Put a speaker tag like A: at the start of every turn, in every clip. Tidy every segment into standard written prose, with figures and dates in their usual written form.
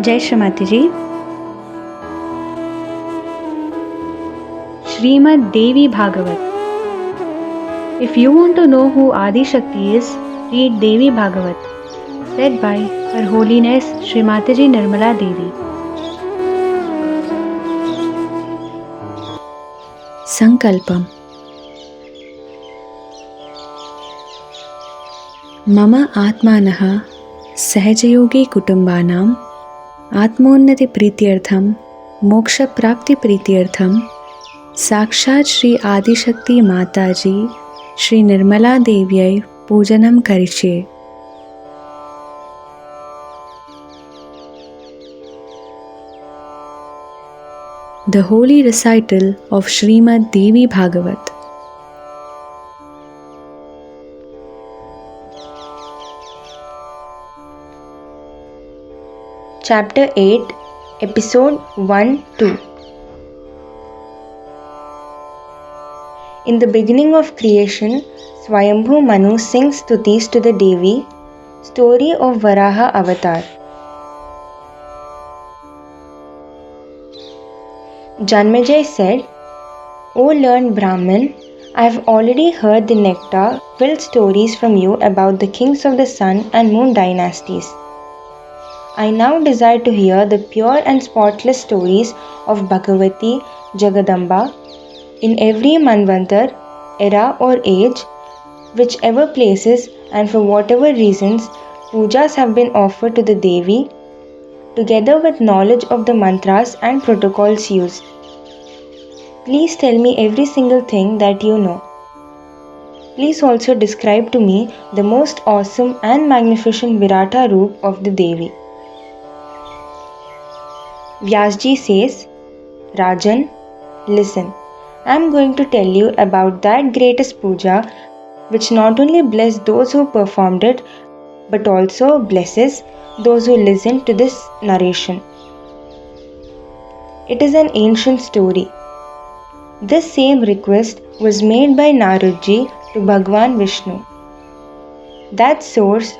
A: Jai Shri Mataji. Srimad Devi Bhagavath. If you want to know who Adi Shakti is, read Devi Bhagavath, said by Her Holiness Shri Mataji Nirmala Devi. Sankalpam. Mama Atmanaha Sahajayogi Kutumbanam Atmonnati Prityartham Moksha Prapti Prityartham Sakshat Shri Adi Shakti Mataji Shri Nirmala Devyai Pujanam Karishe. The holy recital of Srimad Devi Bhagavath. Chapter 8, Episode 1-2. In the beginning of creation, Swayambhuv Manu sings Stutis to the Devi, story of Varaha avatar. Janmejay said, O learned Brahmin, I have already heard the nectar-filled stories from you about the kings of the sun and moon dynasties. I now desire to hear the pure and spotless stories of Bhagavati Jagadamba in every Manvantar, era or age, whichever places and for whatever reasons pujas have been offered to the Devi, together with knowledge of the mantras and protocols used. Please tell me every single thing that you know. Please also describe to me the most awesome and magnificent Virata roop of the Devi. Vyasji says, Rajan, listen, I am going to tell you about that greatest puja which not only blessed those who performed it but also blesses those who listen to this narration. It is an ancient story. This same request was made by Naradji to Bhagwan Vishnu. That source,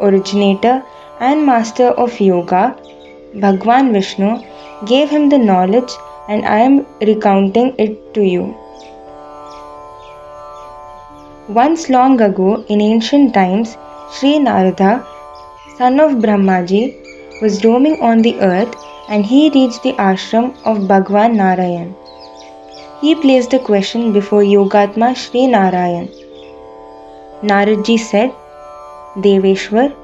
A: originator and master of yoga, Bhagwan Vishnu, gave him the knowledge and I am recounting it to you. Once long ago in ancient times, Shri Narada, son of Brahmaji, was roaming on the earth and he reached the ashram of Bhagwan Narayan. He placed a question before Yogatma Shri Narayan. Naradji said, Deveshwar,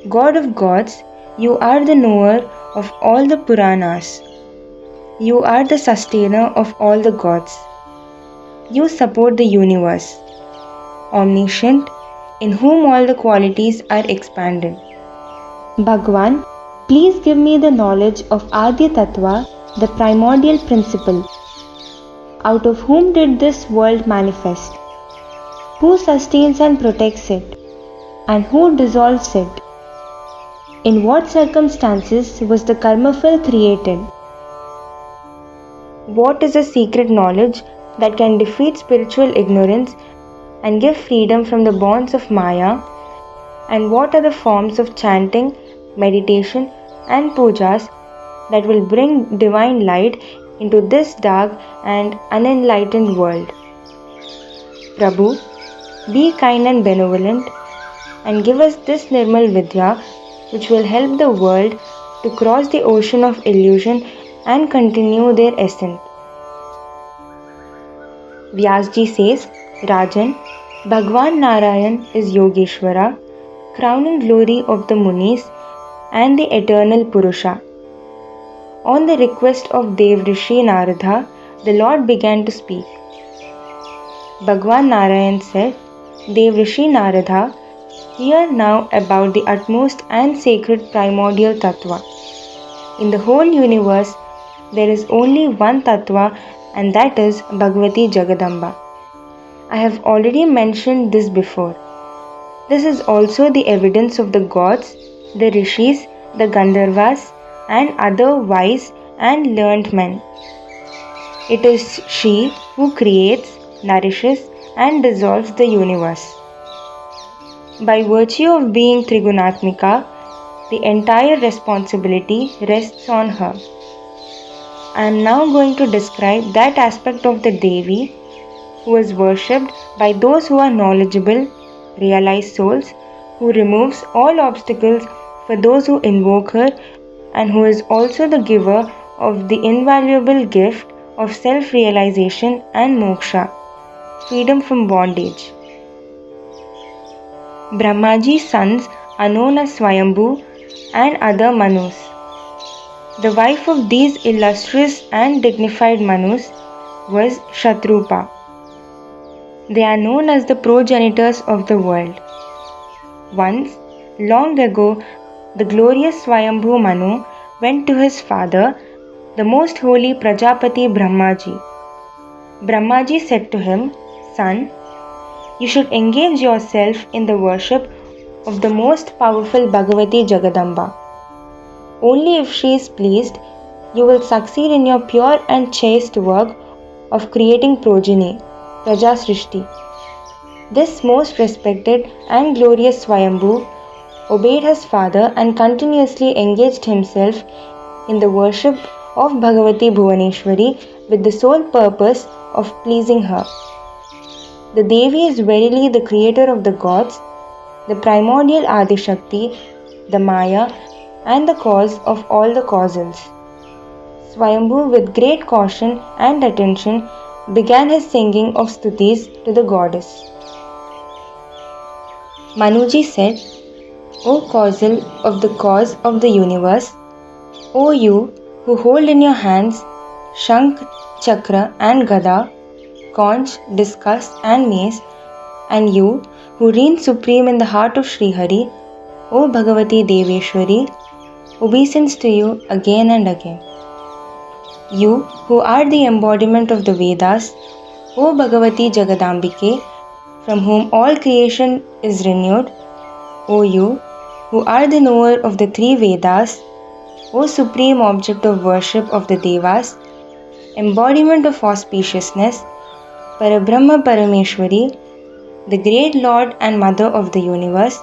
A: God of gods, you are the knower of all the Puranas. You are the sustainer of all the gods. You support the universe, omniscient, in whom all the qualities are expanded. Bhagwan, please give me the knowledge of Adi Tattva, the primordial principle. Out of whom did this world manifest? Who sustains and protects it? And who dissolves it? In what circumstances was the karmaful created? What is a secret knowledge that can defeat spiritual ignorance and give freedom from the bonds of Maya? And what are the forms of chanting, meditation and pujas that will bring divine light into this dark and unenlightened world? Prabhu, be kind and benevolent and give us this Nirmal Vidya which will help the world to cross the ocean of illusion and continue their ascent. Vyasji says, Rajan, Bhagwan Narayan is Yogeshwara, crowning glory of the Munis and the eternal Purusha. On the request of Dev Rishi Narada, the Lord began to speak. Bhagwan Narayan said, Dev Rishi Narada, hear now about the utmost and sacred primordial Tattva. In the whole universe, there is only one Tattva and that is Bhagavati Jagadamba. I have already mentioned this before. This is also the evidence of the gods, the rishis, the Gandharvas and other wise and learned men. It is she who creates, nourishes and dissolves the universe. By virtue of being Trigunatmika, The entire responsibility rests on her. I am now going to describe that aspect of the Devi who is worshipped by those who are knowledgeable, realized souls, who removes all obstacles for those who invoke her, and who is also the giver of the invaluable gift of self-realization and moksha, freedom from bondage. Brahmaji's sons are known as Swayambhuv and other Manus. The wife of these illustrious and dignified Manus was Shatrupa. They are known as the progenitors of the world. Once, long ago, the glorious Swayambhuv Manu went to his father, the most holy Prajapati Brahmaji. Brahmaji said to him, "Son, you should engage yourself in the worship of the most powerful Bhagavati Jagadamba. Only if she is pleased, you will succeed in your pure and chaste work of creating progeny, Prajasrishti." This most respected and glorious Swayambhu obeyed his father and continuously engaged himself in the worship of Bhagavati Bhuvaneshwari with the sole purpose of pleasing her. The Devi is verily the creator of the gods, the primordial Adishakti, the Maya, and the cause of all the causals. Swayambhu, with great caution and attention, began his singing of Stutis to the goddess. Manuji said, "O causal of the cause of the universe, O you who hold in your hands Shankh, Chakra and Gada, conch, discus and mace, and you who reign supreme in the heart of Sri Hari, O Bhagavati Deveshwari, obeisance to you again and again. You who are the embodiment of the Vedas, O Bhagavati Jagadambike, from whom all creation is renewed, O you who are the knower of the three Vedas, O supreme object of worship of the Devas, embodiment of auspiciousness, Parabrahma Parameshwari, the great Lord and Mother of the universe,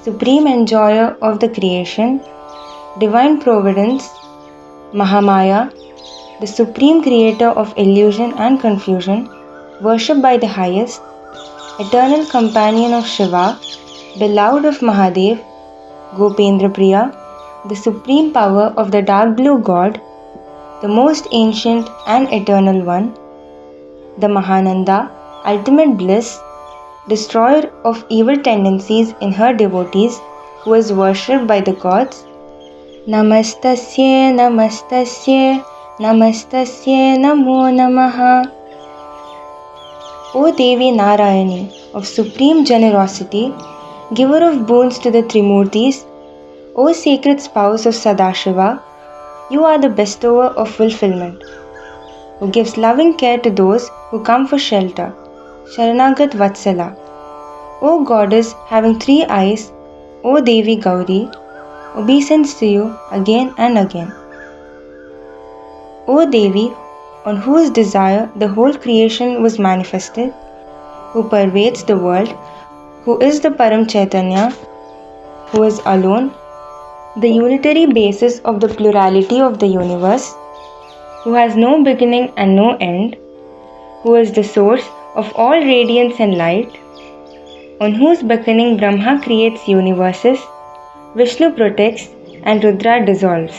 A: supreme enjoyer of the creation, divine providence, Mahamaya, the supreme creator of illusion and confusion, worshipped by the highest, eternal companion of Shiva, beloved of Mahadev, Gopendra Priya, the supreme power of the dark blue god, the most ancient and eternal one, the Mahananda, ultimate bliss, destroyer of evil tendencies in her devotees, who is worshipped by the gods. Namastasye, Namastasye, Namastasye, Namo Namaha. O Devi Narayani, of supreme generosity, giver of boons to the Trimurtis, O sacred spouse of Sadashiva, you are the bestower of fulfillment, who gives loving care to those who come for shelter. Sharanagat Vatsala. O goddess having three eyes, O Devi Gauri, obeisance to you again and again. O Devi, on whose desire the whole creation was manifested, who pervades the world, who is the Param Chaitanya, who is alone, the unitary basis of the plurality of the universe, who has no beginning and no end, who is the source of all radiance and light, on whose beckoning Brahma creates universes, Vishnu protects and Rudra dissolves.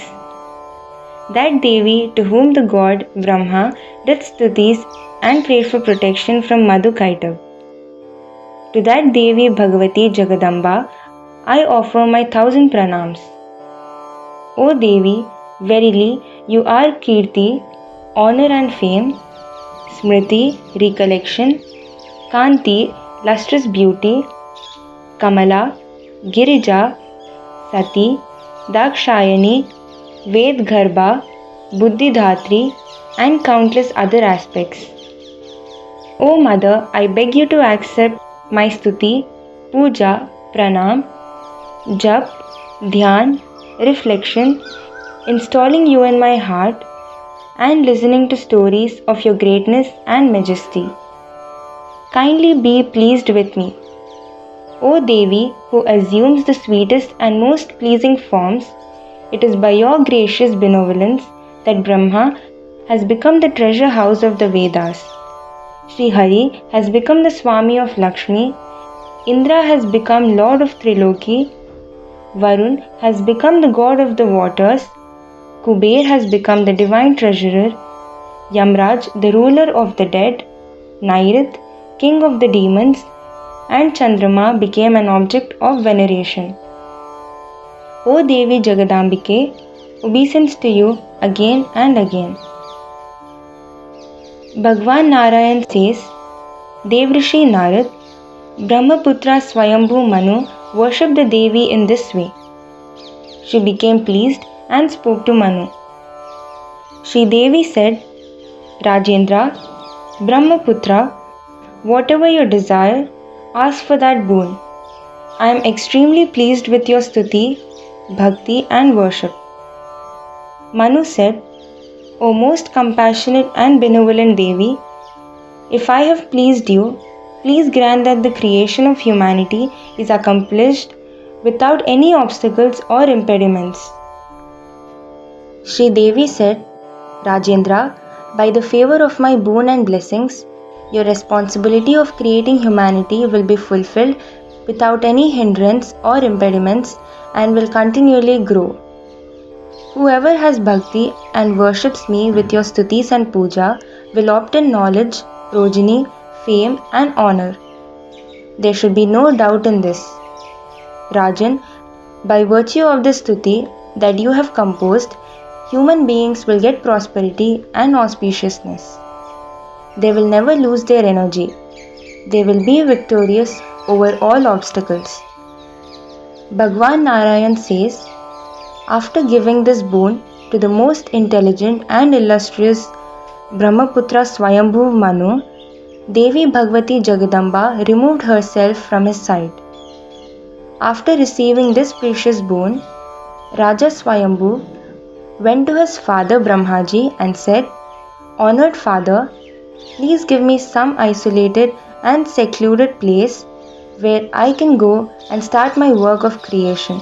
A: That Devi to whom the god Brahma did stutis and prayed for protection from Madhu Kaitab. To that Devi Bhagavati Jagadamba, I offer my 1,000 pranams. O Devi, verily you are Kirti, honor and fame, Smriti, recollection, Kanti, lustrous beauty, Kamala, Girija, Sati, Dakshayani, Ved Garbha, Buddhi Dhatri, and countless other aspects. O Mother, I beg you to accept my stuti, puja, pranam, jap, dhyan, reflection, installing you in my heart, and listening to stories of your greatness and majesty. Kindly be pleased with me. O Devi, who assumes the sweetest and most pleasing forms, it is by your gracious benevolence that Brahma has become the treasure house of the Vedas. Sri Hari has become the Swami of Lakshmi, Indra has become Lord of Triloki, Varun has become the god of the waters, Kuber has become the divine treasurer, Yamraj the ruler of the dead, Nairith king of the demons, and Chandrama became an object of veneration. O Devi Jagadambike, obeisance to you again and again. Bhagwan Narayan says, Devrishi Narad, Brahmaputra Swayambhuv Manu worshipped the Devi in this way. She became pleased and spoke to Manu. Shri Devi said, Rajendra, Brahmaputra, whatever your desire, ask for that boon. I am extremely pleased with your stuti, bhakti and worship. Manu said, O most compassionate and benevolent Devi, if I have pleased you, please grant that the creation of humanity is accomplished without any obstacles or impediments. Shri Devi said, Rajendra, by the favor of my boon and blessings, your responsibility of creating humanity will be fulfilled without any hindrance or impediments and will continually grow. Whoever has bhakti and worships me with your stutis and puja will obtain knowledge, progeny, fame and honor. There should be no doubt in this. Rajan, by virtue of this stuti that you have composed, human beings will get prosperity and auspiciousness. They will never lose their energy. They will be victorious over all obstacles. Bhagwan Narayan says, after giving this boon to the most intelligent and illustrious Brahmaputra Swayambhuv Manu, Devi Bhagavati Jagadamba removed herself from his side. After receiving this precious boon, Raja Swayambhu went to his father Brahmaji and said, Honored father, please give me some isolated and secluded place where I can go and start my work of creation.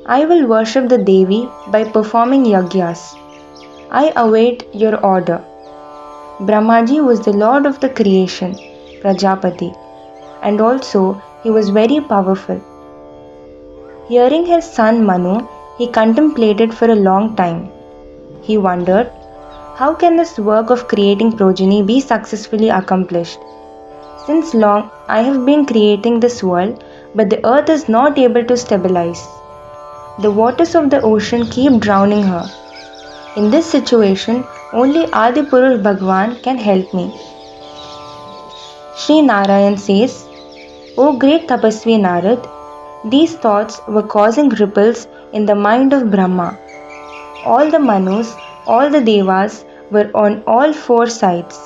A: I will worship the Devi by performing yagyas. I await your order. Brahmaji was the lord of the creation, Prajapati, and also he was very powerful. Hearing his son Manu, he contemplated for a long time. He wondered, how can this work of creating progeny be successfully accomplished? Since long I have been creating this world, but the earth is not able to stabilize. The waters of the ocean keep drowning her. In this situation, only Adipurush Bhagwan can help me. Sri Narayan says, O great Tapasvi Narad, these thoughts were causing ripples in the mind of Brahma. All the Manus, all the Devas were on all four sides.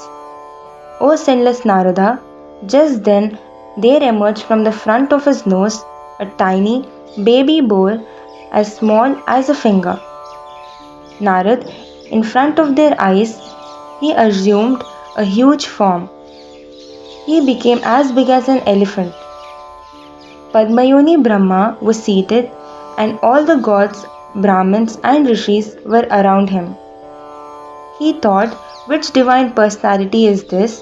A: O sinless Narada, just then there emerged from the front of his nose a tiny baby boar as small as a finger. Narad, in front of their eyes, he assumed a huge form. He became as big as an elephant. Padmayoni Brahma was seated and all the gods, Brahmins and Rishis were around him. He thought, which divine personality is this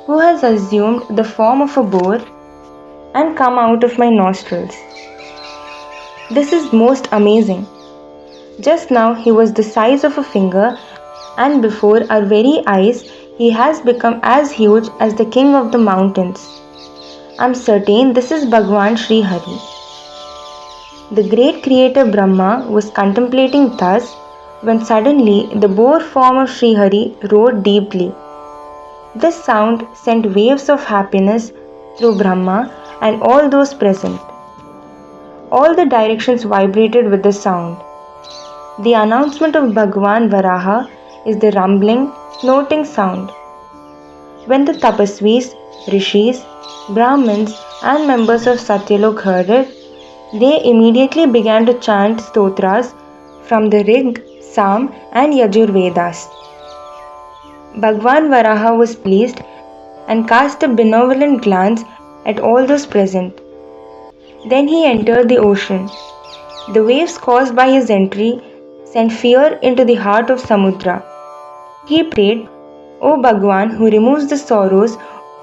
A: who has assumed the form of a boar and come out of my nostrils? This is most amazing. Just now he was the size of a finger, and before our very eyes he has become as huge as the king of the mountains. I am certain this is Bhagwan Sri Hari. The great creator Brahma was contemplating thus when suddenly the boar form of Sri Hari roared deeply. This sound sent waves of happiness through Brahma and all those present. All the directions vibrated with the sound. The announcement of Bhagwan Varaha is the rumbling, snorting sound. When the Tapasvis, Rishis, Brahmins and members of Satyalok heard it, they immediately began to chant stotras from the Rig, Sam and Yajur Vedas. Bhagwan Varaha was pleased and cast a benevolent glance at all those present. Then he entered the ocean. The waves caused by his entry sent fear into the heart of Samudra. He prayed, O Bhagwan, who removes the sorrows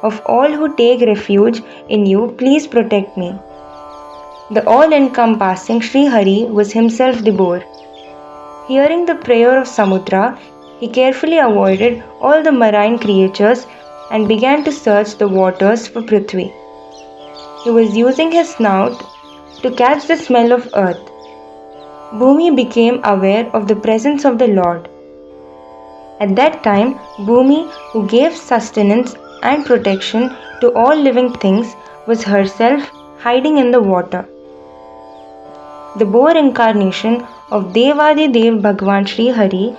A: of all who take refuge in you, please protect me. The all-encompassing Sri Hari was himself the boar. Hearing the prayer of Samudra, he carefully avoided all the marine creatures and began to search the waters for Prithvi. He was using his snout to catch the smell of earth. Bhumi became aware of the presence of the Lord. At that time, Bhumi, who gave sustenance and protection to all living things, was herself hiding in the water. The boar incarnation of Devadidev Bhagwan Sri Hari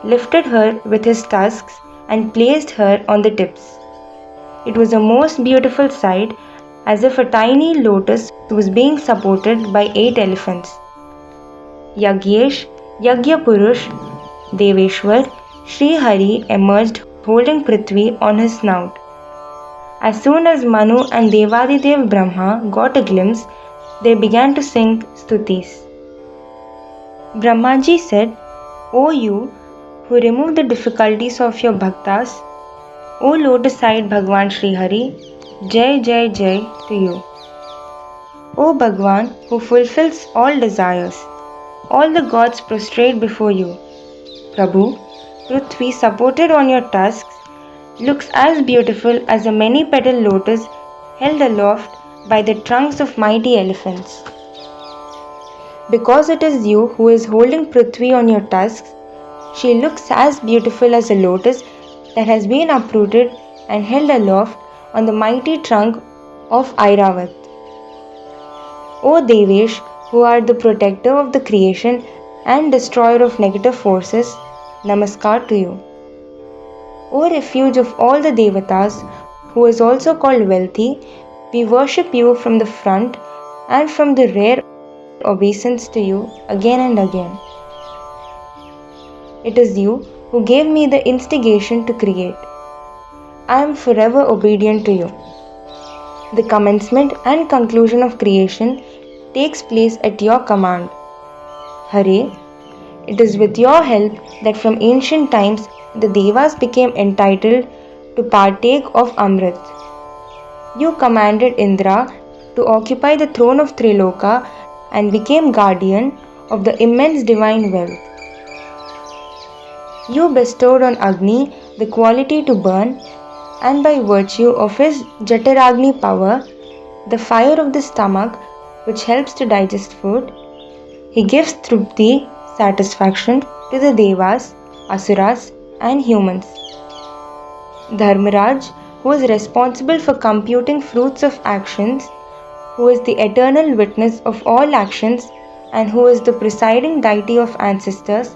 A: lifted her with his tusks and placed her on the tips. It was a most beautiful sight, as if a tiny lotus was being supported by 8 elephants. Yagyesh, Yagyapurush, Deveshwar, Sri Hari emerged holding Prithvi on his snout. As soon as Manu and Devadidev Brahma got a glimpse, they began to sing Stutis. Brahmaji said, O you who remove the difficulties of your bhaktas, O lotus-eyed Bhagwan Sri Hari, Jai Jai Jai to you. O Bhagwan who fulfills all desires, all the gods prostrate before you. Prabhu, Prithvi supported on your tusks looks as beautiful as a many-petaled lotus held aloft by the trunks of mighty elephants. Because it is you who is holding Prithvi on your tusks, she looks as beautiful as a lotus that has been uprooted and held aloft on the mighty trunk of Airavat. O Devesh, who are the protector of the creation and destroyer of negative forces, Namaskar to you. O refuge of all the Devatas, who is also called wealthy, we worship you from the front and from the rear, obeisance to you again and again. It is you who gave me the instigation to create. I am forever obedient to you. The commencement and conclusion of creation takes place at your command. Hare, it is with your help that from ancient times the Devas became entitled to partake of Amrit. You commanded Indra to occupy the throne of Triloka and became guardian of the immense divine wealth. You bestowed on Agni the quality to burn, and by virtue of his Jataragni power, the fire of the stomach which helps to digest food, he gives Trupti, satisfaction, to the Devas, Asuras and humans. Dharmaraj, who is responsible for computing fruits of actions, who is the eternal witness of all actions and who is the presiding deity of ancestors,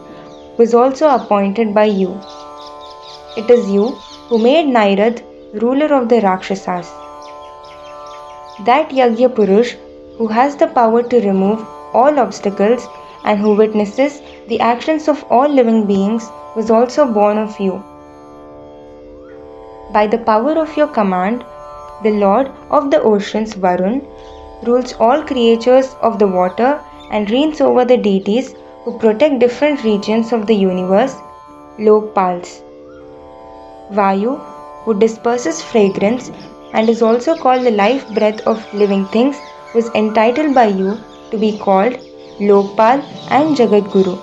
A: was also appointed by you. It is you who made Nairad ruler of the Rakshasas. That Yagya Purush who has the power to remove all obstacles and who witnesses the actions of all living beings was also born of you. By the power of your command, the Lord of the oceans Varun rules all creatures of the water and reigns over the deities who protect different regions of the universe, Lokpals. Vayu, who disperses fragrance and is also called the life breath of living things, was entitled by you to be called Lokpal and Jagadguru.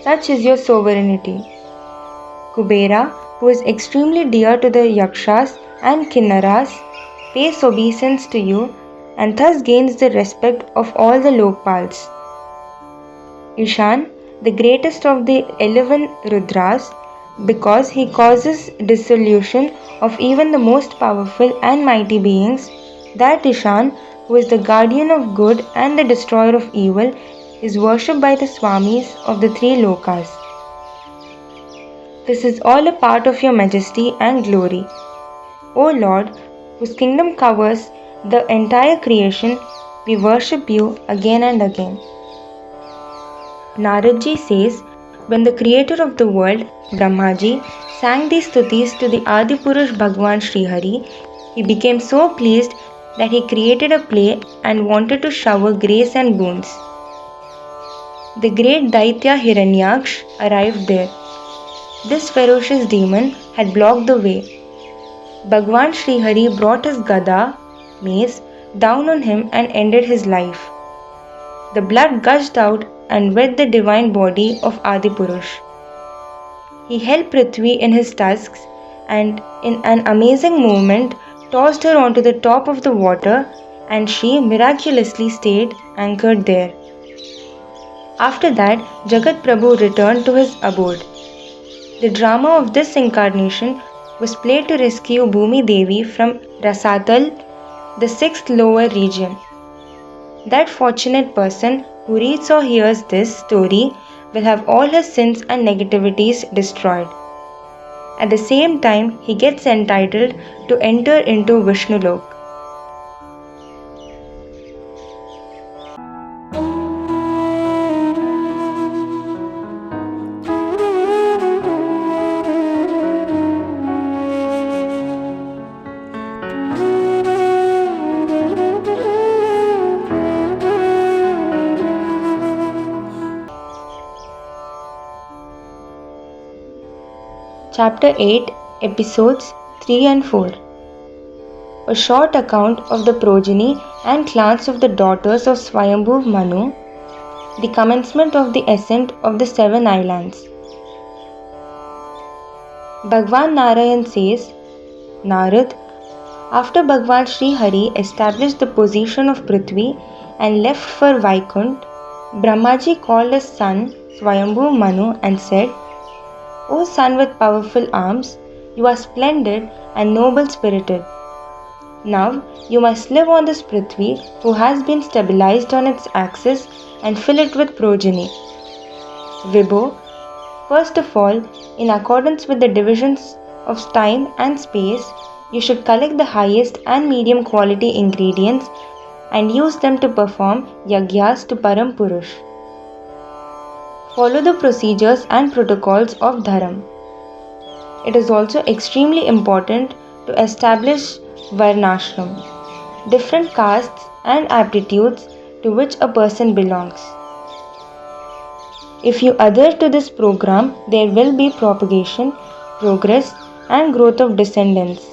A: Such is your sovereignty. Kubera, who is extremely dear to the Yakshas and Kinnaras, pays obeisance to you and thus gains the respect of all the Lokpals. Ishan, the greatest of the 11 Rudras, because he causes dissolution of even the most powerful and mighty beings, that Ishan, who is the guardian of good and the destroyer of evil, is worshipped by the Swamis of the 3 Lokas. This is all a part of your majesty and glory. O Lord, whose kingdom covers the entire creation, we worship you again and again. Naradji says, when the creator of the world, Brahmaji, sang these stutis to the Adipurush Bhagwan Sri Hari, He became so pleased that he created a play and wanted to shower grace and boons. The great Daitya Hiranyaksh arrived there. This ferocious demon had blocked the way. Bhagwan Sri Hari brought his Gada, mace, down on him and ended his life. The blood gushed out and wet the divine body of Adipurush. He held Prithvi in his tusks and, in an amazing movement, tossed her onto the top of the water, and she miraculously stayed anchored there. After that, Jagat Prabhu returned to his abode. The drama of this incarnation was played to rescue Bhumi Devi from Rasatal, the sixth lower region. That fortunate person who reads or hears this story will have all his sins and negativities destroyed. At the same time, he gets entitled to enter into Vishnu Lok. Chapter 8, Episodes 3 and 4. A short account of the progeny and clans of the daughters of Swayambhuv Manu, the commencement of the ascent of the 7 islands. Bhagwan Narayan says, Narad, after Bhagwan Sri Hari established the position of Prithvi and left for Vaikunt, Brahmaji called his son Swayambhuv Manu and said, O son with powerful arms, you are splendid and noble-spirited. Now you must live on this Prithvi who has been stabilized on its axis and fill it with progeny. Vibho, first of all, in accordance with the divisions of time and space, you should collect the highest and medium quality ingredients and use them to perform yagyas to Param Purush. Follow the procedures and protocols of Dharam. It is also extremely important to establish Varnashram, different castes and aptitudes to which a person belongs. If you adhere to this program, there will be propagation, progress, and growth of descendants.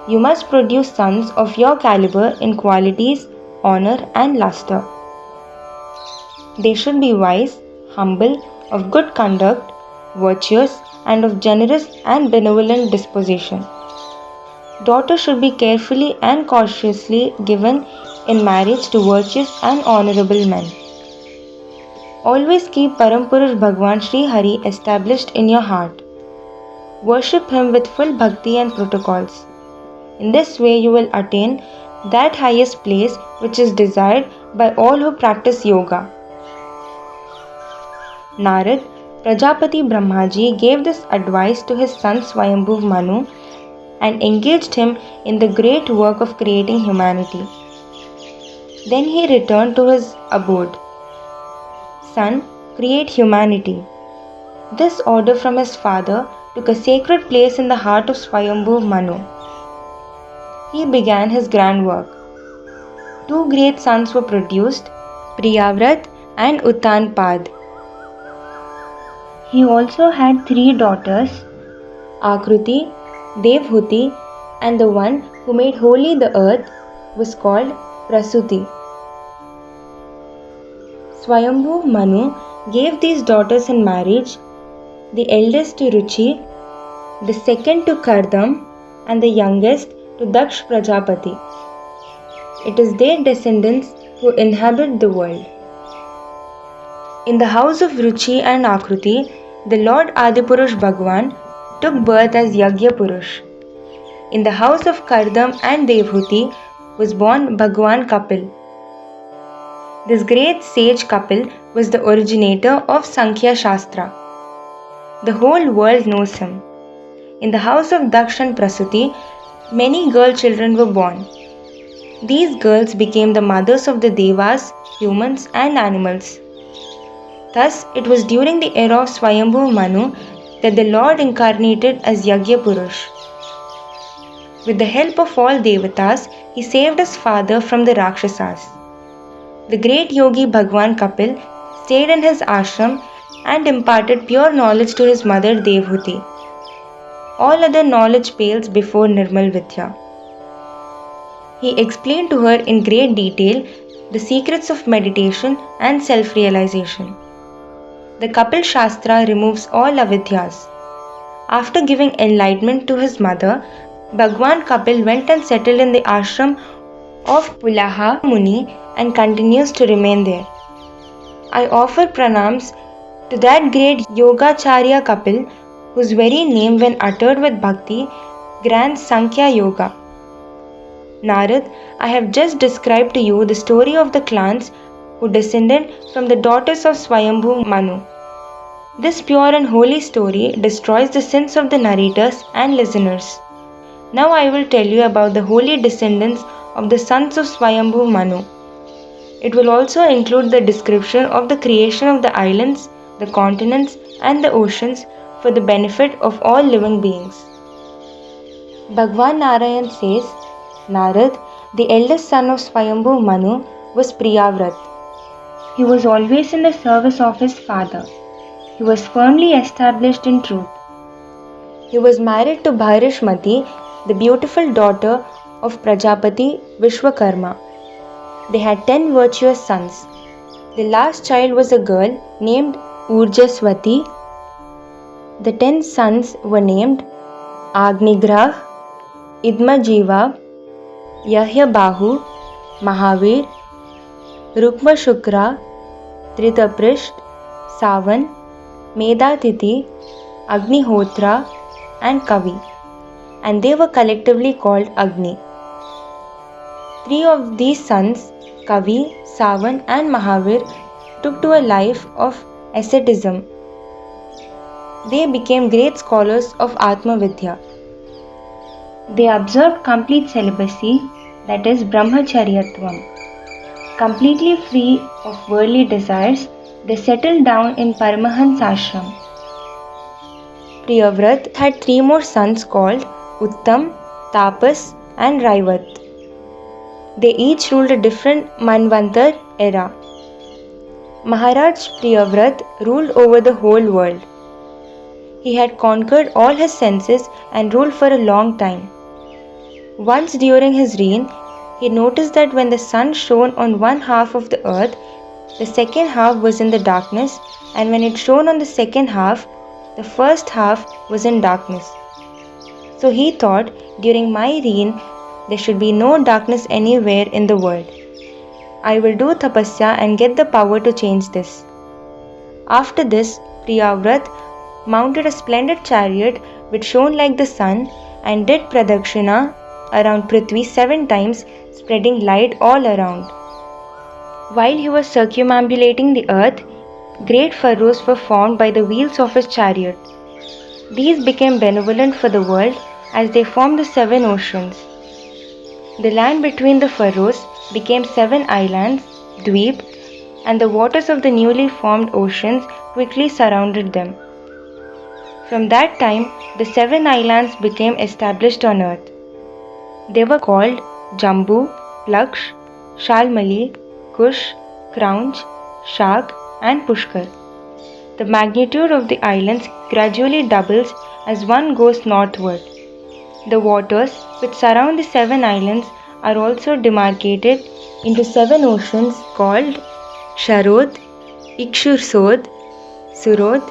A: You must produce sons of your caliber in qualities, honor, and luster. They should be wise, humble, of good conduct, virtuous, and of generous and benevolent disposition. Daughters should be carefully and cautiously given in marriage to virtuous and honorable men. Always keep Parampurush Bhagwan Sri Hari established in your heart. Worship him with full bhakti and protocols. In this way you will attain that highest place which is desired by all who practice yoga. Narad, Prajapati Brahmaji gave this advice to his son Swayambhuv Manu and engaged him in the great work of creating humanity. Then he returned to his abode. Son, create humanity. This order from his father took a sacred place in the heart of Swayambhuv Manu. He began his grand work. 2 great sons were produced, Priyavrat and Uttanpad. He also had 3 daughters, Akruti, Devhuti, and the one who made holy the earth was called Prasuti. Swayambhuv Manu gave these daughters in marriage, the eldest to Ruchi, the second to Kadamb, and the youngest to Daksh Prajapati. It is their descendants who inhabit the world. In the house of Ruchi and Akruti, the Lord Adipurush Bhagwan took birth as Yagya Purush. In the house of Kadamb and Devhuti was born Bhagwan Kapil. This great sage Kapil was the originator of Sankhya Shastra. The whole world knows him. In the house of Daksh and Prasuti, many girl children were born. These girls became the mothers of the Devas, humans and animals. Thus, it was during the era of Swayambhuv Manu that the Lord incarnated as Yagya Purush. With the help of all Devatas, he saved his father from the Rakshasas. The great yogi Bhagwan Kapil stayed in his ashram and imparted pure knowledge to his mother Devhuti. All other knowledge pales before Nirmal Vidya. He explained to her in great detail the secrets of meditation and self-realization. The Kapil Shastra removes all avidyas. After giving enlightenment to his mother, Bhagwan Kapil went and settled in the ashram of Pulaha Muni and continues to remain there. I offer pranams to that great Yogacharya Kapil, whose very name, when uttered with bhakti, grants Sankhya Yoga. Narad, I have just described to you the story of the clans who descended from the daughters of Swayambhuv Manu. This pure and holy story destroys the sins of the narrators and listeners. Now I will tell you about the holy descendants of the sons of Swayambhuv Manu. It will also include the description of the creation of the islands, the continents, and the oceans for the benefit of all living beings. Bhagwan Narayan says, Narad, the eldest son of Swayambhuv Manu, was Priyavrat. He was always in the service of his father. He was firmly established in truth. He was married to Bhadrashmati, the beautiful daughter of Prajapati Vishwakarma. They had 10 virtuous sons. The last child was a girl named Urjaswati. The 10 sons were named Agnigrah, Idmajiva, Yahyabahu, Mahavir, Rukmashukra, Dritaprisht, Savan, Medatiti, Agnihotra, and Kavi, and they were collectively called Agni. 3 of these sons, Kavi, Savan, and Mahavir, took to a life of asceticism. They became great scholars of Atma Vidya. They observed complete celibacy, that is Brahmacharyatvam. Completely free of worldly desires, they settled down in Paramahans ashram. Priyavrat had 3 more sons called Uttam, Tapas, and Raivat. They each ruled a different Manvantar era. Maharaj Priyavrat ruled over the whole world. He had conquered all his senses and ruled for a long time. Once during his reign, he noticed that when the sun shone on one half of the earth, the second half was in the darkness, and when it shone on the second half, the first half was in darkness. So he thought, during my reign, there should be no darkness anywhere in the world. I will do tapasya and get the power to change this. After this, Priyavrat mounted a splendid chariot which shone like the sun and did pradakshina around Prithvi 7 times, spreading light all around. While he was circumambulating the earth, great furrows were formed by the wheels of his chariot. These became benevolent for the world as they formed the 7 oceans. The land between the furrows became 7 islands, Dweep, and the waters of the newly formed oceans quickly surrounded them. From that time, the 7 islands became established on earth. They were called Jambu, Laksh, Shalmali, Kush, Kraunch, Shak, and Pushkar. The magnitude of the islands gradually doubles as one goes northward. The waters which surround the 7 islands are also demarcated into 7 oceans called Sharod, Ikshursod, Surod,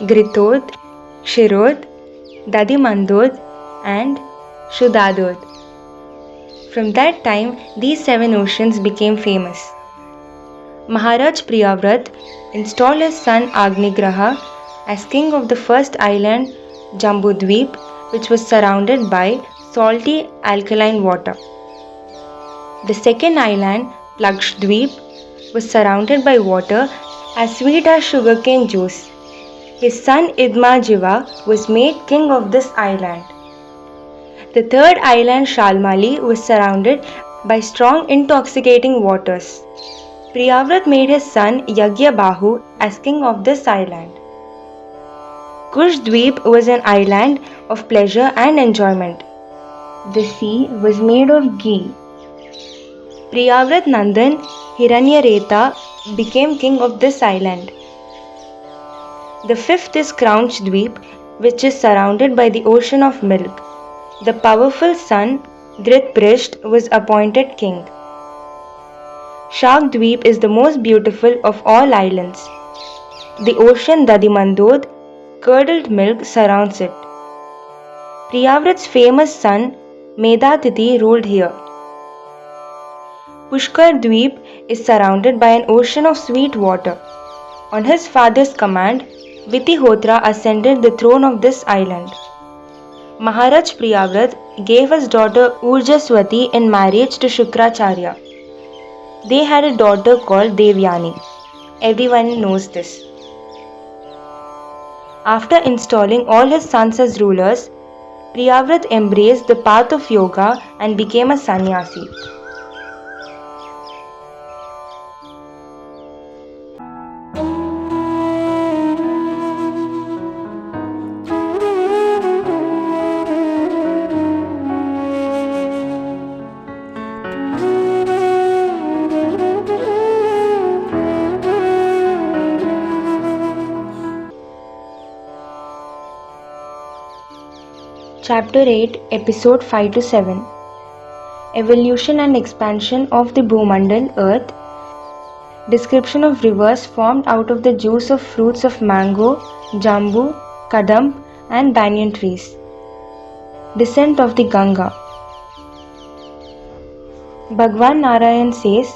A: Gritod, Shirod, Dadimandod, and Shudadod. From that time, these 7 oceans became famous. Maharaj Priyavrat installed his son Agnigraha as king of the first island, Jambudweep, which was surrounded by salty alkaline water. The second island, Plakshadweep, was surrounded by water as sweet as sugarcane juice. His son Idmajiva was made king of this island. The third island, Shalmali, was surrounded by strong intoxicating waters. Priyavrat made his son Yagyabahu as king of this island. Kushdweep was an island of pleasure and enjoyment. The sea was made of ghee. Priyavrat Nandan Hiranyareta became king of this island. The fifth is Crouch Dweep, which is surrounded by the ocean of milk. The powerful son Dhritprishth was appointed king. Shark Dweep is the most beautiful of all islands. The ocean Dadimandod, curdled milk surrounds it. Priyavrat's famous son Medhatithi ruled here. Pushkar Dweep is surrounded by an ocean of sweet water. On his father's command, Vitihotra ascended the throne of this island. Maharaj Priyavrat gave his daughter Urjaswati in marriage to Shukracharya. They had a daughter called Devyani. Everyone knows this. After installing all his sons as rulers, Priyavrat embraced the path of yoga and became a sannyasi. Chapter 8, Episode 5 to 7. Evolution and expansion of the Bhoomandal earth. Description of rivers formed out of the juice of fruits of mango, jambu, kadamb and banyan trees. Descent of the Ganga. Bhagwan Narayan says,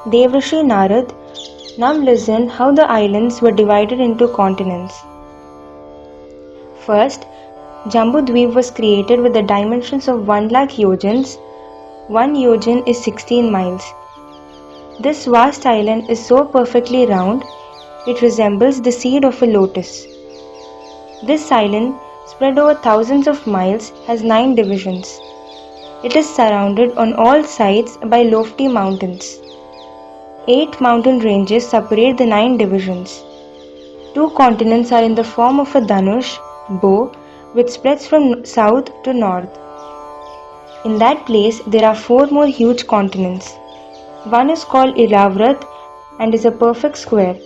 A: Devrishi Narad, now listen how the islands were divided into continents. First, Jambu Dweep was created with the dimensions of 1 lakh yojans. 1 yojan is 16 miles. This vast island is so perfectly round, it resembles the seed of a lotus. This island, spread over thousands of miles, has 9 divisions. It is surrounded on all sides by lofty mountains. 8 mountain ranges separate the 9 divisions. 2 continents are in the form of a dhanush, bow, which spreads from south to north. In that place there are 4 more huge continents. One is called Illavritvarsh and is a perfect square.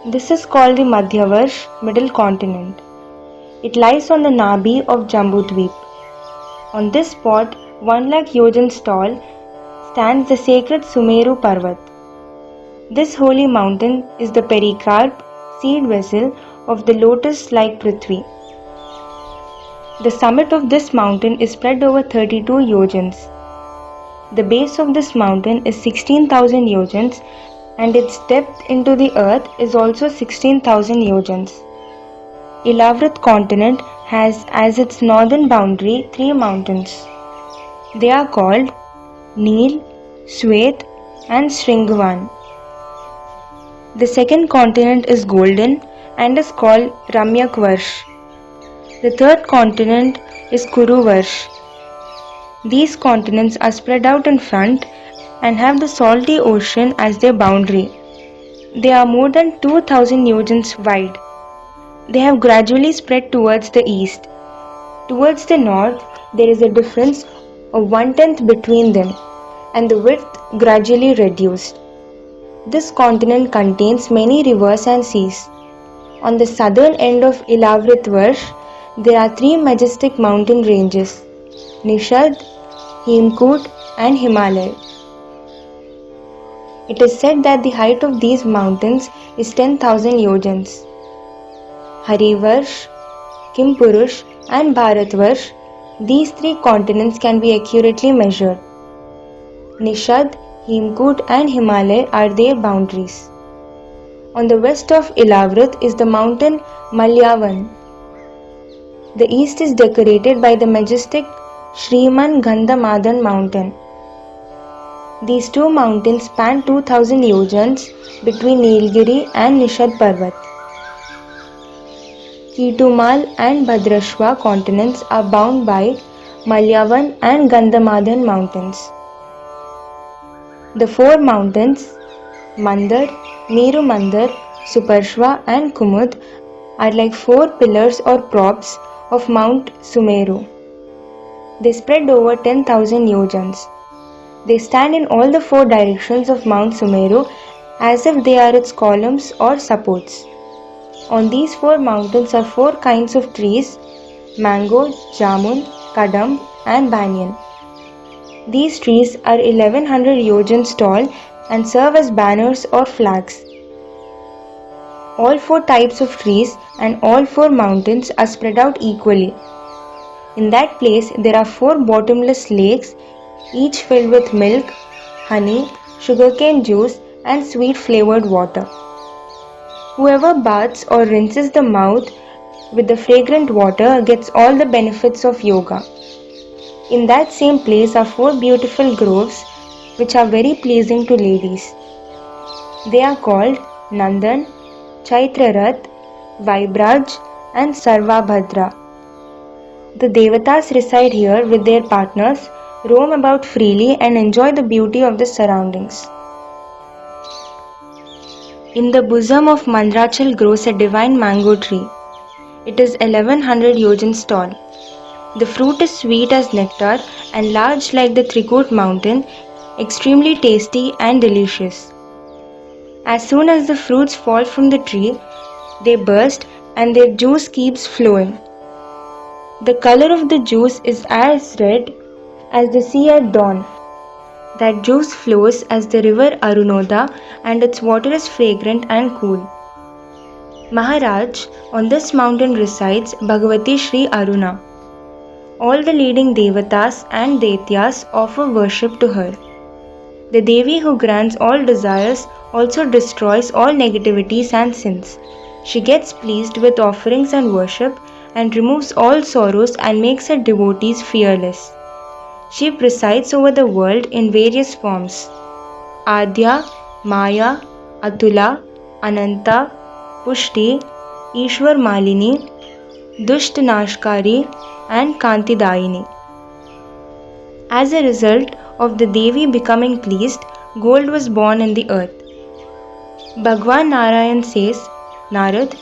A: This is called the Madhyavarsh, middle continent. It lies on the Nabhi of Jambu Dweep. On this spot, 1 lakh yojans tall, stands the sacred Sumeru Parvat. This holy mountain is the pericarp, seed vessel of the lotus-like Prithvi. The summit of this mountain is spread over 32 yojans. The base of this mountain is 16,000 yojans and its depth into the earth is also 16,000 yojans. Illavrit continent has as its northern boundary 3 mountains. They are called Neel, Swet and Shringvan. The second continent is golden and is called Ramyakvarsh. The third continent is Kuruvarsh. These continents are spread out in front and have the salty ocean as their boundary. They are more than 2,000 yojans wide. They have gradually spread towards the east. Towards the north, there is a difference of 1/10 between them, and the width gradually reduced. This continent contains many rivers and seas. On the southern end of Illavritvarsh, there are 3 majestic mountain ranges, Nishad, Hemkut and Himalaya. It is said that the height of these mountains is 10,000 yojans. Harivarsh, Kimpurush and Bharatvarsh, these 3 continents can be accurately measured. Nishad, Hemkut and Himalaya are their boundaries. On the west of Illavrit is the mountain Malyavan. The east is decorated by the majestic Shriman Gandhamadhan mountain. These 2 mountains span 2,000 yojans between Nilgiri and Nishad Parvat. Ketumal and Bhadrashva continents are bound by Malyavan and Gandhamadhan mountains. The 4 mountains, Mandar, Meru Mandar, Suparshva and Kumud, are like 4 pillars or props of Mount Sumeru. They spread over 10,000 yojans. They stand in all the 4 directions of Mount Sumeru as if they are its columns or supports. On these 4 mountains are 4 kinds of trees: mango, jamun, kadamb and banyan. These trees are 1100 yojans tall and serve as banners or flags. All 4 types of trees and all 4 mountains are spread out equally. In that place there are 4 bottomless lakes, each filled with milk, honey, sugarcane juice and sweet flavored water. Whoever baths or rinses the mouth with the fragrant water gets all the benefits of yoga. In that same place are 4 beautiful groves which are very pleasing to ladies. They are called Nandan, Chaitrarath, Vaibraj and Sarvabhadra. The Devatas reside here with their partners, roam about freely and enjoy the beauty of the surroundings. In the bosom of Mandrachal grows a divine mango tree. It is 1100 yojans tall. The fruit is sweet as nectar and large like the Trikut mountain, extremely tasty and delicious. As soon as the fruits fall from the tree, they burst and their juice keeps flowing. The color of the juice is as red as the sea at dawn. That juice flows as the river Arunoda and its water is fragrant and cool. Maharaj, on this mountain resides Bhagavati Shri Aruna. All the leading Devatas and Daityas offer worship to her. The Devi who grants all desires also destroys all negativities and sins. She gets pleased with offerings and worship and removes all sorrows and makes her devotees fearless. She presides over the world in various forms: Adya, Maya, Atula, Ananta, Pushti, Ishwar Malini, Dusht Nashkari and Kantidayini. As a result of the Devi becoming pleased, gold was born in the earth. Bhagwan Narayan says, Narad,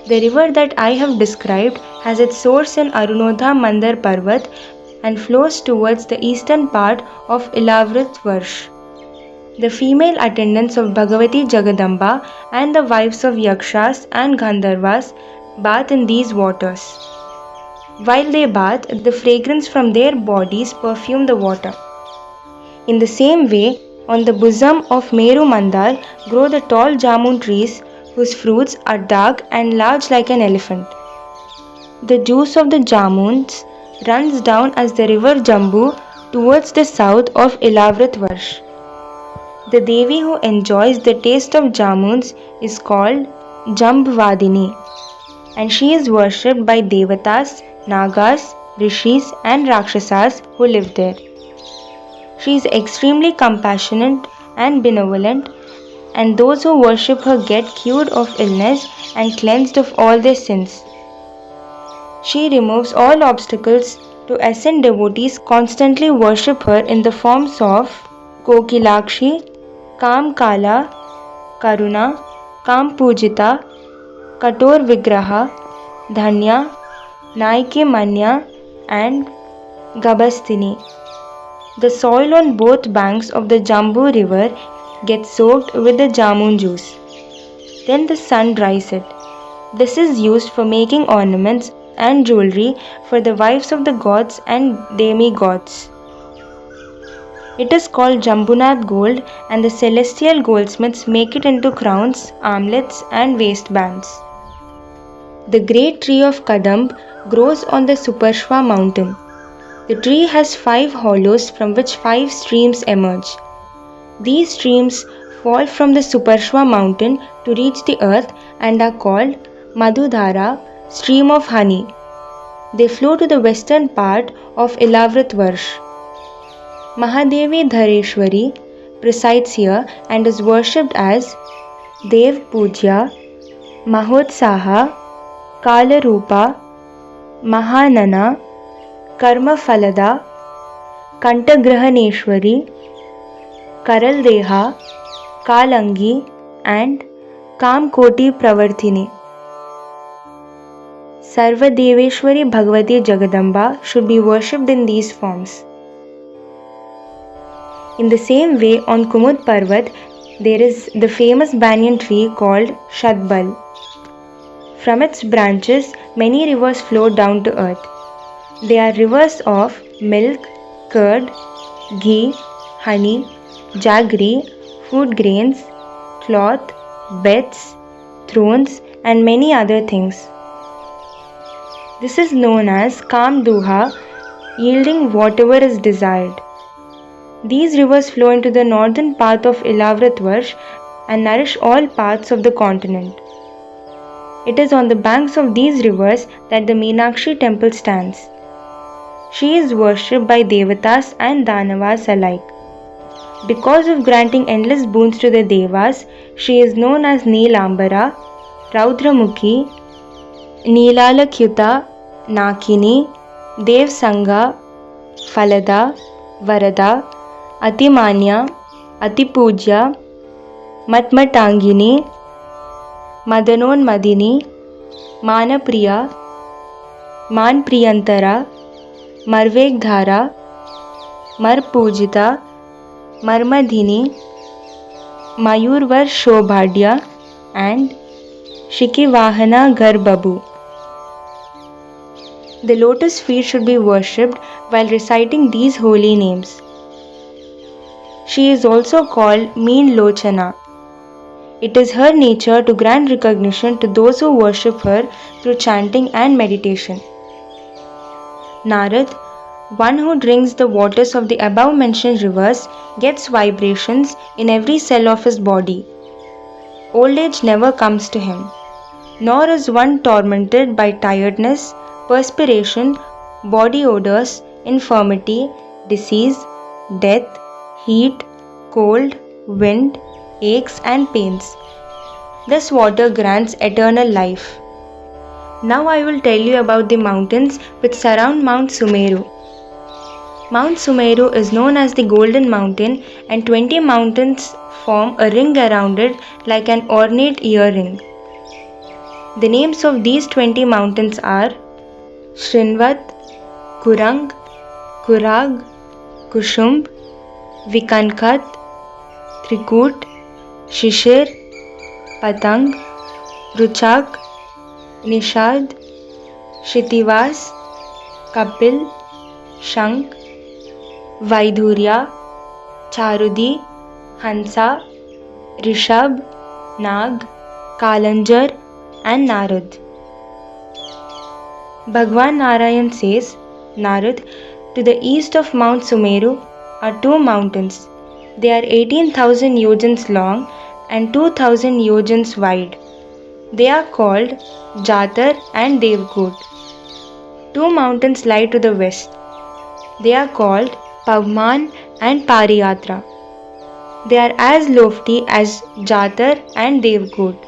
A: the river that I have described has its source in Arunodha Mandar Parvat and flows towards the eastern part of Illavritvarsh. The female attendants of Bhagavati Jagadamba and the wives of Yakshas and Gandharvas bath in these waters. While they bath, the fragrance from their bodies perfume the water. In the same way, on the bosom of Meru Mandal grow the tall jamun trees whose fruits are dark and large like an elephant. The juice of the jamuns runs down as the river Jambu towards the south of Illavritvarsh. The Devi who enjoys the taste of jamuns is called Jambvadini, and she is worshipped by Devatas, Nagas, Rishis and Rakshasas who live there. She is extremely compassionate and benevolent, and those who worship her get cured of illness and cleansed of all their sins. She removes all obstacles to ascent. Devotees constantly worship her in the forms of Kokilakshi, Kam Kala, Karuna, Kam Pujita, Kator Vigraha, Dhanya, Naike Manya and Gabastini. The soil on both banks of the Jambu river gets soaked with the jamun juice. Then the sun dries it. This is used for making ornaments and jewelry for the wives of the gods and demigods. It is called Jambunath gold, and the celestial goldsmiths make it into crowns, armlets and waistbands. The great tree of kadamb grows on the Suparshva mountain. The tree has 5 hollows from which 5 streams emerge. These streams fall from the Suparshva mountain to reach the earth and are called Madhudhara, stream of honey. They flow to the western part of Illavritvarsh. Mahadevi Dhareshwari presides here and is worshipped as Dev Pujya, Mahotsaha, Kalarupa, Mahanana, Karma Falada, Kantagrahaneshwari, Karaldeha, Kalangi and Kamkoti Pravarthini. Sarvadeveshwari Bhagavati Jagadamba should be worshipped in these forms. In the same way, on Kumud Parvat, there is the famous banyan tree called Shadbal. From its branches, many rivers flow down to earth. They are rivers of milk, curd, ghee, honey, jaggery, food grains, cloth, beds, thrones, and many other things. This is known as Kamduha, yielding whatever is desired. These rivers flow into the northern part of Illavritvarsh and nourish all parts of the continent. It is on the banks of these rivers that the Meenakshi temple stands. She is worshipped by Devatas and Danavas alike. Because of granting endless boons to the Devas, she is known as Neelambara, Raudramukhi, Neelalakyuta, Nakini, Dev Sangha, Falada, Varada, Atimanya, Atipujya, Matmatangini, Madanonmadini, Manapriya, Manpriyantara, Marvegdhara, Marpujita, Marmadhini, Mayurvarsh Shobhadya, and Shikivahana Garbabu. The lotus feet should be worshipped while reciting these holy names. She is also called Meen Lochana. It is her nature to grant recognition to those who worship her through chanting and meditation. Narad, one who drinks the waters of the above mentioned rivers, gets vibrations in every cell of his body. Old age never comes to him, nor is one tormented by tiredness, perspiration, body odors, infirmity, disease, death, heat, cold, wind, aches and pains. This water grants eternal life. Now I will tell you about the mountains which surround Mount Sumeru. Mount Sumeru is known as the Golden Mountain, and 20 mountains form a ring around it like an ornate earring. The names of these 20 mountains are Shrinvat, Kurang, Kurag, Kushumb, Vikankhat, Trikut, Shishir, Patang, Ruchak, Nishad, Shitivas, Kapil, Shank, Vaidhurya, Charudi, Hansa, Rishab, Nag, Kalanjar, and Narad. Bhagwan Narayan says, Narad, to the east of Mount Sumeru are two mountains. They are 18,000 yojans long and 2,000 yojans wide. They are called Jatar and Devkot. Two mountains lie to the west. They are called Pavman and Pariyatra. They are as lofty as Jatar and Devkot.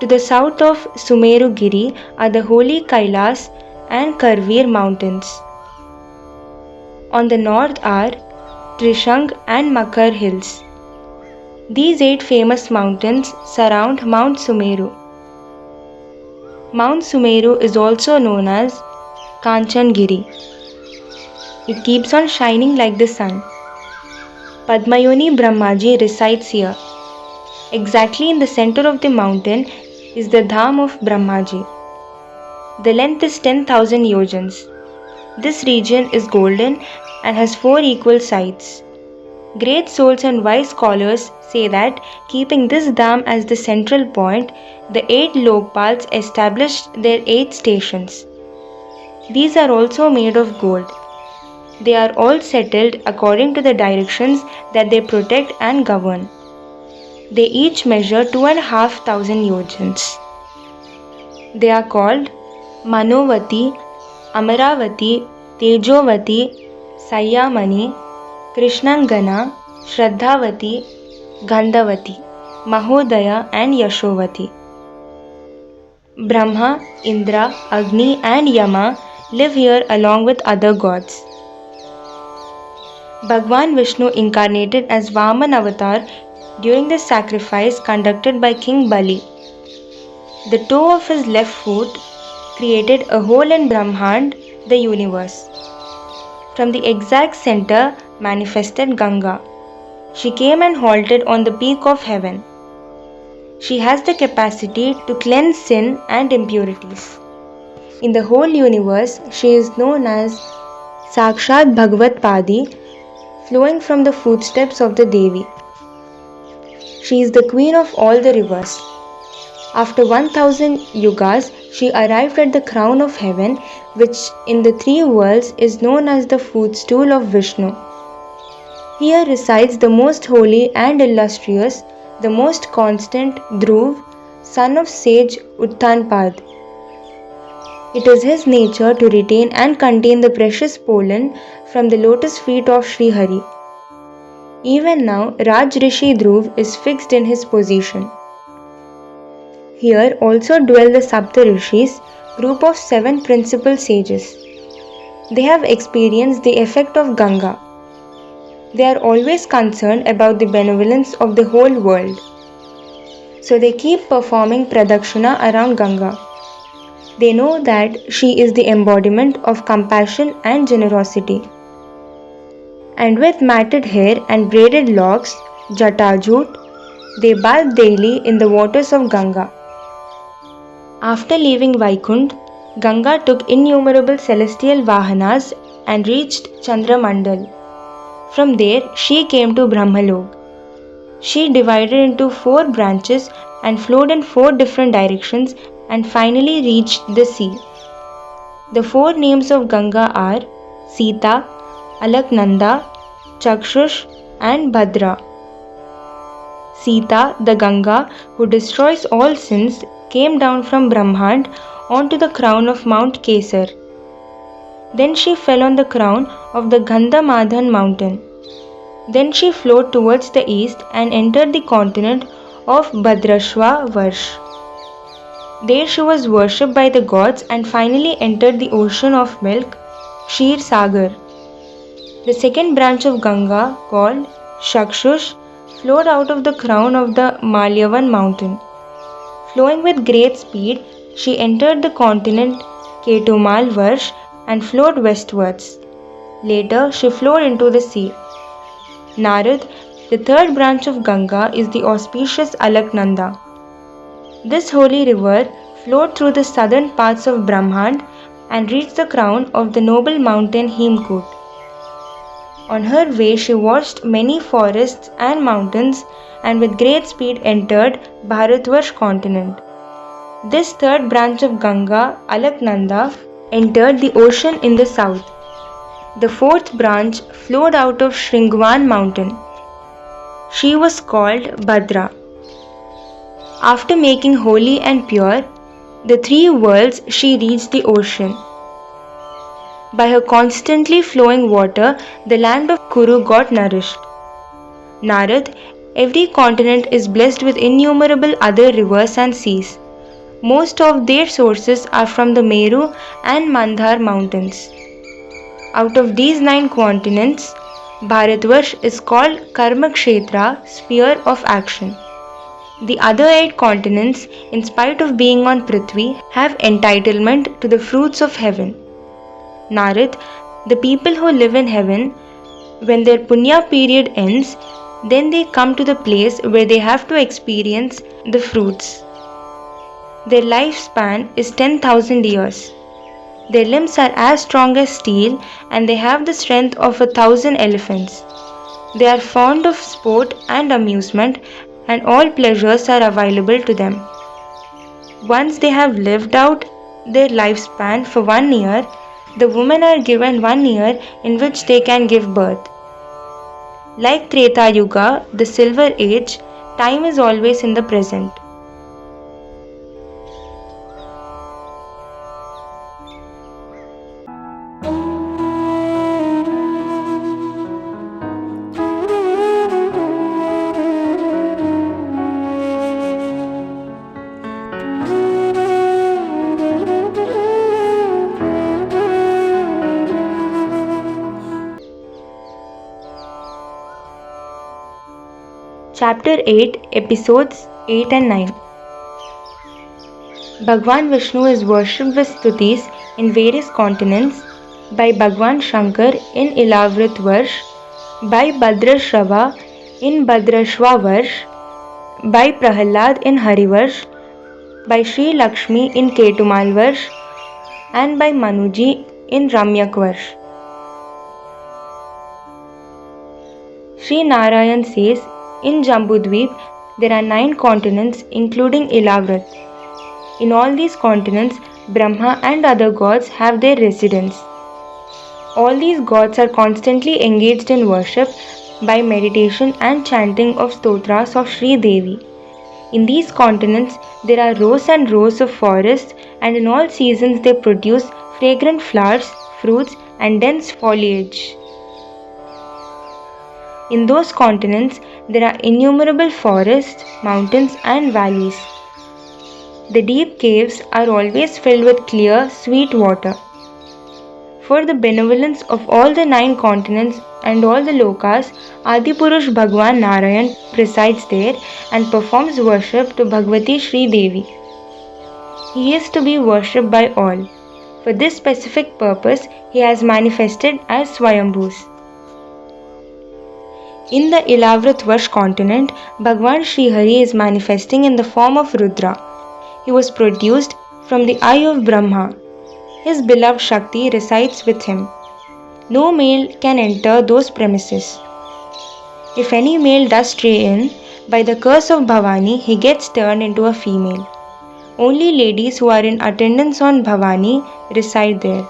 A: To the south of Sumeru Giri are the holy Kailas and Karveer mountains. On the north are Trishang and Makar hills. These 8 famous mountains surround Mount Sumeru. Mount Sumeru is also known as Kanchan-giri. It keeps on shining like the sun. Padmayoni Brahmaji resides here. Exactly in the center of the mountain is the Dham of Brahmaji. The length is 10,000 yojans. This region is golden and has 4 equal sides. Great souls and wise scholars say that keeping this dham as the central point, the 8 Lokpals established their 8 stations. These are also made of gold. They are all settled according to the directions that they protect and govern. They each measure 2,500 yojans. They are called Manovati, Amaravati, Tejovati, Sayamani, Krishnangana, Shraddhavati, Gandhavati, Mahodaya and Yashovati. Brahma, Indra, Agni and Yama live here along with other gods. Bhagwan Vishnu incarnated as Vaman avatar during the sacrifice conducted by King Bali. The toe of his left foot created a hole in Brahmand, the universe. From the exact center manifested Ganga. She came and halted on the peak of heaven. She has the capacity to cleanse sin and impurities. In the whole universe, she is known as Sakshat Bhagavat Padi, flowing from the footsteps of the Devi. She is the queen of all the rivers. After 1000 yugas, she arrived at the crown of heaven, which in the three worlds is known as the footstool of Vishnu. Here resides the most holy and illustrious, the most constant Dhruv, son of sage Uttanpad. It is his nature to retain and contain the precious pollen from the lotus feet of Sri Hari. Even now, Raj Rishi Dhruv is fixed in his position. Here also dwell the Sapta Rishis, group of 7 principal sages. They have experienced the effect of Ganga. They are always concerned about the benevolence of the whole world. So they keep performing pradakshina around Ganga. They know that she is the embodiment of compassion and generosity. And with matted hair and braided locks, Jatajut, they bathe daily in the waters of Ganga. After leaving Vaikunth, Ganga took innumerable celestial vahanas and reached Chandramandal. From there, she came to Brahmalok. She divided into 4 branches and flowed in 4 different directions and finally reached the sea. The 4 names of Ganga are Sita, Alaknanda, Chakshush and Bhadra. Sita, the Ganga who destroys all sins, came down from Brahmand onto the crown of Mount Kesar. Then she fell on the crown of the Gandhamadhan mountain. Then she flowed towards the east and entered the continent of Bhadrashva Varsh. There she was worshipped by the gods and finally entered the ocean of milk, Kshir Sagar. The second branch of Ganga, called Shakshush, flowed out of the crown of the Malyavan mountain. Flowing with great speed, she entered the continent Ketumalvarsh and flowed westwards. Later, she flowed into the sea. Narad, the third branch of Ganga, is the auspicious Alaknanda. This holy river flowed through the southern parts of Brahmand and reached the crown of the noble mountain Hemkut. On her way, she watched many forests and mountains and with great speed entered Bharatvarsh continent. This third branch of Ganga, Alaknanda, entered the ocean in the south. The fourth branch flowed out of Shringwan mountain. She was called Bhadra. After making holy and pure the 3 worlds, she reached the ocean. By her constantly flowing water, the land of Kuru got nourished. Narad, every continent is blessed with innumerable other rivers and seas. Most of their sources are from the Meru and Mandhar mountains. Out of these 9 continents, Bharatvarsh is called Karmakshetra, sphere of action. The other 8 continents, in spite of being on Prithvi, have entitlement to the fruits of heaven. Narad, the people who live in heaven, when their punya period ends, then they come to the place where they have to experience the fruits. Their lifespan is 10,000 years. Their limbs are as strong as steel and they have the strength of 1,000 elephants. They are fond of sport and amusement and all pleasures are available to them. Once they have lived out their lifespan for 1 year, the women are given 1 year in which they can give birth. Like Treta Yuga, the Silver Age, time is always in the present. Chapter 8, Episodes 8 and 9. Bhagwan Vishnu is worshipped with Stutis in various continents by Bhagwan Shankar in Illavritvarsh, by Bhadrashrava in Varsh, by Prahlad in Harivarsh, by Shri Lakshmi in Ketumalvarsh, and by Manuji in Ramyakvarsh. Shri Narada says in Jambu there are 9 continents including Illavrit. In all these continents, Brahma and other gods have their residence. All these gods are constantly engaged in worship by meditation and chanting of stotras of Shri Devi. In these continents, there are rows and rows of forests, and in all seasons they produce fragrant flowers, fruits, and dense foliage. In those continents, there are innumerable forests, mountains, and valleys. The deep caves are always filled with clear, sweet water. For the benevolence of all the 9 continents and all the lokas, Adipurush Bhagwan Narayan presides there and performs worship to Bhagavati Shri Devi. He is to be worshipped by all. For this specific purpose, he has manifested as Swayambhus. In the Illavritvarsh continent, Bhagwan Sri Hari is manifesting in the form of Rudra. He was produced from the eye of Brahma. His beloved Shakti resides with him. No male can enter those premises. If any male does stray in, by the curse of Bhavani, he gets turned into a female. Only ladies who are in attendance on Bhavani reside there.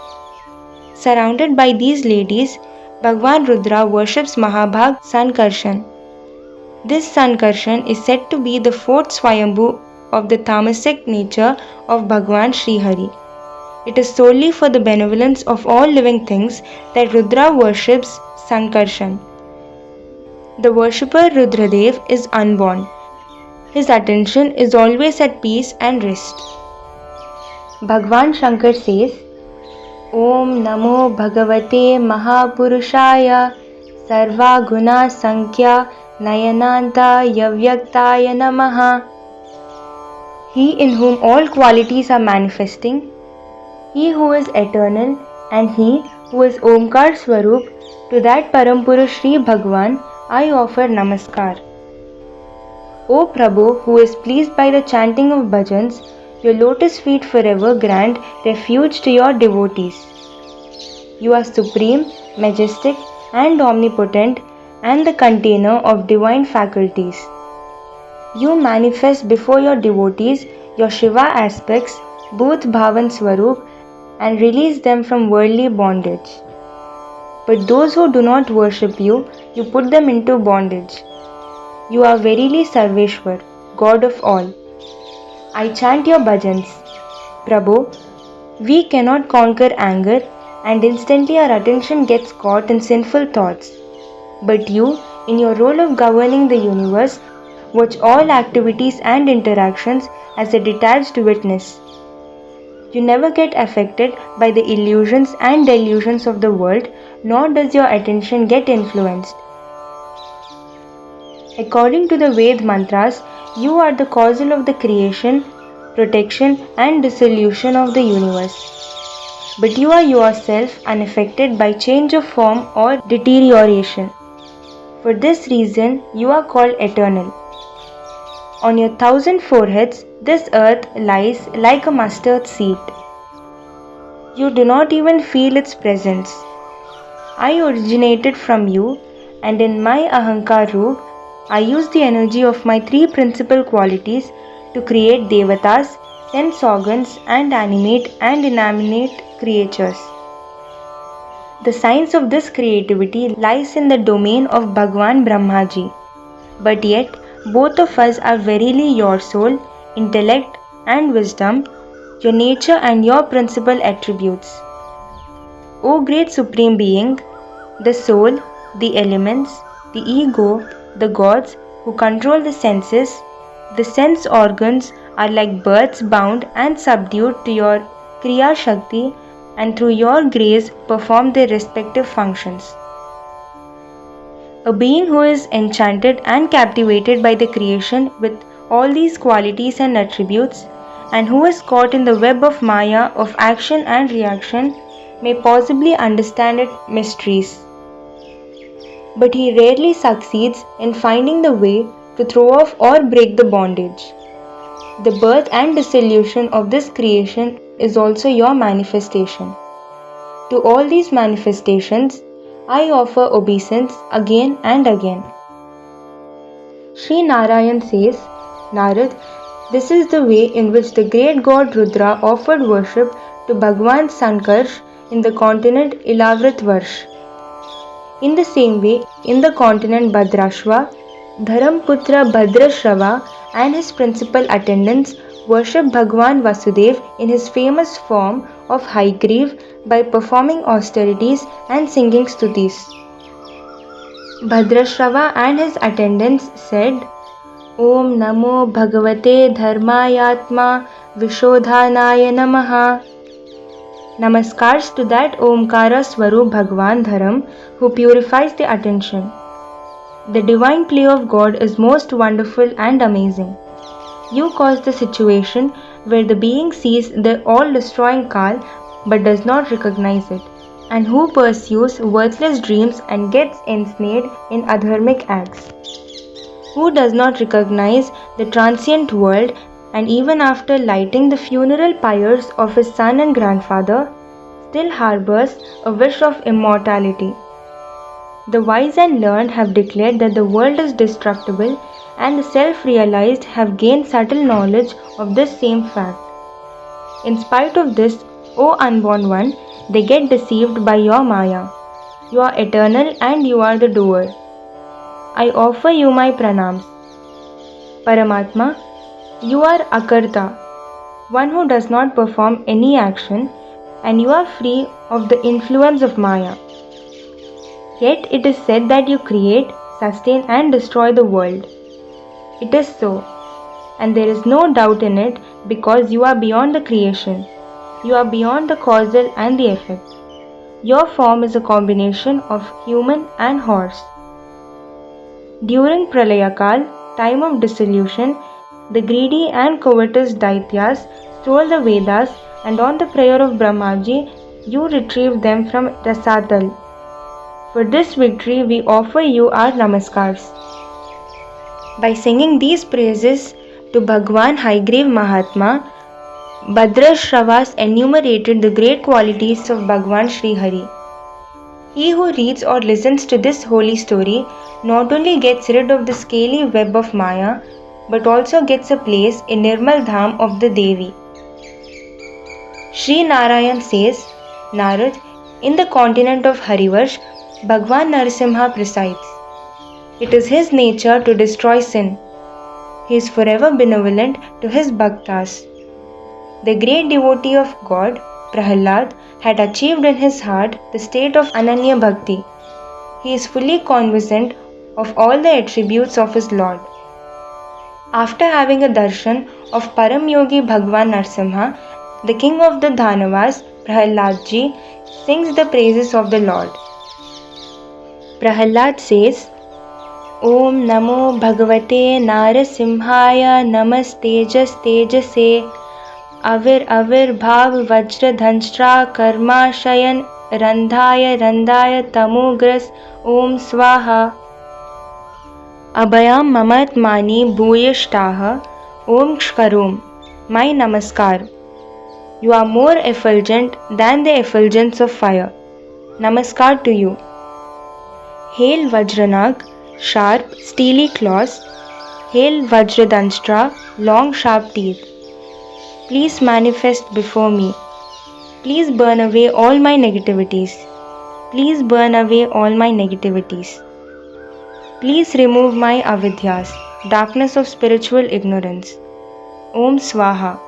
A: Surrounded by these ladies, Bhagwan Rudra worships Mahabhag Sankarshan. This Sankarshan is said to be the 4th Swayambhu of the tamasic nature of Bhagwan Sri Hari. It is solely for the benevolence of all living things that Rudra worships Sankarshan. The worshipper Rudradev is unborn. His attention is always at peace and rest. Bhagwan Shankar says, Om Namo Bhagavate Mahapurushaya Sarva Guna Sankhya Nayananta Yavyaktaya Namaha. He in whom all qualities are manifesting, He who is eternal, and He who is Omkar Swarup, to that Parampurush Shri Bhagwan I offer Namaskar. O Prabhu, who is pleased by the chanting of bhajans, your lotus feet forever grant refuge to your devotees. You are supreme, majestic, and omnipotent, and the container of divine faculties. You manifest before your devotees your Shiva aspects, Bhut Bhavan Swarup, and release them from worldly bondage. But those who do not worship you, you put them into bondage. You are verily Sarveshwar, God of all. I chant your bhajans. Prabhu, we cannot conquer anger, and instantly our attention gets caught in sinful thoughts. But you, in your role of governing the universe, watch all activities and interactions as a detached witness. You never get affected by the illusions and delusions of the world, nor does your attention get influenced. According to the Ved mantras, you are the causal of the creation, protection, and dissolution of the universe. But you are yourself unaffected by change of form or deterioration. For this reason, you are called eternal. On your 1,000 foreheads, this earth lies like a mustard seed. You do not even feel its presence. I originated from you, and in my Ahankar roop, I use the energy of my 3 principal qualities to create devatas, sense organs, and animate and inanimate creatures. The science of this creativity lies in the domain of Bhagwan Brahmaji. But yet, both of us are verily your soul, intellect, and wisdom, your nature and your principal attributes. O great Supreme Being, the soul, the elements, the ego, the gods who control the sense organs are like birds bound and subdued to your Kriya Shakti, and through your grace perform their respective functions. A being who is enchanted and captivated by the creation with all these qualities and attributes, and who is caught in the web of Maya of action and reaction may possibly understand its mysteries. But he rarely succeeds in finding the way to throw off or break the bondage. The birth and dissolution of this creation is also your manifestation. To all these manifestations, I offer obeisance again and again. Shri Narayan says, Narad, this is the way in which the great god Rudra offered worship to Bhagwan Shankar in the continent Illavritvarsh. In the same way, in the continent Bhadrashva, Dharamputra Bhadrashrava and his principal attendants worship Bhagwan Vasudev in his famous form of Haigreve by performing austerities and singing Stutis. Bhadrashrava and his attendants said, Om Namo Bhagavate Dharmayatma Vishodhanaya Namaha. Namaskars to that Omkara Swarup Bhagwan Dharam who purifies the attention. The divine play of God is most wonderful and amazing. You cause the situation where the being sees the all-destroying Kal but does not recognize it, and who pursues worthless dreams and gets ensnared in adharmic acts. Who does not recognize the transient world and even after lighting the funeral pyres of his son and grandfather, still harbors a wish of immortality. The wise and learned have declared that the world is destructible, and the self-realized have gained subtle knowledge of this same fact. In spite of this, O unborn one, they get deceived by your Maya. You are eternal and you are the doer. I offer you my pranams. Paramatma, you are Akarta, one who does not perform any action, and you are free of the influence of Maya. Yet it is said that you create, sustain and destroy the world. It is so, and there is no doubt in it because you are beyond the creation. You are beyond the causal and the effect. Your form is a combination of human and horse. During Pralayakal, time of dissolution, the greedy and covetous Daityas stole the Vedas, and on the prayer of Brahmaji, you retrieved them from Rasatal. For this victory, we offer you our namaskars. By singing these praises to Bhagwan Haigreve Mahatma, Bhadrashravas enumerated the great qualities of Bhagwan Sri Hari. He who reads or listens to this holy story not only gets rid of the scaly web of Maya, but also gets a place in Nirmal Dham of the Devi. Shri Narayan says, Narad, in the continent of Harivarsh, Bhagwan Narasimha presides. It is his nature to destroy sin. He is forever benevolent to his bhaktas. The great devotee of God, Prahlad, had achieved in his heart the state of Ananya Bhakti. He is fully cognizant of all the attributes of his Lord. After having a darshan of Param Yogi Bhagwan Narasimha, the king of the Dhanavas, Prahladji, sings the praises of the Lord. Prahlad says, Om Namo Bhagavate Narasimhaya Namastejas Tejase Avir Avir Bhav Vajra Dhanshra Karma Shayan Randhaya Tamugras Om Swaha Abhayam Mamatmani Bhuyashtaha Om Shkarum. My Namaskar. You are more effulgent than the effulgence of fire. Namaskar to you. Hail Vajranag, sharp, steely claws. Hail Vajradhanshra, long, sharp teeth. Please manifest before me. Please burn away all my negativities. Please burn away all my negativities. Please remove my avidyas, darkness of spiritual ignorance. Om Swaha.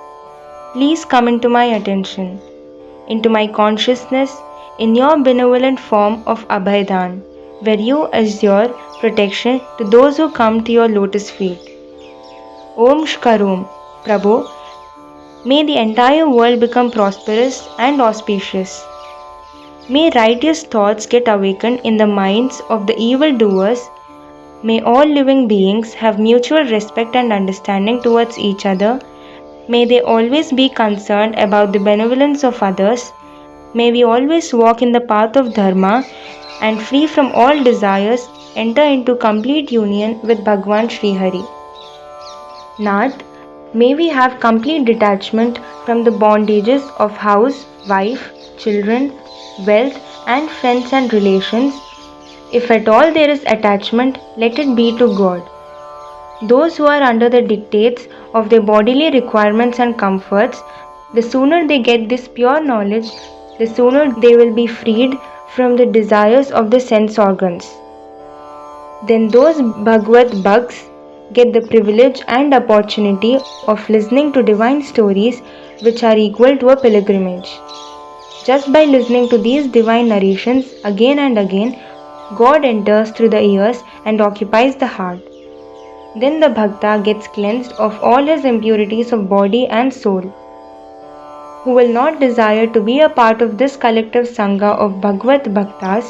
A: Please come into my attention, into my consciousness, in your benevolent form of Abhaydan, where you assure protection to those who come to your lotus feet. Om Shkarum, Prabhu, may the entire world become prosperous and auspicious. May righteous thoughts get awakened in the minds of the evildoers. May all living beings have mutual respect and understanding towards each other. May they always be concerned about the benevolence of others. May we always walk in the path of Dharma and free from all desires enter into complete union with Bhagwan Sri Hari. Nath, may we have complete detachment from the bondages of house, wife, children, wealth and friends and relations. If at all there is attachment, let it be to God. Those who are under the dictates of their bodily requirements and comforts, the sooner they get this pure knowledge, the sooner they will be freed from the desires of the sense organs. Then those Bhagavad Bhaks get the privilege and opportunity of listening to divine stories which are equal to a pilgrimage. Just by listening to these divine narrations again and again, God enters through the ears and occupies the heart. Then the Bhakta gets cleansed of all his impurities of body and soul. Who will not desire to be a part of this collective Sangha of Bhagavad Bhaktas?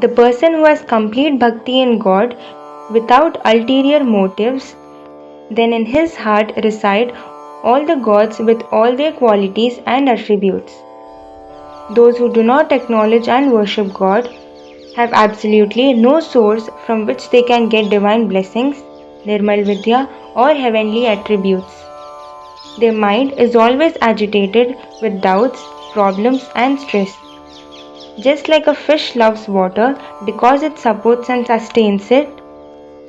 A: The person who has complete bhakti in God without ulterior motives, then in his heart reside all the gods with all their qualities and attributes. Those who do not acknowledge and worship God have absolutely no source from which they can get divine blessings, Nirmal Vidya or heavenly attributes. Their mind is always agitated with doubts, problems and stress. Just like a fish loves water because it supports and sustains it,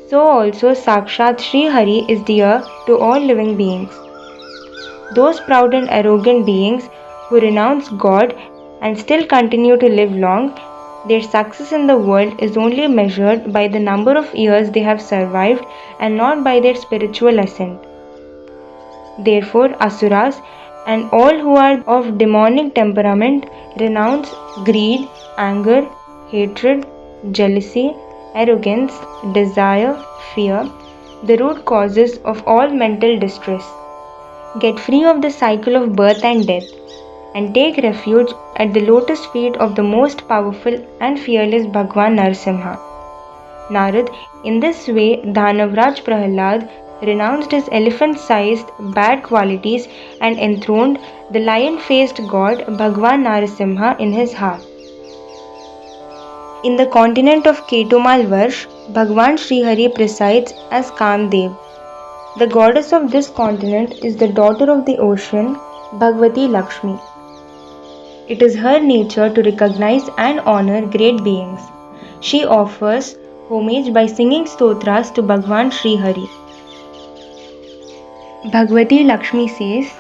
A: so also Sakshat Sri Hari is dear to all living beings. Those proud and arrogant beings who renounce God and still continue to live long, their success in the world is only measured by the number of years they have survived and not by their spiritual ascent. Therefore, Asuras and all who are of demonic temperament renounce greed, anger, hatred, jealousy, arrogance, desire, fear, the root causes of all mental distress. Get free of the cycle of birth and death, and take refuge at the lotus feet of the most powerful and fearless Bhagwan Narasimha. Narad, in this way, Dhanavraj Prahlad renounced his elephant-sized bad qualities and enthroned the lion-faced god Bhagwan Narasimha in his heart. In the continent of Ketumalvarsh, Bhagwan Sri Hari presides as Kamdev. The goddess of this continent is the daughter of the ocean, Bhagavati Lakshmi. It is her nature to recognize and honor great beings. She offers homage by singing stotras to Bhagwan Sri Hari. Bhagavati Lakshmi says,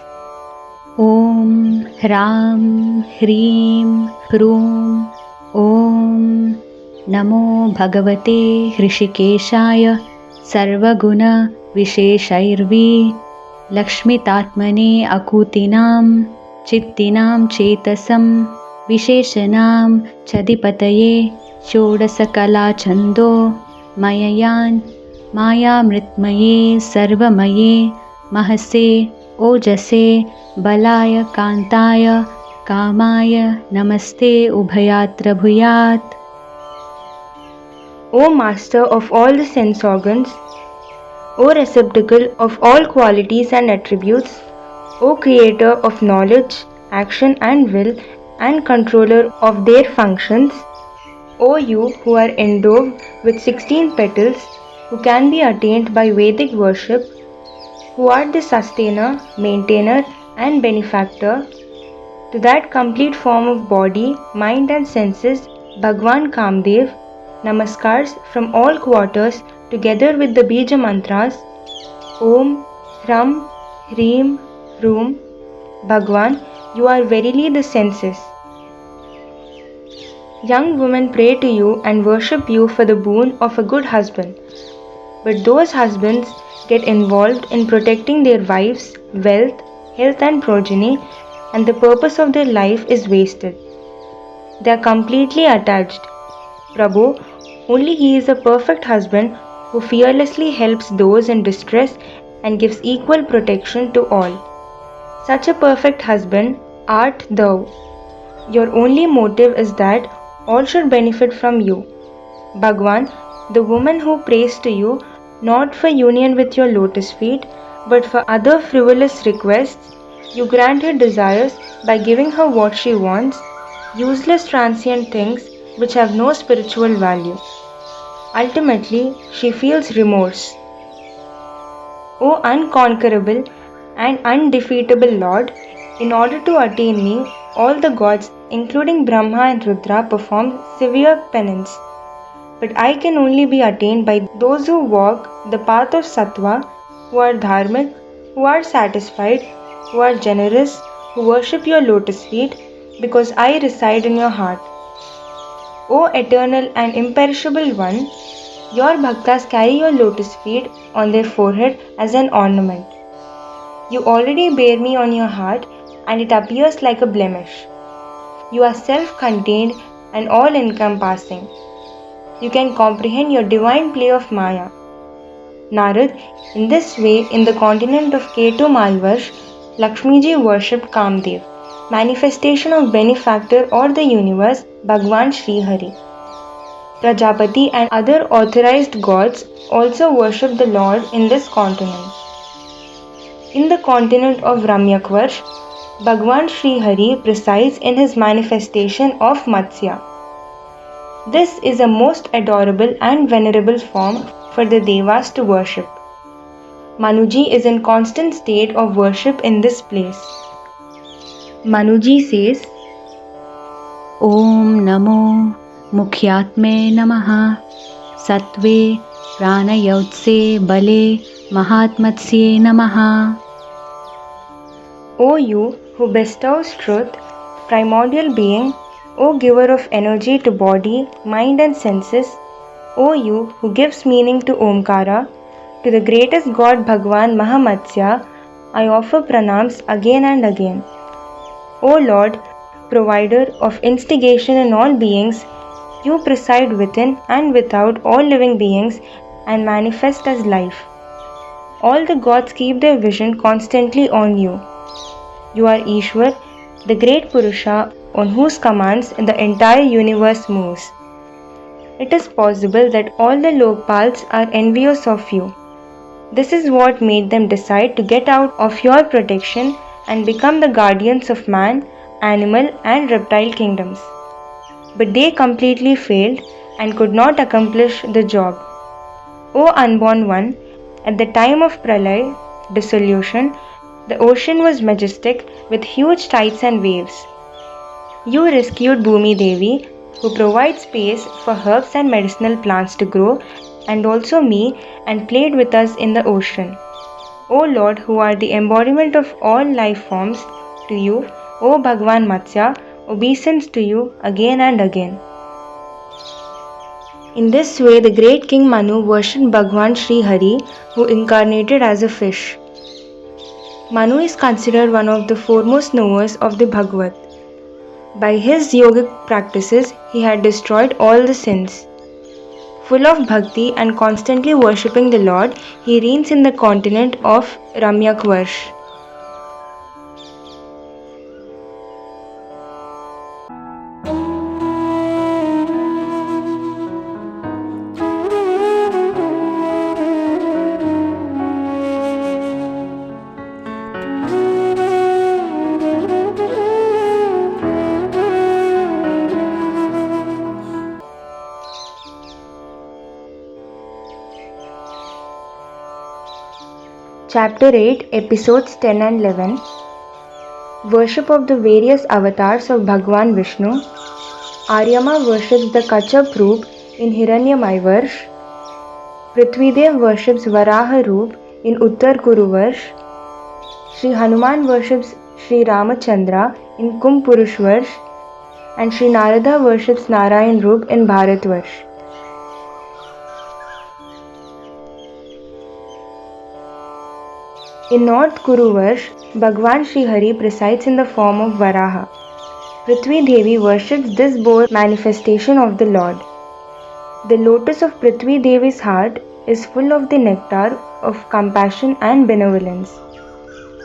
B: Om Hram Hrim Hrum Om Namo Bhagavate Hrishikeshaya Sarvaguna Visheshairvi Lakshmitatmane Akutinam Chittinam Chetasam Visheshanam Chadipataye Shodasakala Chando Mayayan Mayamritmaye Sarvamaye Mahase Ojase Balaya Kantaya Kamaya Namaste Ubhayatra Bhuyat.
A: O Master of all the sense organs, O receptacle of all qualities and attributes, O Creator of knowledge, action and will, and controller of their functions, O you who are endowed with 16 petals, who can be attained by Vedic worship, who are the sustainer, maintainer, and benefactor, to that complete form of body, mind, and senses, Bhagwan Kamdev, namaskars from all quarters together with the Bija mantras Om, Hram, Hrim, Hrum. Bhagwan, you are verily the senses. Young women pray to you and worship you for the boon of a good husband. But those husbands get involved in protecting their wives' wealth, health and progeny, and the purpose of their life is wasted. They are completely attached. Prabhu, only he is a perfect husband who fearlessly helps those in distress and gives equal protection to all. Such a perfect husband art thou. Your only motive is that all should benefit from you. Bhagwan, the woman who prays to you not for union with your lotus feet, But for other frivolous requests, you grant her desires by giving her what she wants, useless transient things which have no spiritual value. Ultimately, she feels remorse. O unconquerable and undefeatable Lord, in order to attain me, all the gods, including Brahma and Rudra, perform severe penance. But I can only be attained by those who walk the path of sattva, who are dharmic, who are satisfied, who are generous, who worship your lotus feet, because I reside in your heart. O eternal and imperishable one, your bhaktas carry your lotus feet on their forehead as an ornament. You already bear me on your heart, and it appears like a blemish. You are self-contained and all-encompassing. You can comprehend your divine play of Maya. Narad, in this way, in the continent of Ketumalvarsh, Lakshmiji worshipped Kamdev, manifestation of benefactor or the universe, Bhagwan Shri Hari. Prajapati and other authorized gods also worship the Lord in this continent. In the continent of Ramyakvarsh, Bhagwan Shri Hari presides in his manifestation of Matsya. This is a most adorable and venerable form for the Devas to worship. Manuji is in constant state of worship in this place. Manuji says,
B: Om Namo Mukhyatme Namaha Sattve Pranayotse Bale Mahatmatsye Namaha.
A: O you who bestows truth, primordial being, O giver of energy to body, mind and senses, O you who gives meaning to Omkara, to the greatest God Bhagwan Mahamatsya, I offer pranams again and again. O Lord, provider of instigation in all beings, you preside within and without all living beings and manifest as life. All the gods keep their vision constantly on you. You are Ishwar, the great Purusha on whose commands the entire universe moves. It is possible that all the Lokpals are envious of you. This is what made them decide to get out of your protection and become the guardians of man, animal and reptile kingdoms. But they completely failed and could not accomplish the job. O unborn one, at the time of Pralay, dissolution, the ocean was majestic with huge tides and waves. You rescued Bhumi Devi, who provides space for herbs and medicinal plants to grow, and also me, and played with us in the ocean. O Lord, who are the embodiment of all life forms, to you, O Bhagwan Matsya, obeisance to you again and again. In this way, the great King Manu worshipped Bhagwan Shri Hari, who incarnated as a fish. Manu is considered one of the foremost knowers of the Bhagavath. By his yogic practices, he had destroyed all the sins. Full of bhakti and constantly worshipping the Lord, he reigns in the continent of Ramyakvarsh. Chapter 8, Episodes 10 and 11. Worship of the various avatars of Bhagwan Vishnu. Aryama worships the Kacchap roop in Harivarsh. Prithvidev worships Varaha roop in Uttarkuruvarsh. Shri Hanuman worships Shri Ramachandra in Kumbhpurushvarsh. And Shri Narada worships Narayan roop in Bharatvarsh. In North Kuruvarsh, Bhagwan Shri Hari presides in the form of Varaha. Prithvi Devi worships this boar manifestation of the Lord. The lotus of Prithvi Devi's heart is full of the nectar of compassion and benevolence.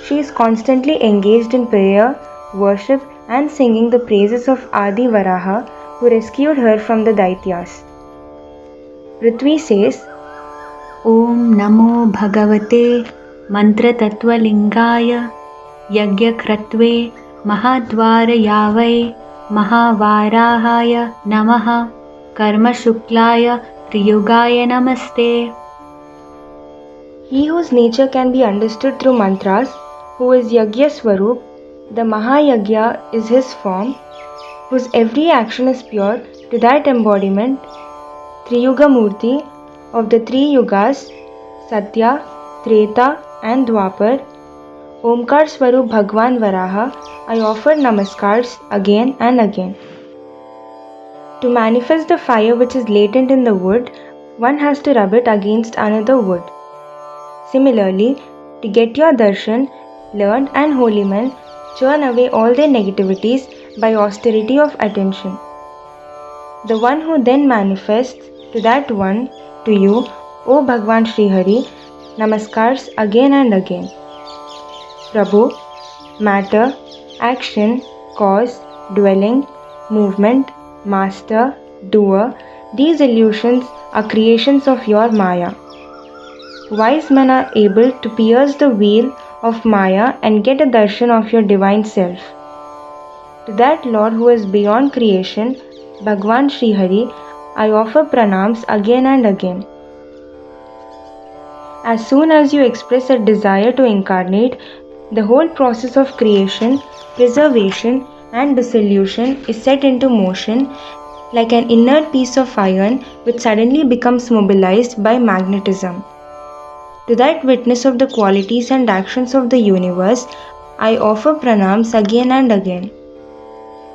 A: She is constantly engaged in prayer, worship and singing the praises of Adi Varaha, who rescued her from the Daityas. Prithvi says,
B: Om Namo Bhagavate मन्त्रतत्त्वलिङ्गाय यज्ञकृत्वे महाद्वारयावै महावाराहाय नमः कर्मशुक्लाय त्रियुगाय नमस्ते.
A: He whose nature can be understood through mantras, who is Yajna Swarup, the Mahayajna is his form, whose every action is pure, to that embodiment, Triyuga Murti of the three yugas, Satya, Treta and Dwapar, Omkar Swarup Bhagwan Varaha, I offer namaskars again and again. To manifest the fire which is latent in the wood, one has to rub it against another wood. Similarly, to get your darshan, learned and holy men churn away all their negativities by austerity of attention. The one who then manifests to that one, to you, O Bhagwan Shri Hari, namaskars again and again. Prabhu, matter, action, cause, dwelling, movement, master, doer, these illusions are creations of your Maya. Wise men are able to pierce the veil of Maya and get a darshan of your divine self. To that Lord who is beyond creation, Bhagwan Shri Hari, I offer pranams again and again. As soon as you express a desire to incarnate, the whole process of creation, preservation and dissolution is set into motion like an inert piece of iron which suddenly becomes mobilized by magnetism. To that witness of the qualities and actions of the universe, I offer pranams again and again.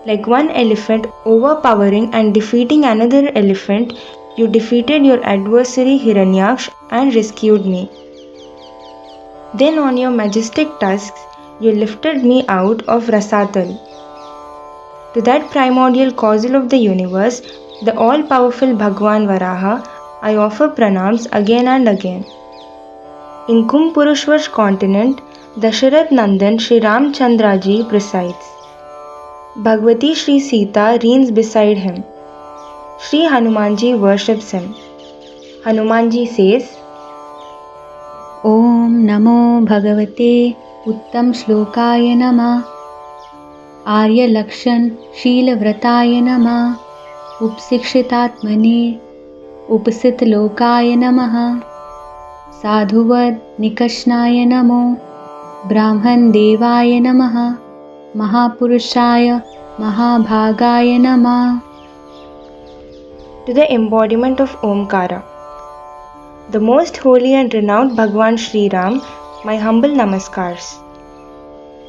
A: Like one elephant overpowering and defeating another elephant, you defeated your adversary Hiranyaksh and rescued me. Then on your majestic tusks, you lifted me out of Rasatal. To that primordial causal of the universe, the all-powerful Bhagwan Varaha, I offer pranams again and again. In Kumbh continent, Dasharath Nandan Shri Ramachandra ji presides. Bhagavati Shri Sita reigns beside him. Shri Hanuman ji worships him. Hanuman ji says,
B: Om Namo Bhagavate Uttam Shlokaya Namah Arya Lakshan Shila Vrataya Namah Upsikshitatmani Upasit Lokaya Namah Sadhuvad Nikashnaya Namo Brahman Devaya Namah Mahapurushaya Mahabhagaya Namah.
A: To the embodiment of Omkara, the most holy and renowned Bhagwan Shri Ram, my humble namaskars.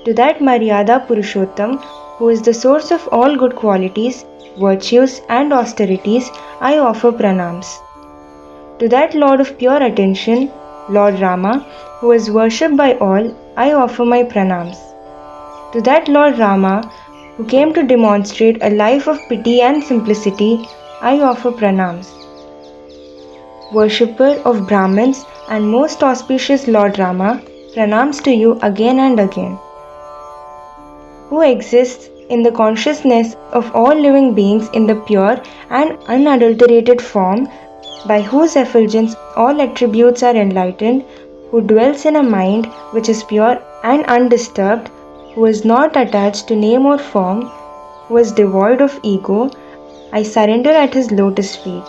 A: To that Maryada Purushottam, who is the source of all good qualities, virtues and austerities, I offer pranams. To that Lord of pure attention, Lord Rama, who is worshipped by all, I offer my pranams. To that Lord Rama, who came to demonstrate a life of pity and simplicity, I offer pranams. Worshipper of Brahmins and most auspicious Lord Rama, pranams to you again and again. Who exists in the consciousness of all living beings in the pure and unadulterated form, by whose effulgence all attributes are enlightened, who dwells in a mind which is pure and undisturbed, who is not attached to name or form, who is devoid of ego, I surrender at his lotus feet.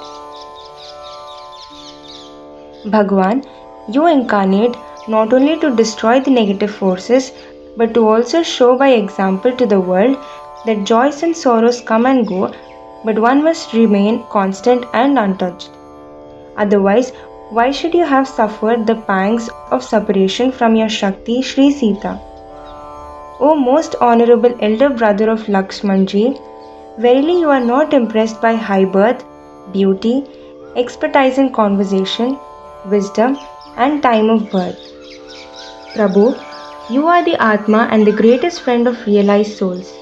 A: Bhagwan, you incarnate not only to destroy the negative forces, but to also show by example to the world that joys and sorrows come and go, but one must remain constant and untouched. Otherwise, why should you have suffered the pangs of separation from your Shakti Shri Sita? O most honorable elder brother of Lakshmanji, verily you are not impressed by high birth, beauty, expertise in conversation, wisdom and time of birth. Prabhu, you are the Atma and the greatest friend of realized souls.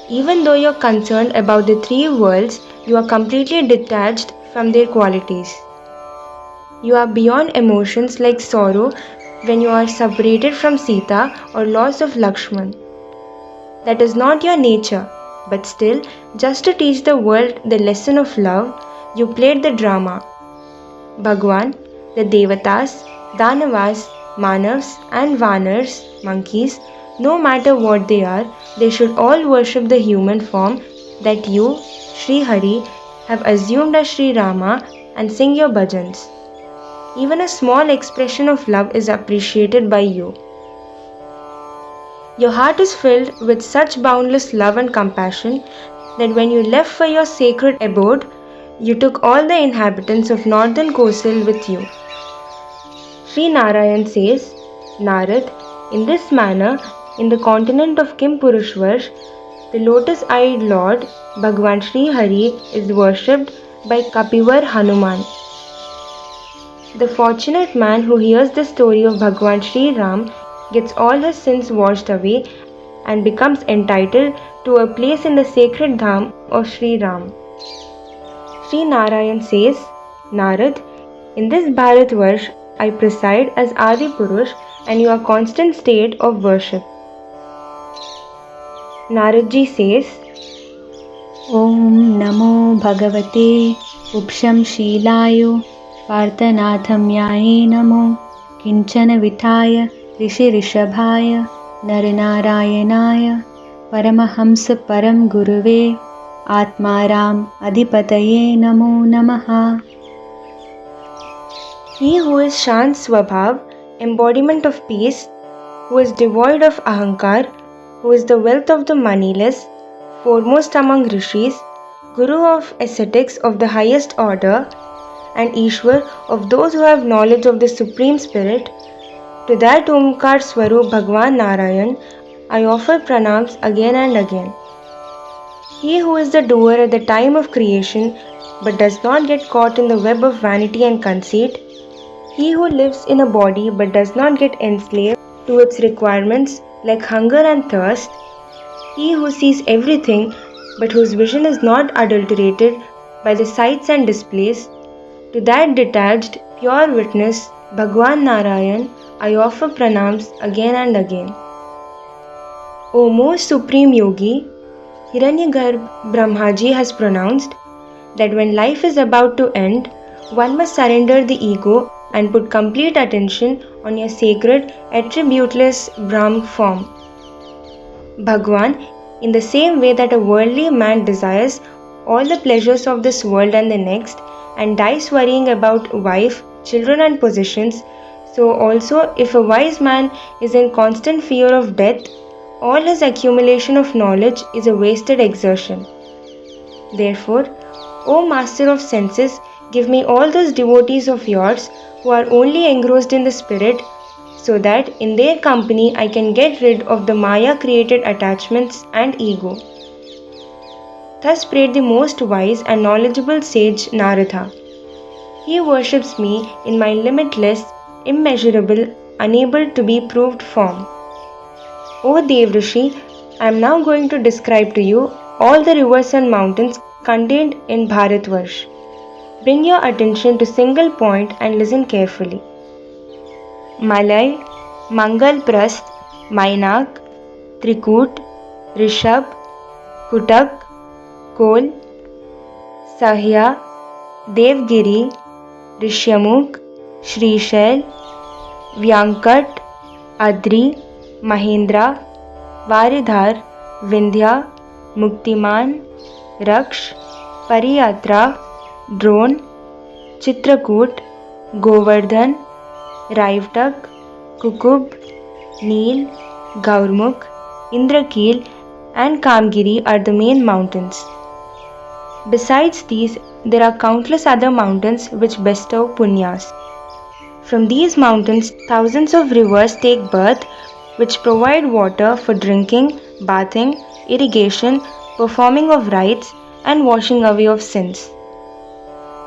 A: Even though you are concerned about the three worlds, you are completely detached from their qualities. You are beyond emotions like sorrow when you are separated from Sita or loss of Lakshman. That is not your nature, but still, just to teach the world the lesson of love, you played the drama. Bhagwan, the Devatas, Danavas, Manavs and Vanars, monkeys, no matter what they should all worship the human form that you, Sri Hari, have assumed as Sri Rama and sing your bhajans. Even a small expression of love is appreciated by you. Your heart is filled with such boundless love and compassion that when you left for your sacred abode, you took all the inhabitants of northern Kosil with you. Sri Narayan says, Narad, in this manner, in the continent of Ketumalvarsh, the lotus-eyed Lord, Bhagwan Sri Hari, is worshipped by Kapivar Hanuman. The fortunate man who hears the story of Bhagwan Sri Ram gets all his sins washed away and becomes entitled to a place in the sacred dham of Sri Ram. Sri Narayan says, Narad, in this Bharatvarsh I preside as Adi Purush and your constant state of worship. Naradji says,
B: Om Namo Bhagavate Upsham Shilayo Parthanathamyaye Namo Kinchana Vithaya Rishi Rishabhaya Naranarayanaya Paramahamsa Param Guruve Atmaram Adhipataye Namo Namaha.
A: He who is Shant Swabhav, embodiment of peace, who is devoid of Ahankar, who is the wealth of the moneyless, foremost among rishis, Guru of ascetics of the highest order, and Ishwar of those who have knowledge of the Supreme Spirit, to that Omkar Swarup Bhagwan Narayan, I offer pranams again and again. He who is the doer at the time of creation but does not get caught in the web of vanity and conceit, he who lives in a body but does not get enslaved to its requirements like hunger and thirst, he who sees everything but whose vision is not adulterated by the sights and displays, to that detached, pure witness, Bhagwan Narayan, I offer pranams again and again. O most supreme yogi, Hiranyagarbha Brahmaji has pronounced that when life is about to end, one must surrender the ego and put complete attention on your sacred, attributeless Brahm form. Bhagwan, in the same way that a worldly man desires all the pleasures of this world and the next, and dies worrying about wife, children and possessions, so also if a wise man is in constant fear of death, all his accumulation of knowledge is a wasted exertion. Therefore, O Master of senses, give me all those devotees of yours who are only engrossed in the spirit, so that in their company I can get rid of the Maya-created attachments and ego. Thus prayed the most wise and knowledgeable sage Narada. He worships me in my limitless, immeasurable, unable to be proved form. O Devrishi, I am now going to describe to you all the rivers and mountains contained in Bharatvarsh. Bring your attention to single point and listen carefully. Malay, Mangalprasth, Mainak, Trikut, Rishab, Kutak, Kol, Sahya, Devgiri, Rishyamukh, Shrishal, Vyankat, Adri, Mahendra, Varidhar, Vindhya, Muktiman, Raksh, Pariyatra, Drone, Chitrakoot, Govardhan, Raivtak, Kukub, Neel, Gaurmukh, Indrakil and Kamgiri are the main mountains. Besides these, there are countless other mountains which bestow punyas. From these mountains, thousands of rivers take birth which provide water for drinking, bathing, irrigation, performing of rites and washing away of sins.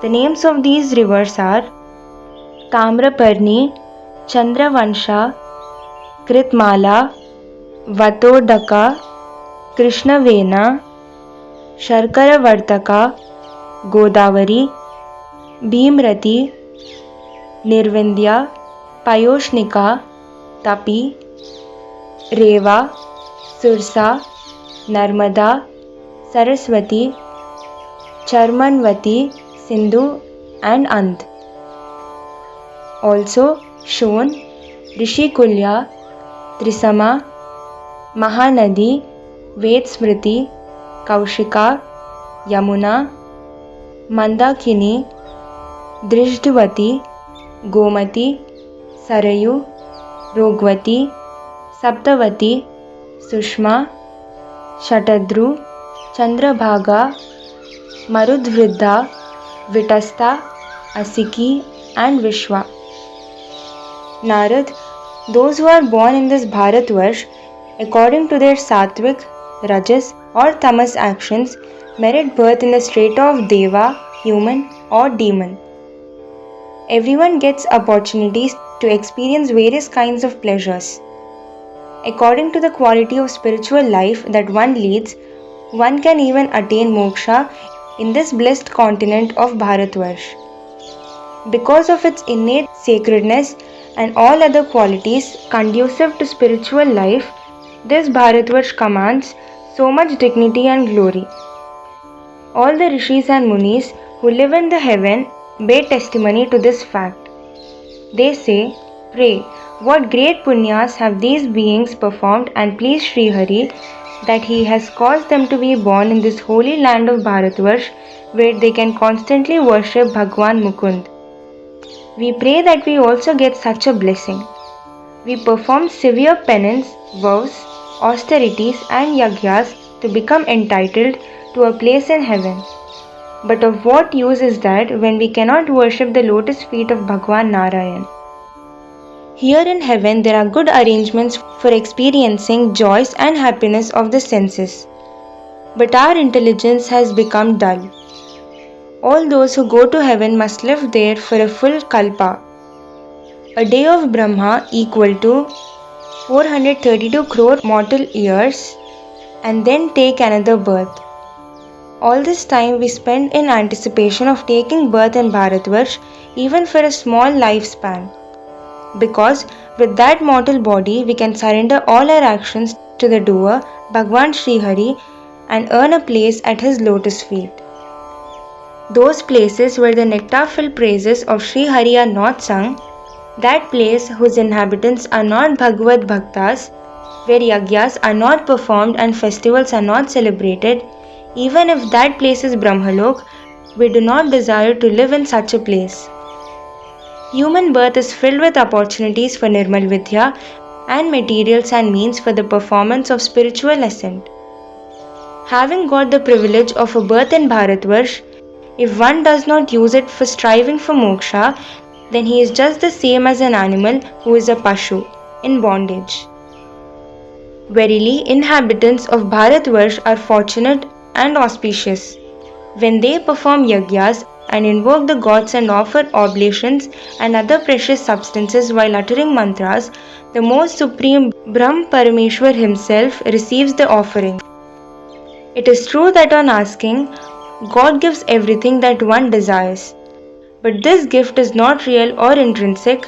A: The names of these rivers are Tamraparni, Chandravansha, Kritmala, Vatodaka, Krishnavena, Sharkaravartaka, Godavari, Bhimrati, Nirvindya, Payoshnika, Tapi, Reva, Sursa, Narmada, Saraswati, Charmanvati, Sindhu and And. Also Shon, Rishikulya, Trisama, Mahanadi, Vedsmriti, Kaushika, Yamuna, Mandakini, Drishdvati, Gomati, Sarayu, Rogvati, Saptavati, Sushma, Shatadru, Chandrabhaga, Marudvriddha, Vitasta, Asiki, and Vishwa. Narad, those who are born in this Bharatvarsh, according to their sattvic, rajas, or tamas actions, merit birth in the strata of Deva, human, or demon. Everyone gets opportunities to experience various kinds of pleasures. According to the quality of spiritual life that one leads, one can even attain moksha in this blessed continent of Bharatvarsh. Because of its innate sacredness and all other qualities conducive to spiritual life, this Bharatvarsh commands so much dignity and glory. All the rishis and munis who live in the heaven bear testimony to this fact. They say, "Pray, what great punyas have these beings performed and pleased Sri Hari that he has caused them to be born in this holy land of Bharatvarsh where they can constantly worship Bhagwan Mukund. We pray that we also get such a blessing. We perform severe penance, vows, austerities and yagyas to become entitled to a place in heaven. But of what use is that when we cannot worship the lotus feet of Bhagwan Narayan? Here in heaven there are good arrangements for experiencing joys and happiness of the senses. But our intelligence has become dull. All those who go to heaven must live there for a full kalpa. A day of Brahma equal to 432 crore mortal years, and then take another birth. All this time we spend in anticipation of taking birth in Bharatvarsh even for a small lifespan. Because with that mortal body we can surrender all our actions to the doer, Bhagwan Sri Hari, and earn a place at his lotus feet. Those places where the nectar-filled praises of Sri Hari are not sung, that place whose inhabitants are not Bhagavad Bhaktas, where yagyas are not performed and festivals are not celebrated, even if that place is Brahmalok, we do not desire to live in such a place. Human birth is filled with opportunities for Nirmal Vidya and materials and means for the performance of spiritual ascent. Having got the privilege of a birth in Bharatvarsh, if one does not use it for striving for moksha, then he is just the same as an animal who is a pashu, in bondage. Verily, inhabitants of Bharatvarsh are fortunate and auspicious. When they perform yagyas and invoke the gods and offer oblations and other precious substances while uttering mantras, the most supreme Brahm Parameshwar himself receives the offering. It is true that on asking, God gives everything that one desires. But this gift is not real or intrinsic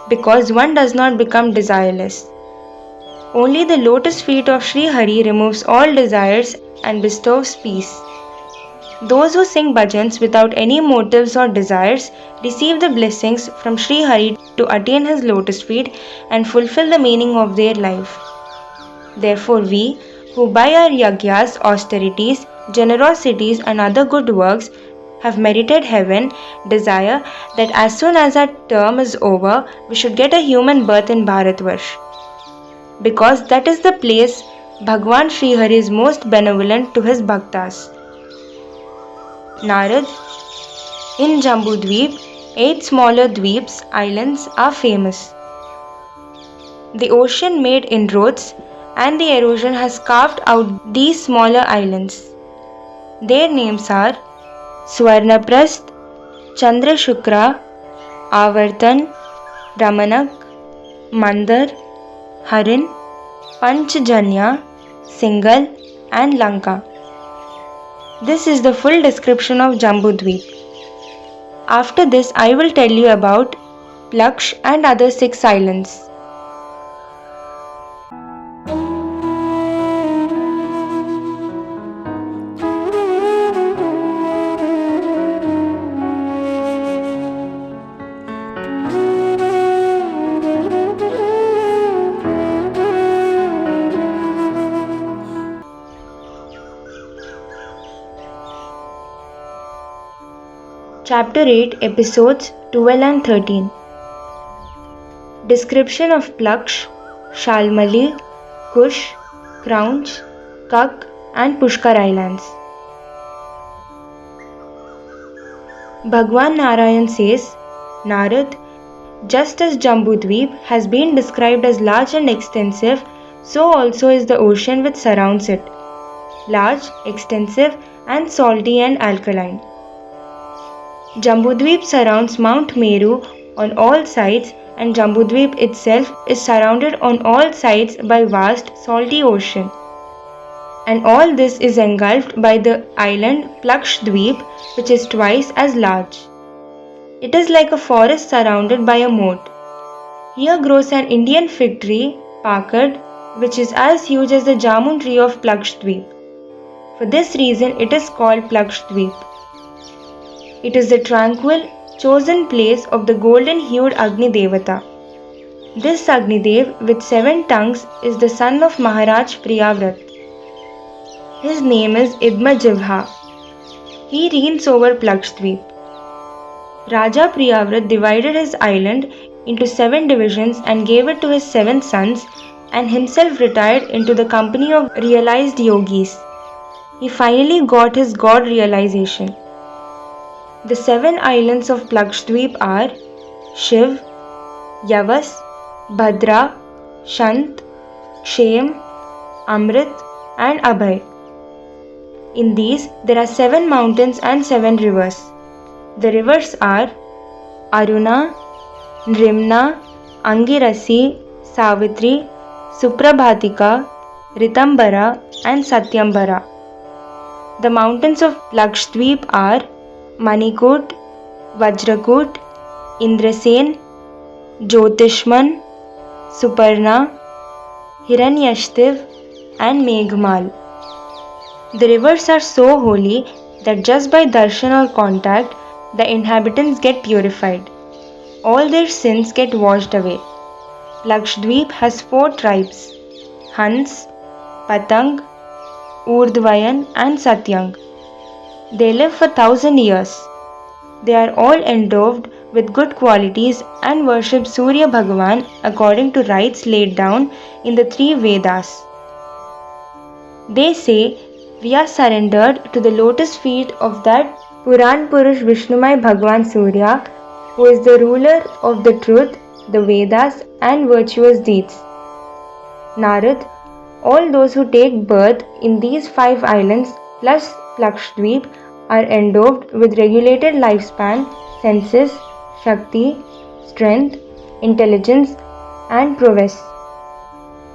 A: because one does not become desireless. Only the lotus feet of Sri Hari removes all desires and bestows peace. Those who sing bhajans without any motives or desires receive the blessings from Sri Hari to attain his lotus feet and fulfill the meaning of their life. Therefore we, who by our yagyas, austerities, generosities and other good works have merited heaven, desire that as soon as our term is over, we should get a human birth in Bharatvarsh. Because that is the place Bhagwan Sri Hari is most benevolent to his bhaktas. Narad, in Jambu Dweep, 8 smaller dweeps, islands are famous. The ocean made inroads and the erosion has carved out these smaller islands. Their names are Swarnaprast, Chandrashukra, Avartan, Ramanak, Mandar, Harin, Panchjanya, Singal and Lanka. This is the full description of Jambudweep. After this I will tell you about Plaksh and other 6 islands. Chapter 8, Episodes 12 and 13. Description of Plaksh, Shalmali, Kush, Kraunch, Kak and Pushkar Islands. Bhagwan Narayan says, Narad, just as Jambudweep has been described as large and extensive, so also is the ocean which surrounds it. Large, extensive and salty and alkaline. Jambudweep surrounds Mount Meru on all sides, and Jambudweep itself is surrounded on all sides by vast salty ocean. And all this is engulfed by the island Plakshadweep, which is twice as large. It is like a forest surrounded by a moat. Here grows an Indian fig tree, Pakad, which is as huge as the jamun tree of Plakshadweep. For this reason it is called Plakshadweep. It is the tranquil, chosen place of the golden-hued Agni Devata. This Agni Dev with 7 tongues is the son of Maharaj Priyavrat. His name is Idma Jivha. He reigns over Plakshadweep. Raja Priyavrat divided his island into 7 divisions and gave it to his 7 sons, and himself retired into the company of realized yogis. He finally got his God realization. The 7 islands of Plakshadweep are Shiv, Yavas, Bhadra, Shant, Kshem, Amrit and Abhay. In these there are 7 mountains and 7 rivers. The rivers are Aruna, Nrimna, Angirasi, Savitri, Suprabhatika, Ritambara and Satyambara. The mountains of Plakshadweep are Manikut, Vajrakut, Indrasen, Jyotishman, Suparna, Hiranyashtiv and Meghmal. The rivers are so holy that just by darshan or contact, the inhabitants get purified. All their sins get washed away. Plakshadweep has 4 tribes: Hans, Patang, Urdhvayan and Satyang. They live for 1,000 years. They are all endowed with good qualities and worship Surya Bhagavan according to rites laid down in the 3 Vedas. They say, we are surrendered to the lotus feet of that Puran Purush Vishnumai Bhagwan Surya, who is the ruler of the truth, the Vedas and virtuous deeds. Narad, all those who take birth in these 5 islands plus Plakshadweep are endowed with regulated lifespan, senses, Shakti, strength, intelligence and prowess.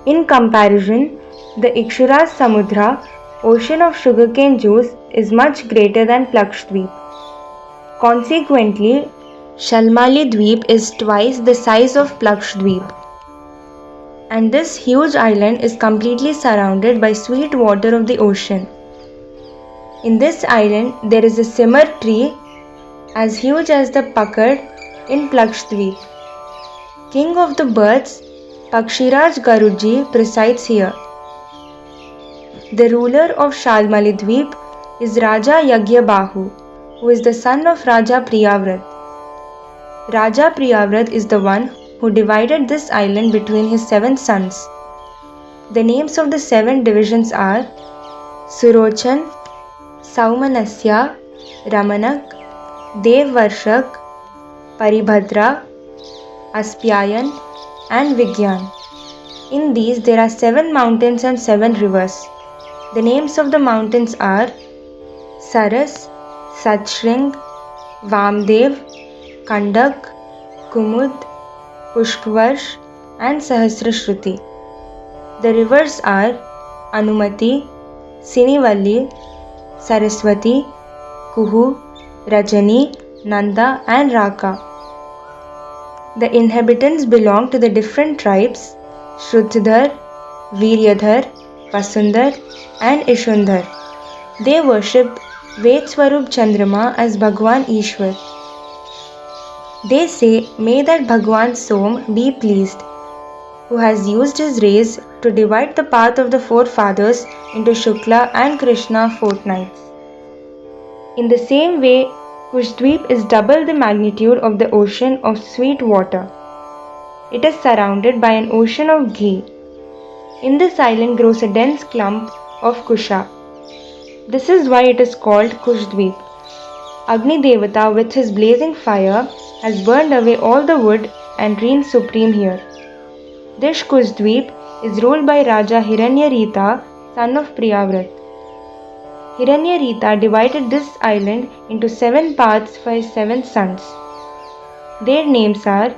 A: In comparison, the Ikshuras Samudra, ocean of sugarcane juice, is much greater than Plakshadweep. Consequently, Shalmali Dweep is twice the size of Plakshadweep. And this huge island is completely surrounded by sweet water of the ocean. In this island there is a simar tree as huge as the Pakad in Plakshadweep. King of the birds, Pakshiraj Garudji presides here. The ruler of Shalmali Dweep is Raja Yagyabahu, who is the son of Raja Priyavrat. Raja Priyavrat is the one who divided this island between his 7 sons. The names of the 7 divisions are Surochan, Saumanasya, Ramanak, Devvarshak, Paribhadra, Aspyayan and Vigyan. In these there are 7 mountains and 7 rivers. The names of the mountains are Saras, Satshring, Vamdev, Kandak, Kumud, Pushkvarsh and Sahasrashruti. The rivers are Anumati, Sinivalli, Saraswati, Kuhu, Rajani, Nanda and Raka. The inhabitants belong to the different tribes Shrudhar, Viryadhar, Vasundhar and Ishundhar. They worship Vedswarup Chandrama as Bhagwan Ishwar. They say, may that Bhagwan Som be pleased, who has used his rays to divide the path of the forefathers into Shukla and Krishna fortnights. In the same way, Kushdweep is double the magnitude of the ocean of sweet water. It is surrounded by an ocean of ghee. In this island grows a dense clump of kusha. This is why it is called Kushdweep. Agni Devata with his blazing fire has burned away all the wood and reigns supreme here. This Kushdweep is ruled by Raja Hiranyarita, son of Priyavrat. Hiranyarita divided this island into 7 parts for his 7 sons. Their names are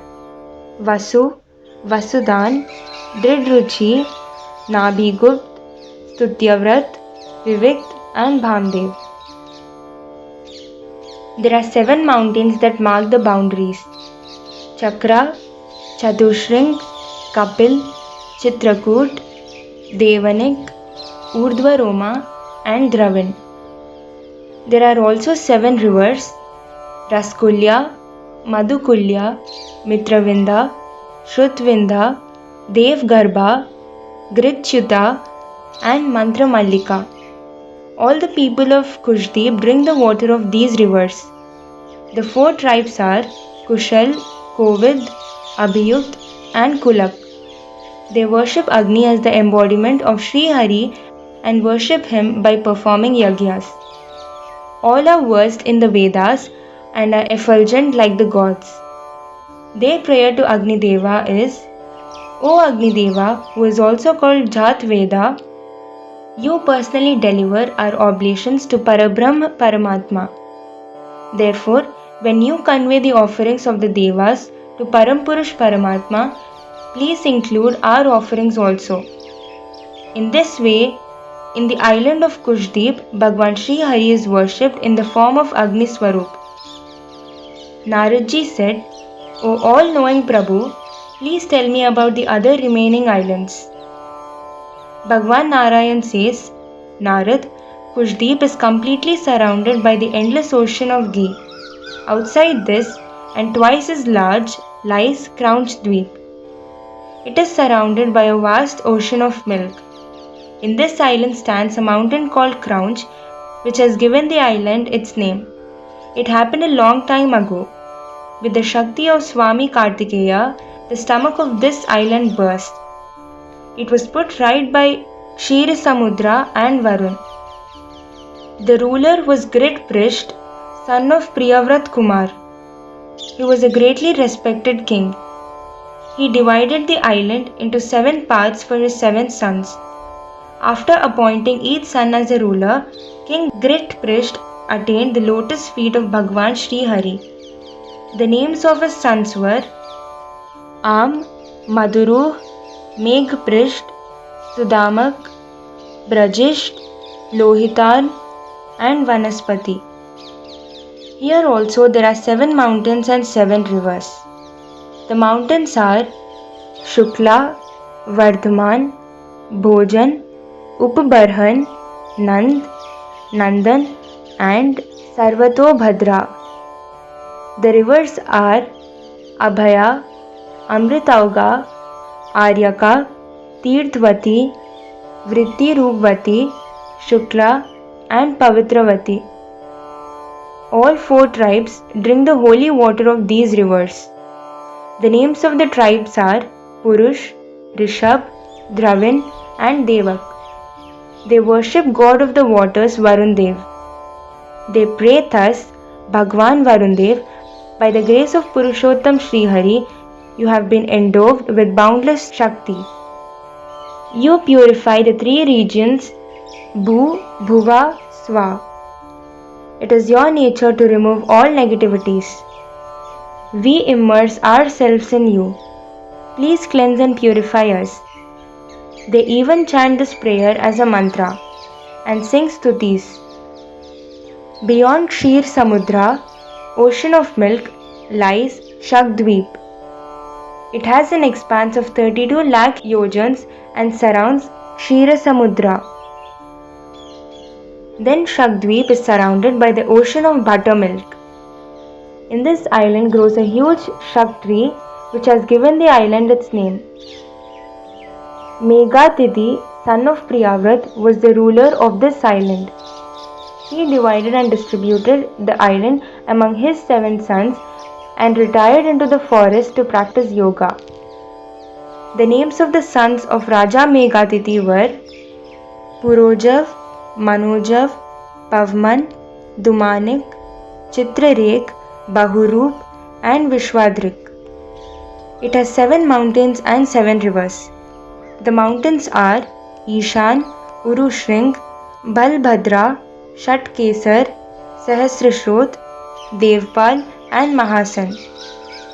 A: Vasu, Vasudan, Dridruchi, Nabhigupt, Stutyavrat, Vivikt and Bhamdev. There are 7 mountains that mark the boundaries: Chakra, Chaturshring, Kapil, Chitrakoot, Devanik, Urdhvaroma and Dravin. There are also 7 rivers: Raskulya, Madhukulya, Mitravinda, Shrutvinda, Devgarbha, Gritchyuta and Mantra Mallika. All the people of Kushdweep drink the water of these rivers. The 4 tribes are Kushal, Kovid, Abhiyukt and Kulak. They worship Agni as the embodiment of Sri Hari and worship him by performing yagyas. All are versed in the Vedas and are effulgent like the gods. Their prayer to Agni Deva is, O Agni Deva, who is also called Jat Veda, you personally deliver our oblations to Parabrahm Paramatma. Therefore, when you convey the offerings of the Devas to Parampurush Paramatma, please include our offerings also. In this way, in the island of Kushdweep, Bhagwan Sri Hari is worshipped in the form of Agni Swarup. Naradji said, O all-knowing Prabhu, please tell me about the other remaining islands. Bhagwan Narayan says, Narad, Kushdweep is completely surrounded by the endless ocean of ghee. Outside this, and twice as large, lies Crouch Dweep. It is surrounded by a vast ocean of milk. In this island stands a mountain called Crouch, which has given the island its name. It happened a long time ago. With the Shakti of Swami Kartikeya, the stomach of this island burst. It was put right by Kshira Samudra and Varun. The ruler was Grit Prisht, son of Priyavrat Kumar. He was a greatly respected king. He divided the island into 7 parts for his 7 sons. After appointing each son as a ruler, King Grit Prisht attained the lotus feet of Bhagwan Sri Hari. The names of his sons were Am, Madhuruh, Megh Prisht, Sudamak, Brajisht, Lohitan and Vanaspati. Here also there are 7 mountains and 7 rivers. The mountains are Shukla, Vardhaman, Bhojan, Upbarhan, Nand, Nandan and Sarvatobhadra. The rivers are Abhaya, Amritauga, Aryaka, Tirthvati, Vritti Roopvati, Shukla and Pavitravati. All 4 tribes drink the holy water of these rivers. The names of the tribes are Purush, Rishab, Dravin and Devak. They worship God of the waters Varun Dev. They pray thus, Bhagwan Varun Dev, by the grace of Purushottam Sri Hari, you have been endowed with boundless Shakti. You purify the 3 regions Bhu, Bhuva, Swa. It is your nature to remove all negativities. We immerse ourselves in you. Please cleanse and purify us. They even chant this prayer as a mantra and sing Stutis. Beyond Kshir Samudra, ocean of milk, lies Shakdweep. It has an expanse of 32 lakh yojans and surrounds Kshira Samudra. Then Shakdweep is surrounded by the ocean of buttermilk. In this island grows a huge shak tree which has given the island its name. Meghatiti, son of Priyavrat, was the ruler of this island. He divided and distributed the island among his 7 sons and retired into the forest to practice yoga. The names of the sons of Raja Meghatiti were Purojav, Manojav, Pavman, Dumanik, Chitrarek, Bahurup, and Vishwadrik. It has 7 mountains and 7 rivers. The mountains are Ishan, Urushring, Balbhadra, Shatkesar, Sahasrashrot, Devpal, and Mahasan.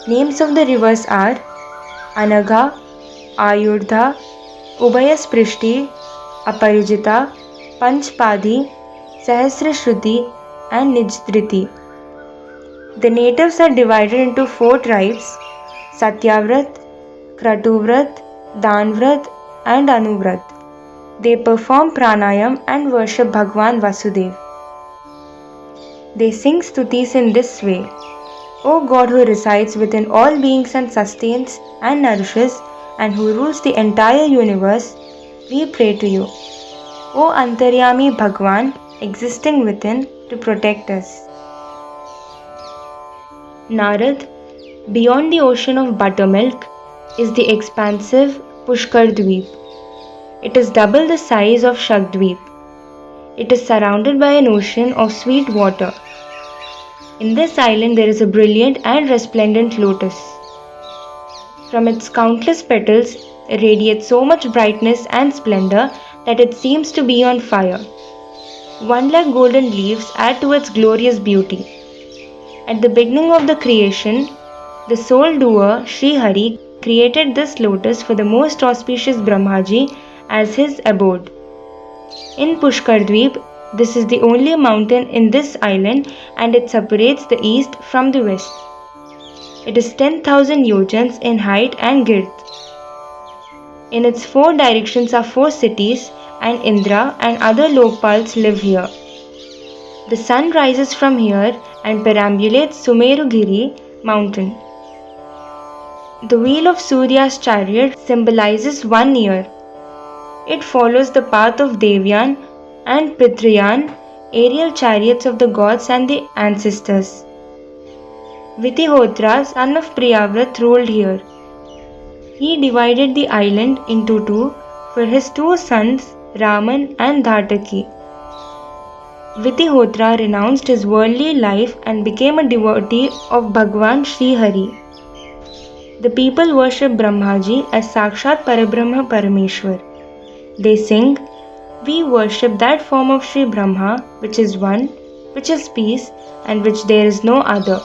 A: Names of the rivers are Anagha, Ayurdha, Ubayasprishti, Aparijita, Panchpadi, Sahasrashruti, and Nijdriti. The natives are divided into 4 tribes: Satyavrat, Kratuvrat, Danvrat, and Anuvrat. They perform pranayam and worship Bhagwan Vasudev. They sing Stutis in this way: O God who resides within all beings and sustains and nourishes and who rules the entire universe, we pray to you. O Antaryami Bhagwan, existing within to protect us. Narad, beyond the ocean of buttermilk, is the expansive Pushkar Dweep. It is double the size of Shagdweep. It is surrounded by an ocean of sweet water. In this island there is a brilliant and resplendent lotus. From its countless petals radiates so much brightness and splendor that it seems to be on fire. 1 lakh golden leaves add to its glorious beauty. At the beginning of the creation, the sole doer, Sri Hari, created this lotus for the most auspicious Brahmaji as his abode. In Pushkar Dweep, this is the only mountain in this island and it separates the east from the west. It is 10,000 yojans in height and girth. In its 4 directions are 4 cities and Indra and other Lokpals live here. The sun rises from here and perambulates Sumerugiri mountain. The wheel of Surya's chariot symbolizes 1 year. It follows the path of Devyan and Pitrayan, aerial chariots of the gods and the ancestors. Vitihotra, son of Priyavrat, ruled here. He divided the island into 2 for his 2 sons, Raman and Dhataki. Vitihotra renounced his worldly life and became a devotee of Bhagwan Sri Hari. The people worship Brahmaji as Sakshat Parabrahma Parameshwar. They sing, we worship that form of Sri Brahma which is one, which is peace, and which there is no other.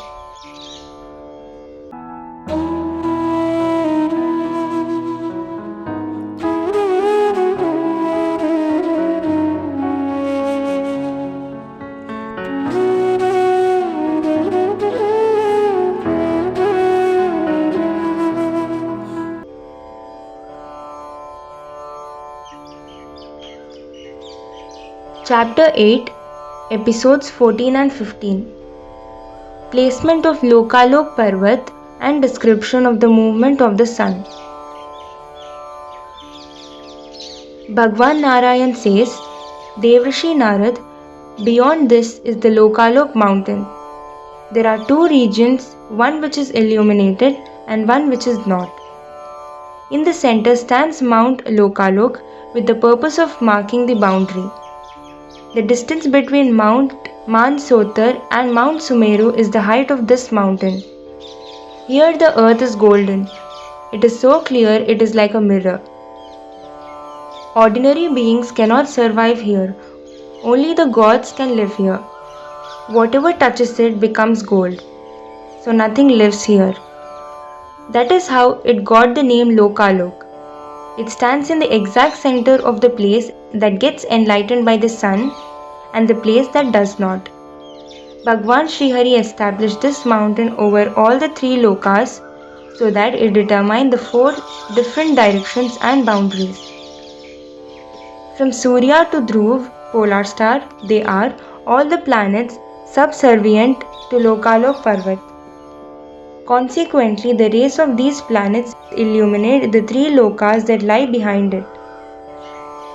A: Chapter 8, Episodes 14 and 15. Placement of Lokalok Parvat and description of the movement of the sun. Bhagwan Narayan says, Devrishi Narad, beyond this is the Lokalok mountain. There are 2 regions, one which is illuminated and one which is not. In the center stands Mount Lokalok with the purpose of marking the boundary. The distance between Mount Mansotar and Mount Sumeru is the height of this mountain. Here the earth is golden. It is so clear it is like a mirror. Ordinary beings cannot survive here. Only the gods can live here. Whatever touches it becomes gold. So nothing lives here. That is how it got the name Lokalok. It stands in the exact center of the place that gets enlightened by the sun and the place that does not. Bhagwan Sri Hari established this mountain over all the 3 lokas so that it determined the 4 different directions and boundaries. From Surya to Dhruv, polar star, they are all the planets subservient to Lokalok Parvat. Consequently, the rays of these planets illuminate the 3 lokas that lie behind it.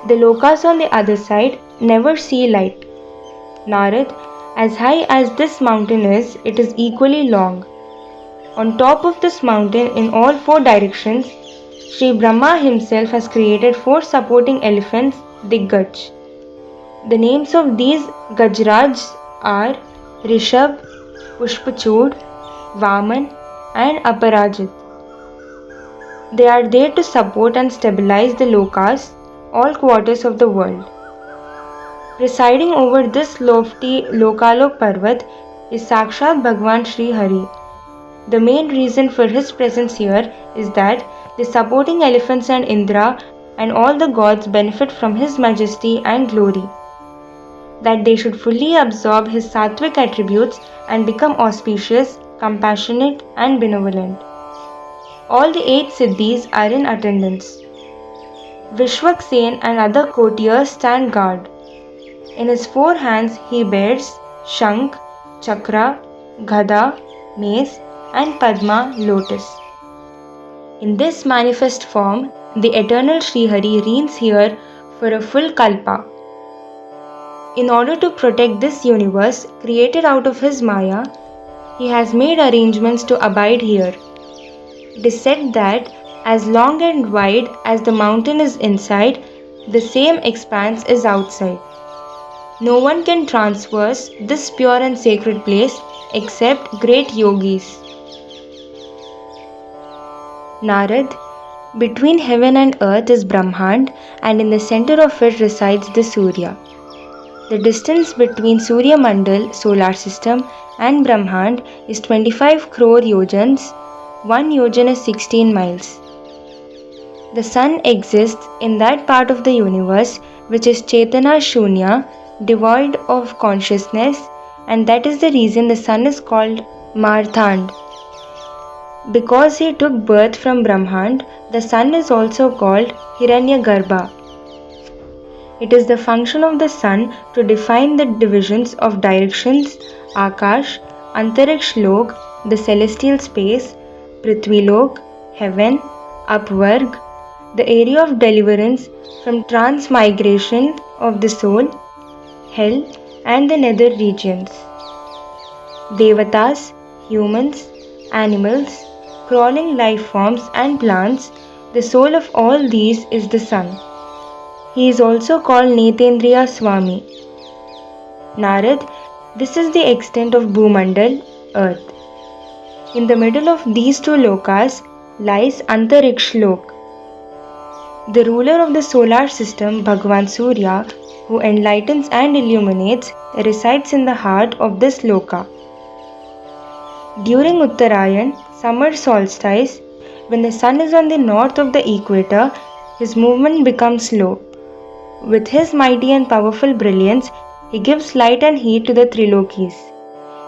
A: The lokas on the other side never see light. Narad, as high as this mountain is, it is equally long. On top of this mountain, in all four directions, Sri Brahma himself has created four supporting elephants, Diggaj. The names of these Gajrajs are Rishab, Pushpachud, Vaman, and Aparajit. They are there to support and stabilize the lokas, all quarters of the world. Presiding over this lofty Lokalok Parvat is Sakshat Bhagwan Sri Hari. The main reason for his presence here is that the supporting elephants and Indra and all the gods benefit from his majesty and glory. That they should fully absorb his sattvic attributes and become auspicious, compassionate, and benevolent. All the 8 siddhis are in attendance. Vishwak Sen and other courtiers stand guard. In his 4 hands he bears Shankh, Chakra, Gada, Mace, and Padma lotus. In this manifest form, the eternal Sri Hari reigns here for a full kalpa. In order to protect this universe created out of his Maya, he has made arrangements to abide here. It is said that as long and wide as the mountain is inside, the same expanse is outside. No one can traverse this pure and sacred place except great yogis. Narad, between heaven and earth is Brahmand, and in the center of it resides the Surya. The distance between Surya Mandal, solar system, and Brahmand is 25 crore yojans. 1 yojan is 16 miles. The sun exists in that part of the universe which is Chetana Shunya, devoid of consciousness, and that is the reason the sun is called Marthand. Because he took birth from Brahmand, the sun is also called Hiranyagarbha. It is the function of the sun to define the divisions of directions, Akash, Antariksh Lok, the celestial space, Prithvi Lok, heaven, Upvarg, the area of deliverance from transmigration of the soul, hell, and the nether regions. Devatas, humans, animals, crawling life forms and plants, the soul of all these is the sun. He is also called Netendriya Swami. Narad, this is the extent of Bhoomandal, earth. In the middle of these 2 lokas lies Antariksh Lok. The ruler of the solar system, Bhagwan Surya, who enlightens and illuminates, resides in the heart of this loka. During Uttarayan, summer solstice, when the sun is on the north of the equator, his movement becomes slow. With his mighty and powerful brilliance, he gives light and heat to the Trilokis.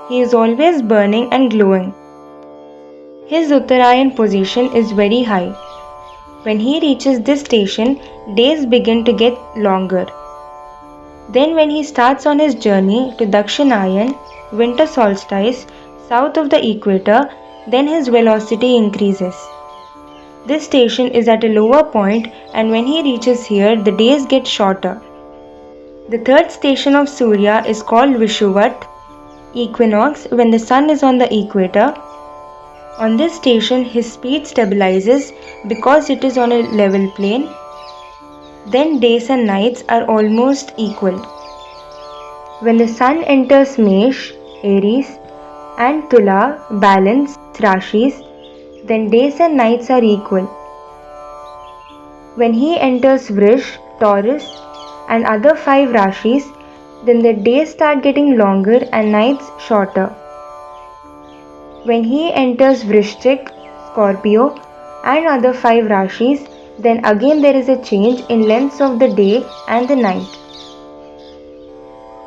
A: He is always burning and glowing. His Uttarayan position is very high. When he reaches this station, days begin to get longer. Then when he starts on his journey to Dakshinayan, winter solstice, south of the equator, then his velocity increases. This station is at a lower point, and when he reaches here, the days get shorter. The 3rd station of Surya is called Vishuvat, equinox, when the sun is on the equator. On this station, his speed stabilizes because it is on a level plane. Then days and nights are almost equal. When the sun enters Mesh, Aries, and Tula, balance, Rashis, then days and nights are equal. When he enters Vrish, Taurus, and other 5 Rashis, then the days start getting longer and nights shorter. When he enters Vrishchik, Scorpio, and other 5 Rashis, then again there is a change in lengths of the day and the night.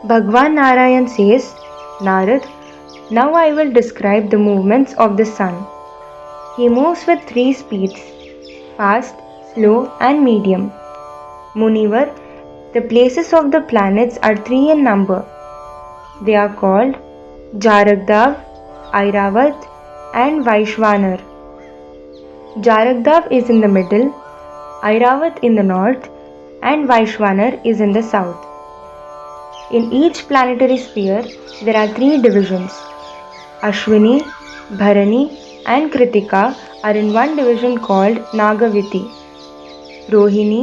A: Bhagwan Narayan says, Narad, now I will describe the movements of the sun. He moves with 3 speeds, fast, slow, and medium. Munivar, the places of the planets are 3 in number. They are called Jaragdav, Airavat, and Vaishvanar. Jaragdav is in the middle, Airavat in the north, and Vaishvanar is in the south. In each planetary sphere, there are 3 divisions. Ashwini, Bharani, and Kritika are in one division called Nagaviti. Rohini,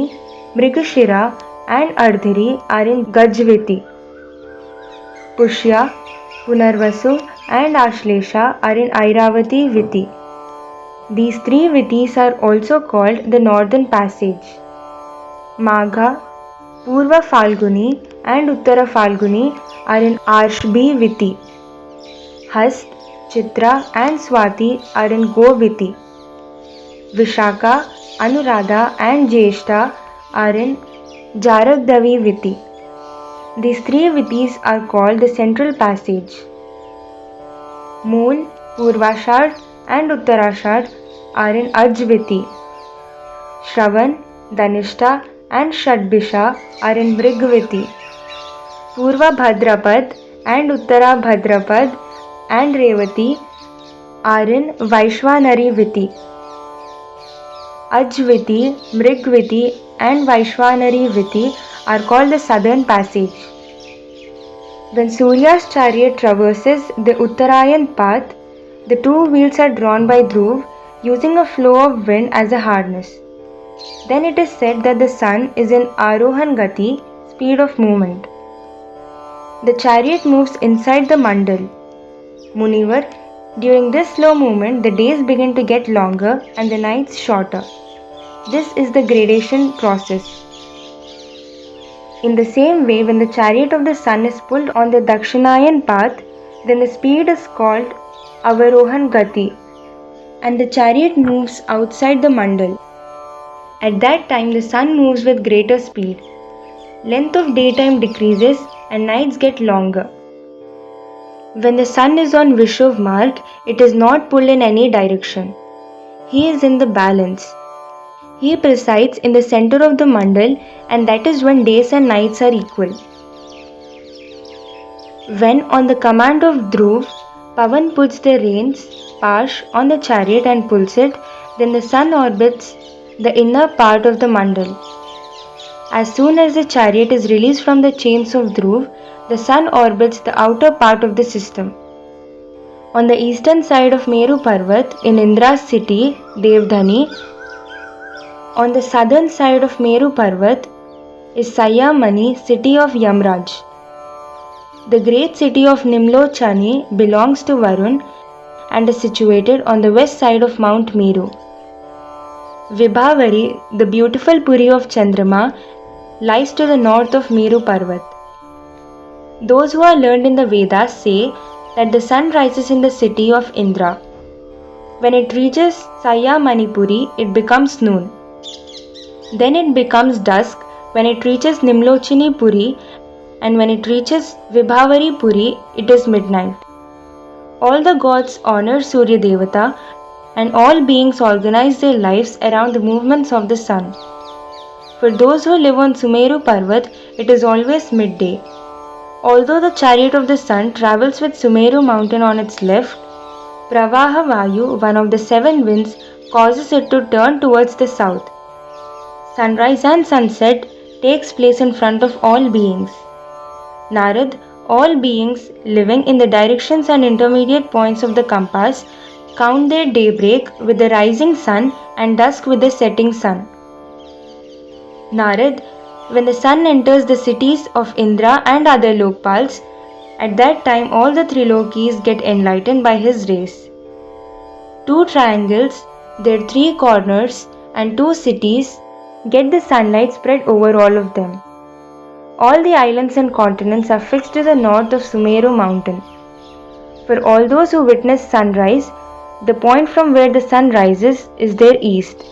A: Mrigashira, and Ardhiri are in Gajviti. Pushya, Punarvasu, and Ashlesha are in Airavati Viti. These 3 Vitis are also called the Northern Passage. Magha, Purva Falguni, and Uttara Falguni are in Arshbi Viti. Hast, Chitra, and Swati are in Goviti. Vishaka, Anuradha, and Jeshta are in Jaragdavi Viti. These 3 Vitis are called the Central Passage. Mool, Purvashad, and Uttarashad are in Ajviti. Shravan, Dhanishta, and Shadbisha are in Brigviti. Purva Bhadrapad and Uttara Bhadrapad and Revati are in Vaishwanari Viti. Ajviti, Mrigviti, and Vaishwanari Viti are called the Southern Passage. When Surya's chariot traverses the Uttarayan path, the 2 wheels are drawn by Dhruv using a flow of wind as a harness. Then it is said that the sun is in Arohan Gati, speed of movement. The chariot moves inside the Mandal. Munivar, during this slow movement, the days begin to get longer and the nights shorter. This is the gradation process. In the same way, when the chariot of the sun is pulled on the Dakshinayan path, then the speed is called Avarohan Gati, and the chariot moves outside the Mandal. At that time, the sun moves with greater speed. Length of daytime decreases and nights get longer. When the sun is on Vishuv mark, it is not pulled in any direction. He is in the balance. He presides in the center of the Mandal, and that is when days and nights are equal. When on the command of Dhruv, Pavan puts the reins, Pash, on the chariot and pulls it, then the sun orbits the inner part of the Mandal. As soon as the chariot is released from the chains of Dhruv, the sun orbits the outer part of the system. On the eastern side of Meru Parvat, in Indra's city, Devdhani, on the southern side of Meru Parvat is Sayamani, city of Yamraj. The great city of Nimlochani belongs to Varun and is situated on the west side of Mount Meru. Vibhavari, the beautiful Puri of Chandrama, lies to the north of Meru Parvat. Those who are learned in the Vedas say that the sun rises in the city of Indra. When it reaches Sayamanipuri, it becomes noon. Then it becomes dusk when it reaches Nimlochini Puri, and when it reaches Vibhavari Puri, it is midnight. All the gods honor Surya Devata, and all beings organize their lives around the movements of the sun. For those who live on Sumeru Parvat, it is always midday. Although the chariot of the sun travels with Sumeru mountain on its left, Pravaha Vayu, one of the 7 winds, causes it to turn towards the south. Sunrise and sunset takes place in front of all beings. Narad, all beings living in the directions and intermediate points of the compass, count their daybreak with the rising sun and dusk with the setting sun. Narad, when the sun enters the cities of Indra and other Lokpals, at that time all the Trilokis get enlightened by his rays. 2 triangles, their 3 corners, and 2 cities get the sunlight spread over all of them. All the islands and continents are fixed to the north of Sumeru mountain. For all those who witness sunrise, the point from where the sun rises is their east.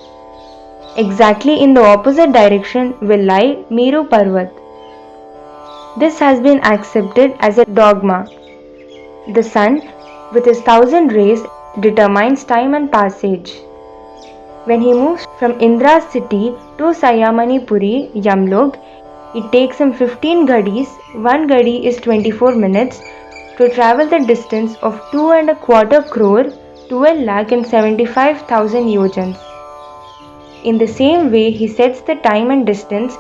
A: Exactly in the opposite direction will lie Meru Parvat. This has been accepted as a dogma. The sun, with his 1000 rays, determines time and passage. When he moves from Indra's city to Sayamanipuri, Yamlok, it takes him 15 ghadis, 1 ghadi is 24 minutes, to travel the distance of 2.25 crore, 12,75,000 yojans. In the same way, he sets the time and distance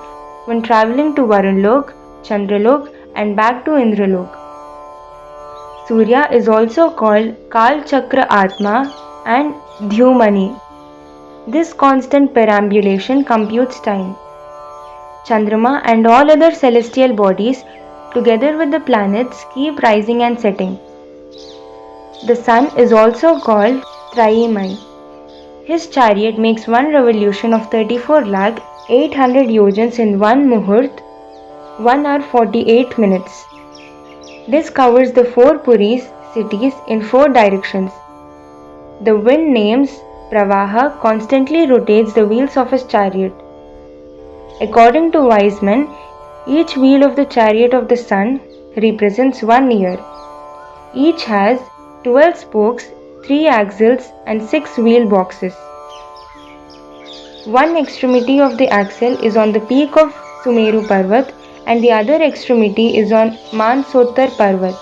A: when travelling to Varunlok, Chandralok, and back to Indralok. Surya is also called Kal Chakra Atma and Dhyumani. This constant perambulation computes time. Chandrama and all other celestial bodies, together with the planets, keep rising and setting. The sun is also called Trayimai. His chariot makes one revolution of 34,800,000 yojans in one muhurt, 1 hour 48 minutes. This covers the 4 Puris cities in 4 directions. The wind names Pravaha constantly rotates the wheels of his chariot. According to wise men, each wheel of the chariot of the sun represents 1 year. Each has 12 spokes, 3 axles and 6 wheel boxes. One extremity of the axle is on the peak of Sumeru Parvat and the other extremity is on Mansottar Parvat.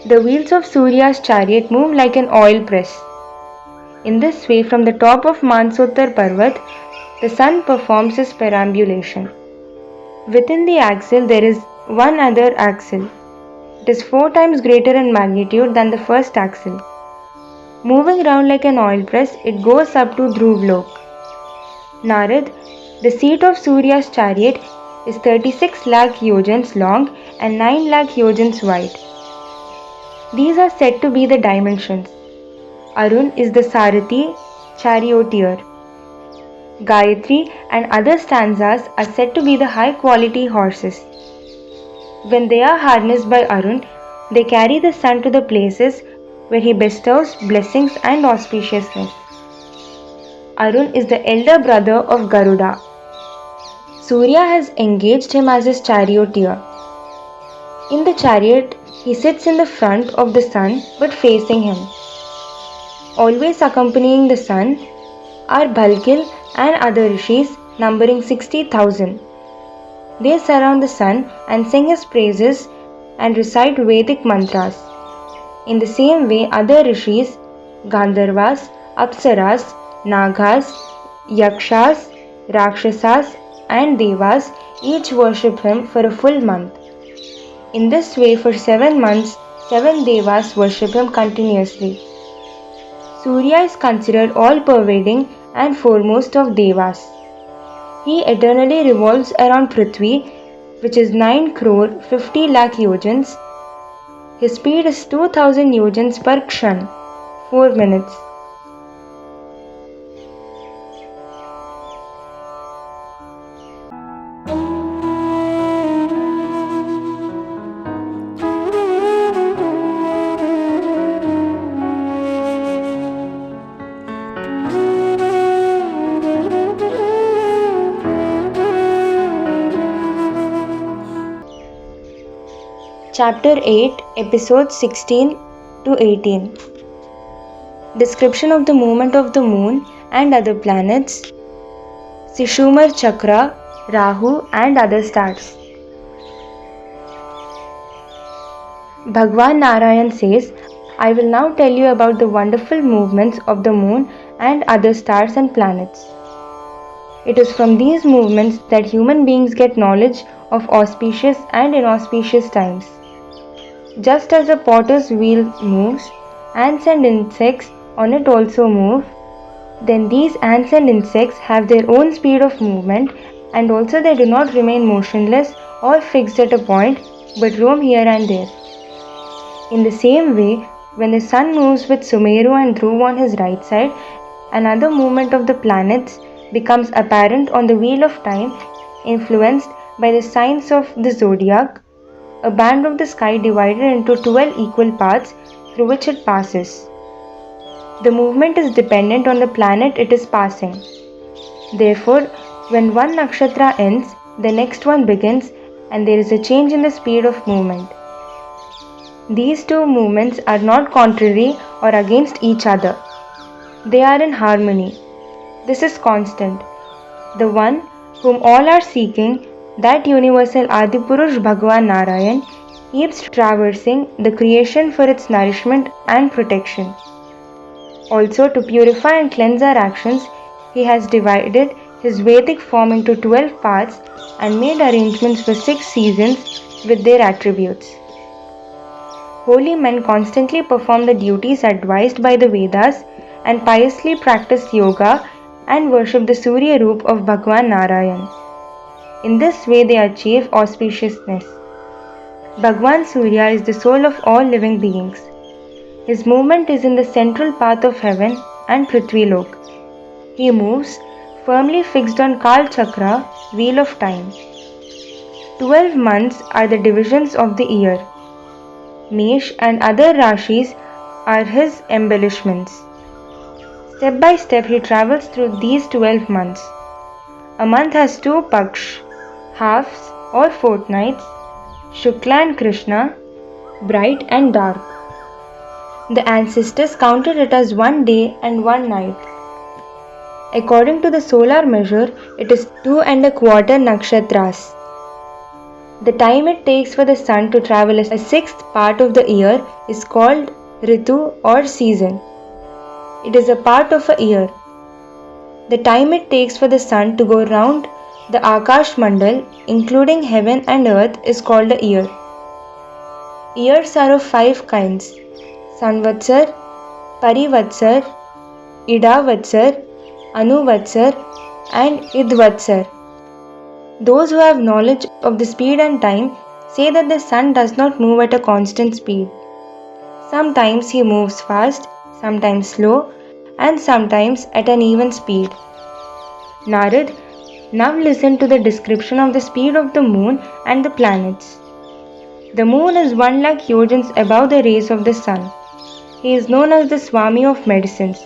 A: The wheels of Surya's chariot move like an oil press. In this way, from the top of Mansottar Parvat, the sun performs his perambulation. Within the axle there is one other axle. It is 4 times greater in magnitude than the first axle. Moving round like an oil press, it goes up to Dhruvlok. Narad, the seat of Surya's chariot, is 36 lakh yojans long and 9 lakh yojans wide. These are said to be the dimensions. Arun is the Sarathi, charioteer. Gayatri and other stanzas are said to be the high quality horses. When they are harnessed by Arun, they carry the sun to the places where he bestows blessings and auspiciousness. Arun is the elder brother of Garuda. Surya has engaged him as his charioteer. In the chariot, he sits in the front of the sun but facing him. Always accompanying the sun are Bhalkil and other rishis numbering 60,000. They surround the sun and sing his praises and recite Vedic mantras. In the same way, other rishis, Gandharvas, Apsaras, Nagas, Yakshas, Rakshasas and Devas each worship him for a full month. In this way, for 7 months, 7 Devas worship him continuously. Surya is considered all-pervading and foremost of Devas. He eternally revolves around Prithvi, which is 9 crore 50 lakh yojans. His speed is 2000 yojans per kshan, 4 minutes. Chapter 8, Episodes 16 to 18. Description of the movement of the moon and other planets, Sishumar Chakra, Rahu and other stars. Bhagwan Narayan says, I will now tell you about the wonderful movements of the moon and other stars and planets. It is from these movements that human beings get knowledge of auspicious and inauspicious times. Just as a potter's wheel moves, ants and insects on it also move. Then these ants and insects have their own speed of movement, and also they do not remain motionless or fixed at a point, but roam here and there. In the same way, when the sun moves with Sumeru and Dhruv on his right side, another movement of the planets becomes apparent on the wheel of time, influenced by the signs of the zodiac, a band of the sky divided into 12 equal parts through which it passes. The movement is dependent on the planet it is passing. Therefore, when one nakshatra ends, the next one begins and there is a change in the speed of movement. These two movements are not contrary or against each other. They are in harmony. This is constant. The one whom all are seeking, that universal Adipurush Bhagwan Narayan, keeps traversing the creation for its nourishment and protection. Also, to purify and cleanse our actions, he has divided his Vedic form into 12 parts and made arrangements for 6 seasons with their attributes. Holy men constantly perform the duties advised by the Vedas and piously practice yoga and worship the Surya roop of Bhagwan Narayan. In this way they achieve auspiciousness. Bhagwan Surya is the soul of all living beings. His movement is in the central path of heaven and Prithvi Lok. He moves firmly fixed on Kal Chakra, wheel of time. 12 months are the divisions of the year. Mesh and other Rashis are his embellishments. Step by step he travels through these 12 months. A month has 2 Paksh, halves or fortnights, Shukla and Krishna, bright and dark. The ancestors counted it as 1 day and 1 night. According to the solar measure, it is 2¼ nakshatras. The time it takes for the sun to travel a sixth part of the year is called Ritu or season. It is a part of a year. The time it takes for the sun to go round the Akash Mandal, including heaven and earth, is called a year. Years are of 5 kinds: Sanvatsar, Parivatsar, Idavatsar, Anuvatsar, and Idvatsar. Those who have knowledge of the speed and time say that the sun does not move at a constant speed. Sometimes he moves fast, sometimes slow, and sometimes at an even speed. Narad, now listen to the description of the speed of the moon and the planets. The moon is 1 lakh yojans above the rays of the sun. He is known as the Swami of medicines.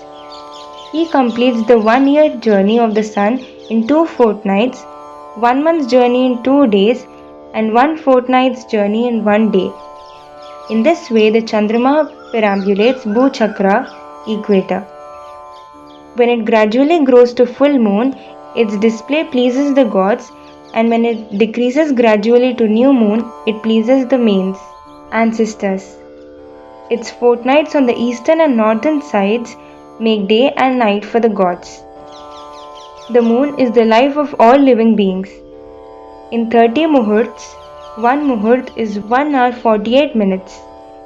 A: He completes the 1-year journey of the sun in 2 fortnights, 1 month's journey in 2 days, and 1 fortnight's journey in 1 day. In this way, the Chandrama perambulates Bhuchakra, equator. When it gradually grows to full moon, its display pleases the gods, and when it decreases gradually to new moon, it pleases the mains, ancestors. Its fortnights on the eastern and northern sides make day and night for the gods. The moon is the life of all living beings. In 30 muhurts, 1 muhurt is 1 hour 48 minutes.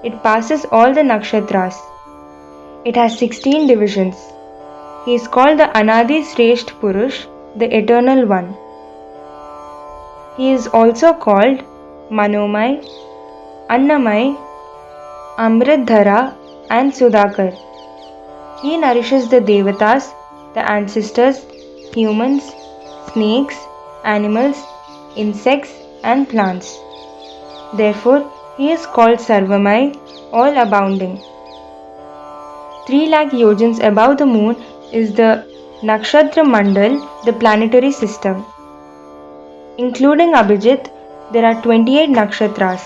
A: It passes all the nakshatras. It has 16 divisions. He is called the Anadi Sresht Purush, the Eternal One. He is also called Manomai, Annamai, Amritdhara, and Sudhakar. He nourishes the Devatas, the ancestors, humans, snakes, animals, insects, and plants. Therefore, he is called Sarvamai, all abounding. 3 lakh yojans above the moon is the Nakshatra Mandal, the planetary system. Including Abhijit, there are 28 nakshatras.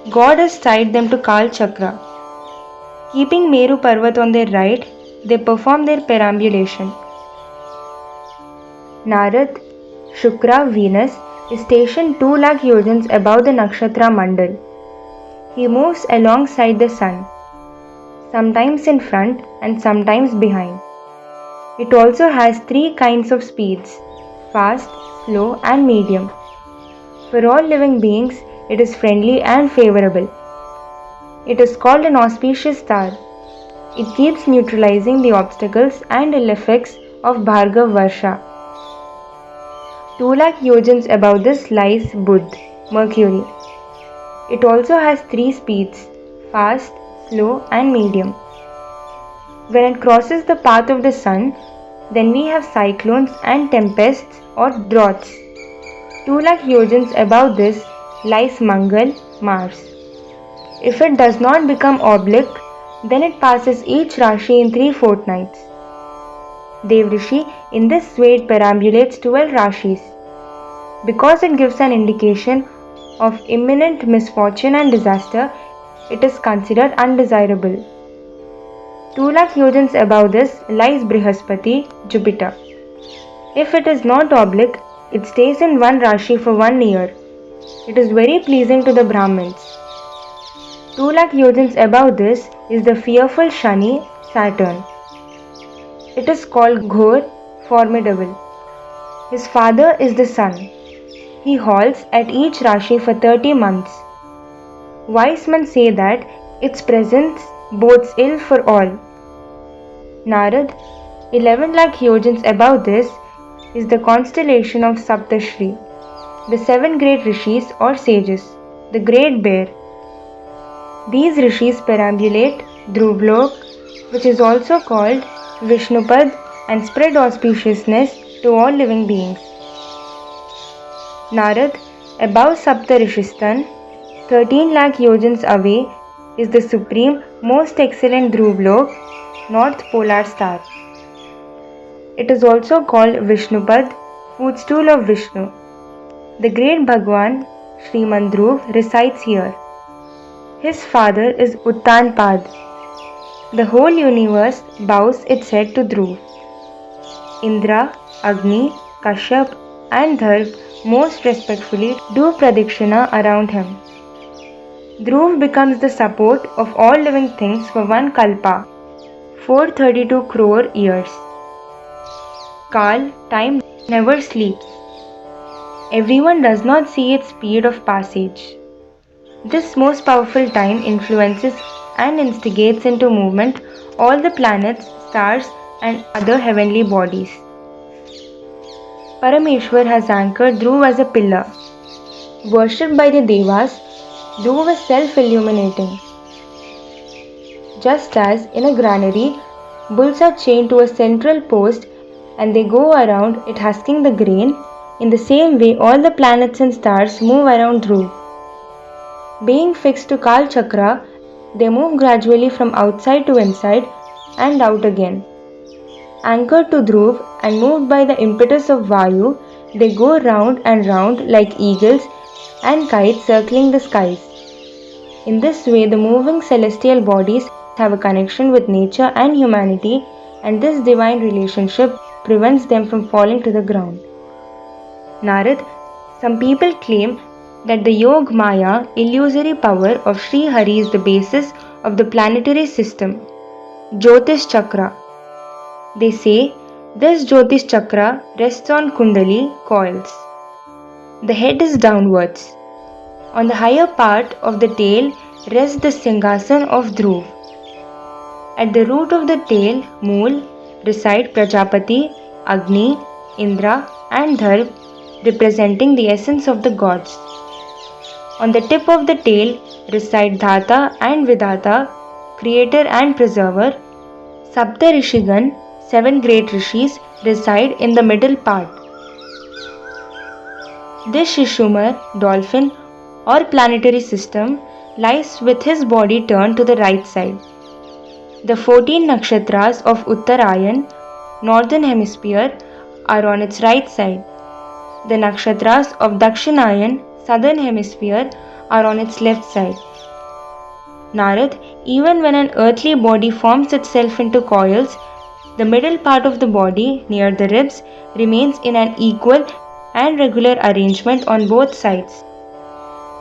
A: God has tied them to Kal Chakra. Keeping Meru Parvat on their right, they perform their perambulation. Narad, Shukra, Venus, is stationed 2 lakh yojans above the Nakshatra Mandal. He moves alongside the sun, sometimes in front and sometimes behind. It also has 3 kinds of speeds: fast, slow, and medium. For all living beings, it is friendly and favorable. It is called an auspicious star. It keeps neutralizing the obstacles and ill effects of Bhagavath. 2 lakh yojans above this lies Budh, Mercury. It also has 3 speeds: fast, slow, and medium. When it crosses the path of the sun, then we have cyclones and tempests or droughts. 2 lakh yojans above this lies Mangal, Mars. If it does not become oblique, then it passes each Rashi in 3 fortnights. Devrishi, in this way it perambulates 12 Rashis. Because it gives an indication of imminent misfortune and disaster, it is considered undesirable. 2 lakh yojans above this lies Brihaspati, Jupiter. If it is not oblique, it stays in 1 Rashi for 1 year. It is very pleasing to the Brahmins. 2 lakh yojans above this is the fearful Shani, Saturn. It is called Ghor, formidable. His father is the sun. He halts at each Rashi for 30 months. Wise men say that its presence bodes ill for all. Narad, 11 lakh yojans above this, is the constellation of Saptashri, the 7 great rishis or sages, the great bear. These rishis perambulate Dhruvlok, which is also called Vishnupad, and spread auspiciousness to all living beings. Narad, above Saptarishistan, 13 lakh yojans away, is the supreme, most excellent Dhruvlok, North Polar Star. It is also called Vishnupad, footstool of Vishnu. The great Bhagwan, Shriman Dhruv, resides here. His father is Uttanpad. The whole universe bows its head to Dhruv. Indra, Agni, Kacchap and Dharv most respectfully do pradikshina around him. Dhruv becomes the support of all living things for one kalpa, 432 crore years. Kal, time, never sleeps. Everyone does not see its speed of passage. This most powerful time influences and instigates into movement all the planets, stars and other heavenly bodies. Parameshwar has anchored Dhruv as a pillar. Worshipped by the Devas, Dhruv is self-illuminating. Just as in a granary, bulls are chained to a central post and they go around it husking the grain, in the same way all the planets and stars move around Dhruv. Being fixed to Kal Chakra, they move gradually from outside to inside and out again. Anchored to Dhruv and moved by the impetus of Vayu, they go round and round like eagles and kites circling the skies. In this way, the moving celestial bodies have a connection with nature and humanity, and this divine relationship prevents them from falling to the ground. Narad, some people claim that the Yog Maya, illusory power of Sri Hari, is the basis of the planetary system, Jyotish Chakra. They say this Jyotish Chakra rests on Kundali coils. The head is downwards. On the higher part of the tail rests the Singhasan of Dhruv. At the root of the tail, Mool, reside Prajapati, Agni, Indra and Dharv, representing the essence of the gods. On the tip of the tail reside Dhata and Vidata, creator and preserver. Sapta Rishigan, 7 great rishis, reside in the middle part. This Shishumar, dolphin or planetary system, lies with his body turned to the right side. The 14 nakshatras of Uttarayan, northern hemisphere, are on its right side. The nakshatras of Dakshinayan, southern hemisphere, are on its left side. Narad, even when an earthly body forms itself into coils, the middle part of the body, near the ribs, remains in an equal and regular arrangement on both sides.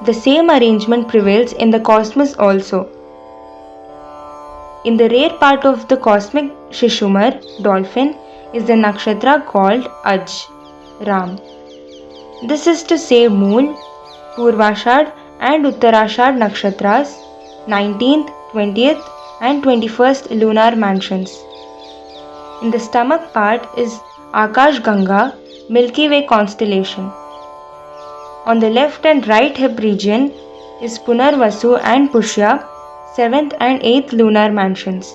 A: The same arrangement prevails in the cosmos also. In the rear part of the cosmic Shishumar, dolphin, is the nakshatra called Aj, Ram. This is to say Mool, Purvashad and Uttarashad nakshatras, 19th, 20th and 21st lunar mansions. In the stomach part is Akash Ganga, Milky Way constellation. On the left and right hip region is Punarvasu and Pushya, 7th and 8th lunar mansions.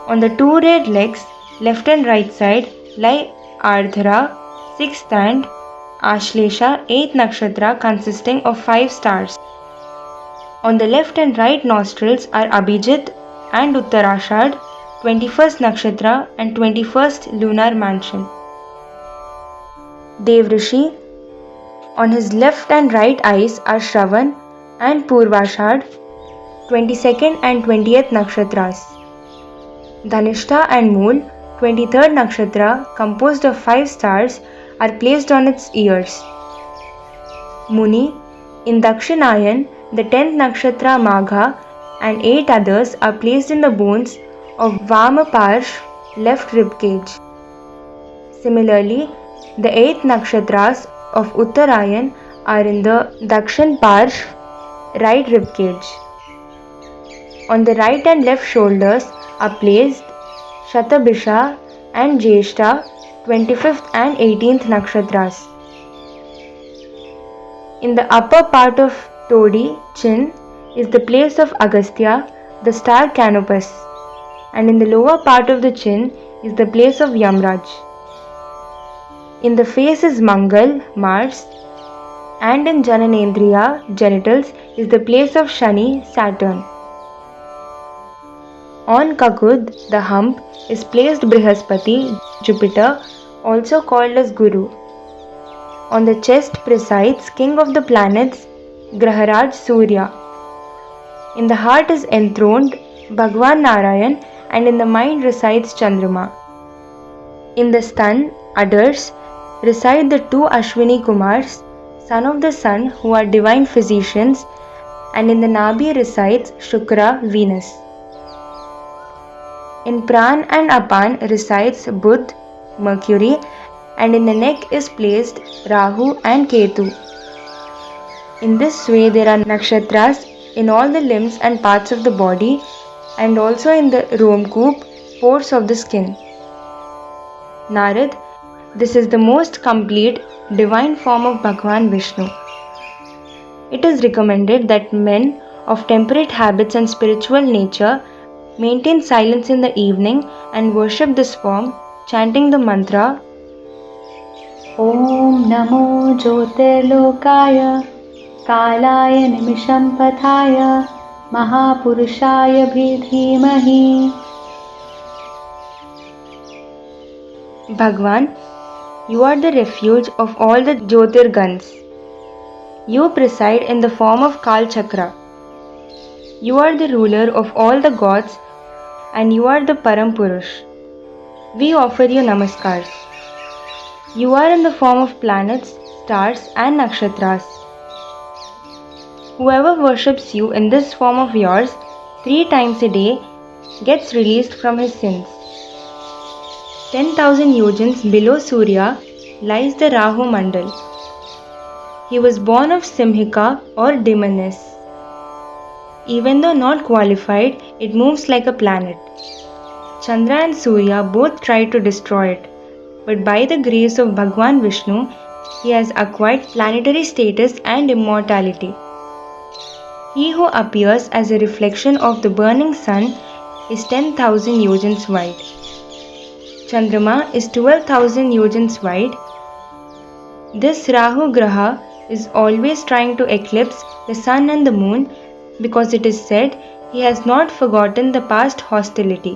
A: On the 2 rear legs, left and right side, lie Ardhara, 6th and Ashlesha, 8th nakshatra consisting of 5 stars. On the left and right nostrils are Abhijit and Uttarashad, 21st nakshatra and 21st lunar mansion. Devrishi. On his left and right eyes are Shravan and Purvashad, 22nd and 20th nakshatras. Dhanishta and Mool, 23rd nakshatra, composed of 5 stars, are placed on its ears. Muni. In Dakshinayan, the 10th nakshatra Magha and 8 others are placed in the bones of Vamaparsh, left rib cage. Similarly, The 8 nakshatras of Uttarayan are in the Dakshin Parsh, right ribcage. On the right and left shoulders are placed Shatabhisha and Jyeshta, 25th and 18th nakshatras. In the upper part of Todi, chin, is the place of Agastya, the star Canopus, and in the lower part of the chin is the place of Yamraj. In the face is Mangal, Mars, and in Jananendriya, genitals, is the place of Shani, Saturn. On Kakud, the hump, is placed Brihaspati, Jupiter, also called as Guru. On the chest presides king of the planets, Graharaj Surya. In the heart is enthroned Bhagwan Narayan, and in the mind resides Chandrama. In the stan, udders, reside the 2 Ashwini Kumars, son of the sun, who are divine physicians, and in the Nabhi resides Shukra, Venus. In Pran and Apan resides Budh, Mercury, and in the neck is placed Rahu and Ketu. In this way there are nakshatras in all the limbs and parts of the body, and also in the romecoop, pores of the skin. Narad, this is the most complete divine form of Bhagwan Vishnu. It is recommended that men of temperate habits and spiritual nature maintain silence in the evening and worship this form, chanting the mantra
B: Om Namo Jyotirlokaya Kalaya Nimisham Pathaya Mahapurushaya Bhidhimahi.
A: Bhagwan, you are the refuge of all the Jyotirgans. You preside in the form of Kal Chakra. You are the ruler of all the gods, and you are the Param Purush. We offer you namaskars. You are in the form of planets, stars, and nakshatras. Whoever worships you in this form of yours 3 times a day gets released from his sins. 10,000 yojans below Surya lies the Rahu Mandal. He was born of Simhika or demoness. Even though not qualified, it moves like a planet. Chandra and Surya both tried to destroy it, but by the grace of Bhagwan Vishnu, he has acquired planetary status and immortality. He who appears as a reflection of the burning sun is 10,000 yojans wide. Chandrama is 12,000 yojans wide. This Rahu Graha is always trying to eclipse the sun and the moon because it is said he has not forgotten the past hostility.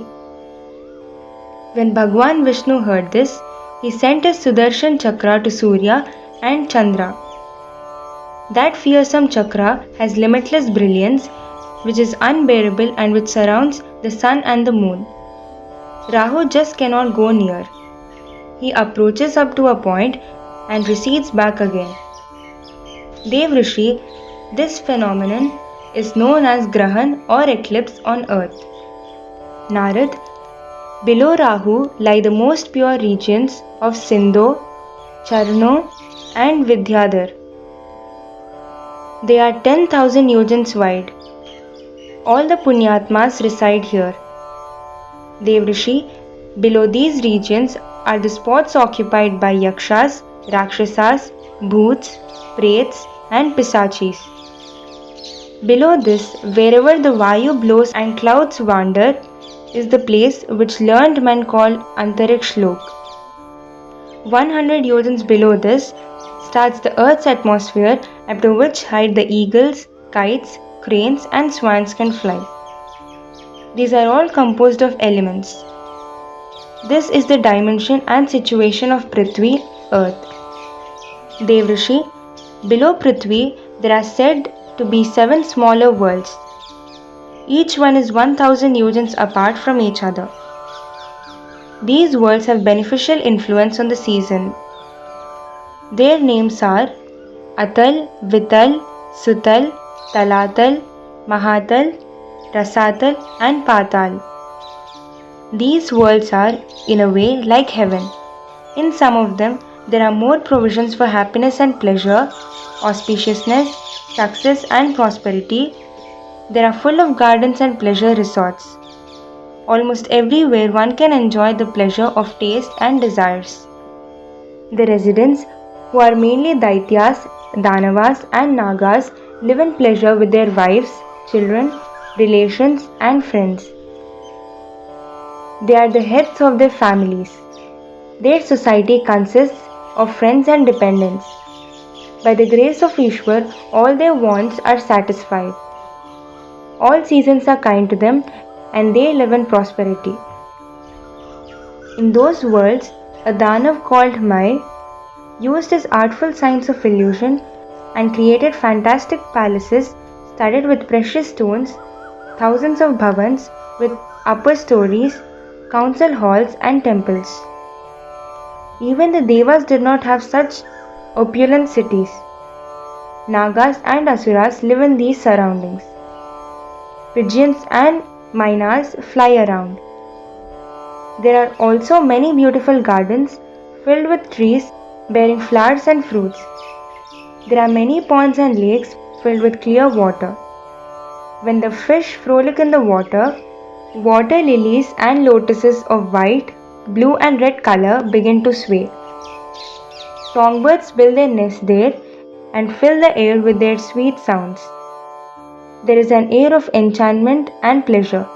A: When Bhagwan Vishnu heard this, he sent his Sudarshan Chakra to Surya and Chandra. That fearsome chakra has limitless brilliance, which is unbearable and which surrounds the sun and the moon. Rahu just cannot go near. He approaches up to a point and recedes back again. Dev Rishi, this phenomenon is known as Grahan or eclipse on earth. Narad, below Rahu lie the most pure regions of Sindhu, Charno and Vidyadhar. They are 10,000 yojans wide. All the Punyatmas reside here. Dev Rishi, below these regions are the spots occupied by Yakshas, Rakshasas, Bhoots, Prets and Pisachis. Below this, wherever the Vayu blows and clouds wander, is the place which learned men call Antariksh Lok. 100 yojans below this starts the earth's atmosphere, up to which height the eagles, kites, cranes and swans can fly. These are all composed of elements. This is the dimension and situation of Prithvi, earth. Dev Rishi, below Prithvi there are said to be 7 smaller worlds. Each one is 1,000 yojans apart from each other. These worlds have beneficial influence on the season. Their names are Atal, Vital, Sutal, Talatal, Mahatal, Rasatal and Patal. These worlds are, in a way, like heaven. In some of them, There are more provisions for happiness and pleasure, auspiciousness, success and prosperity. There are full of gardens and pleasure resorts. Almost everywhere one can enjoy the pleasure of taste and desires. The residents, who are mainly Daityas, Danavas and Nagas, live in pleasure with their wives, children, relations and friends. They are the heads of their families. Their society consists of friends and dependents. By the grace of Ishwar, all their wants are satisfied. All seasons are kind to them and they live in prosperity. In those worlds, a Danav called Mai used his artful science of illusion and created fantastic palaces studded with precious stones, thousands of bhavans with upper stories, council halls and temples. Even the Devas did not have such opulent cities. Nagas and Asuras live in these surroundings. Pigeons and mynas fly around. There are also many beautiful gardens filled with trees bearing flowers and fruits. There are many ponds and lakes filled with clear water. When the fish frolic in the water, water lilies and lotuses of white, blue and red color begin to sway. Songbirds build their nests there and fill the air with their sweet sounds. There is an air of enchantment and pleasure,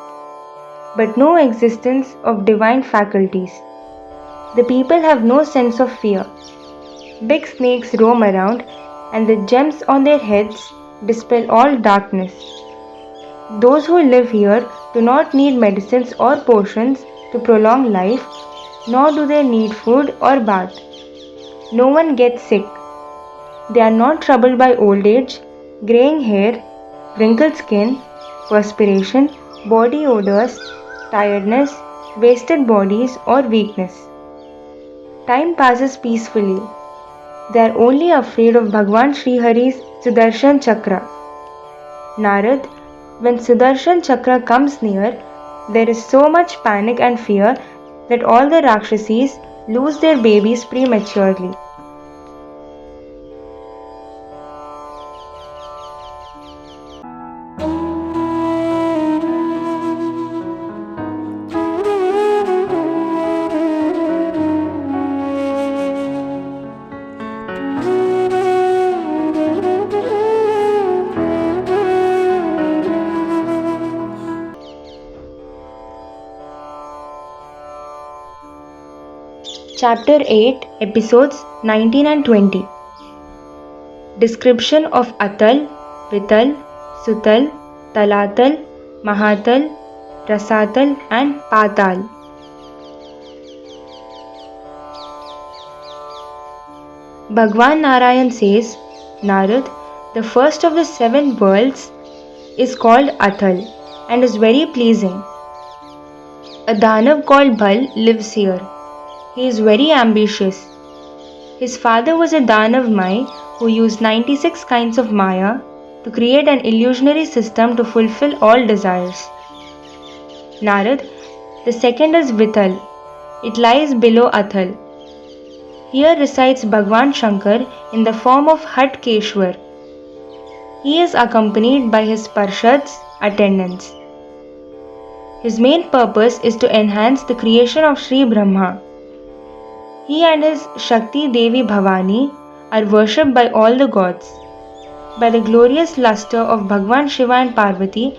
A: but no existence of divine faculties. The people have no sense of fear. Big snakes roam around, and the gems on their heads dispel all darkness. Those who live here do not need medicines or potions to prolong life, nor do they need food or bath. No one gets sick. They are not troubled by old age, graying hair, wrinkled skin, perspiration, body odors, tiredness, wasted bodies or weakness. Time passes peacefully. They are only afraid of Bhagwan Sri Hari's Sudarshan Chakra. Narad, when Sudarshan Chakra comes near, there is so much panic and fear that all the Rakshasis lose their babies prematurely. Chapter 8, Episodes 19 and 20. Description of Atal, Vital, Sutal, Talatal, Mahatal, Rasatal and Patal. Bhagwan Narayan says, Narad, the first of the 7 worlds, is called Atal and is very pleasing. A Danav called Bal lives here. He is very ambitious. His father was a Danav Mai who used 96 kinds of Maya to create an illusionary system to fulfill all desires. Narad, the second is Vital. It lies below Athal. Here resides Bhagwan Shankar in the form of Hat Keshwar. He is accompanied by his Parshads, attendants. His main purpose is to enhance the creation of Sri Brahma. He and his Shakti Devi Bhavani are worshipped by all the gods. By the glorious luster of Bhagwan Shiva and Parvati,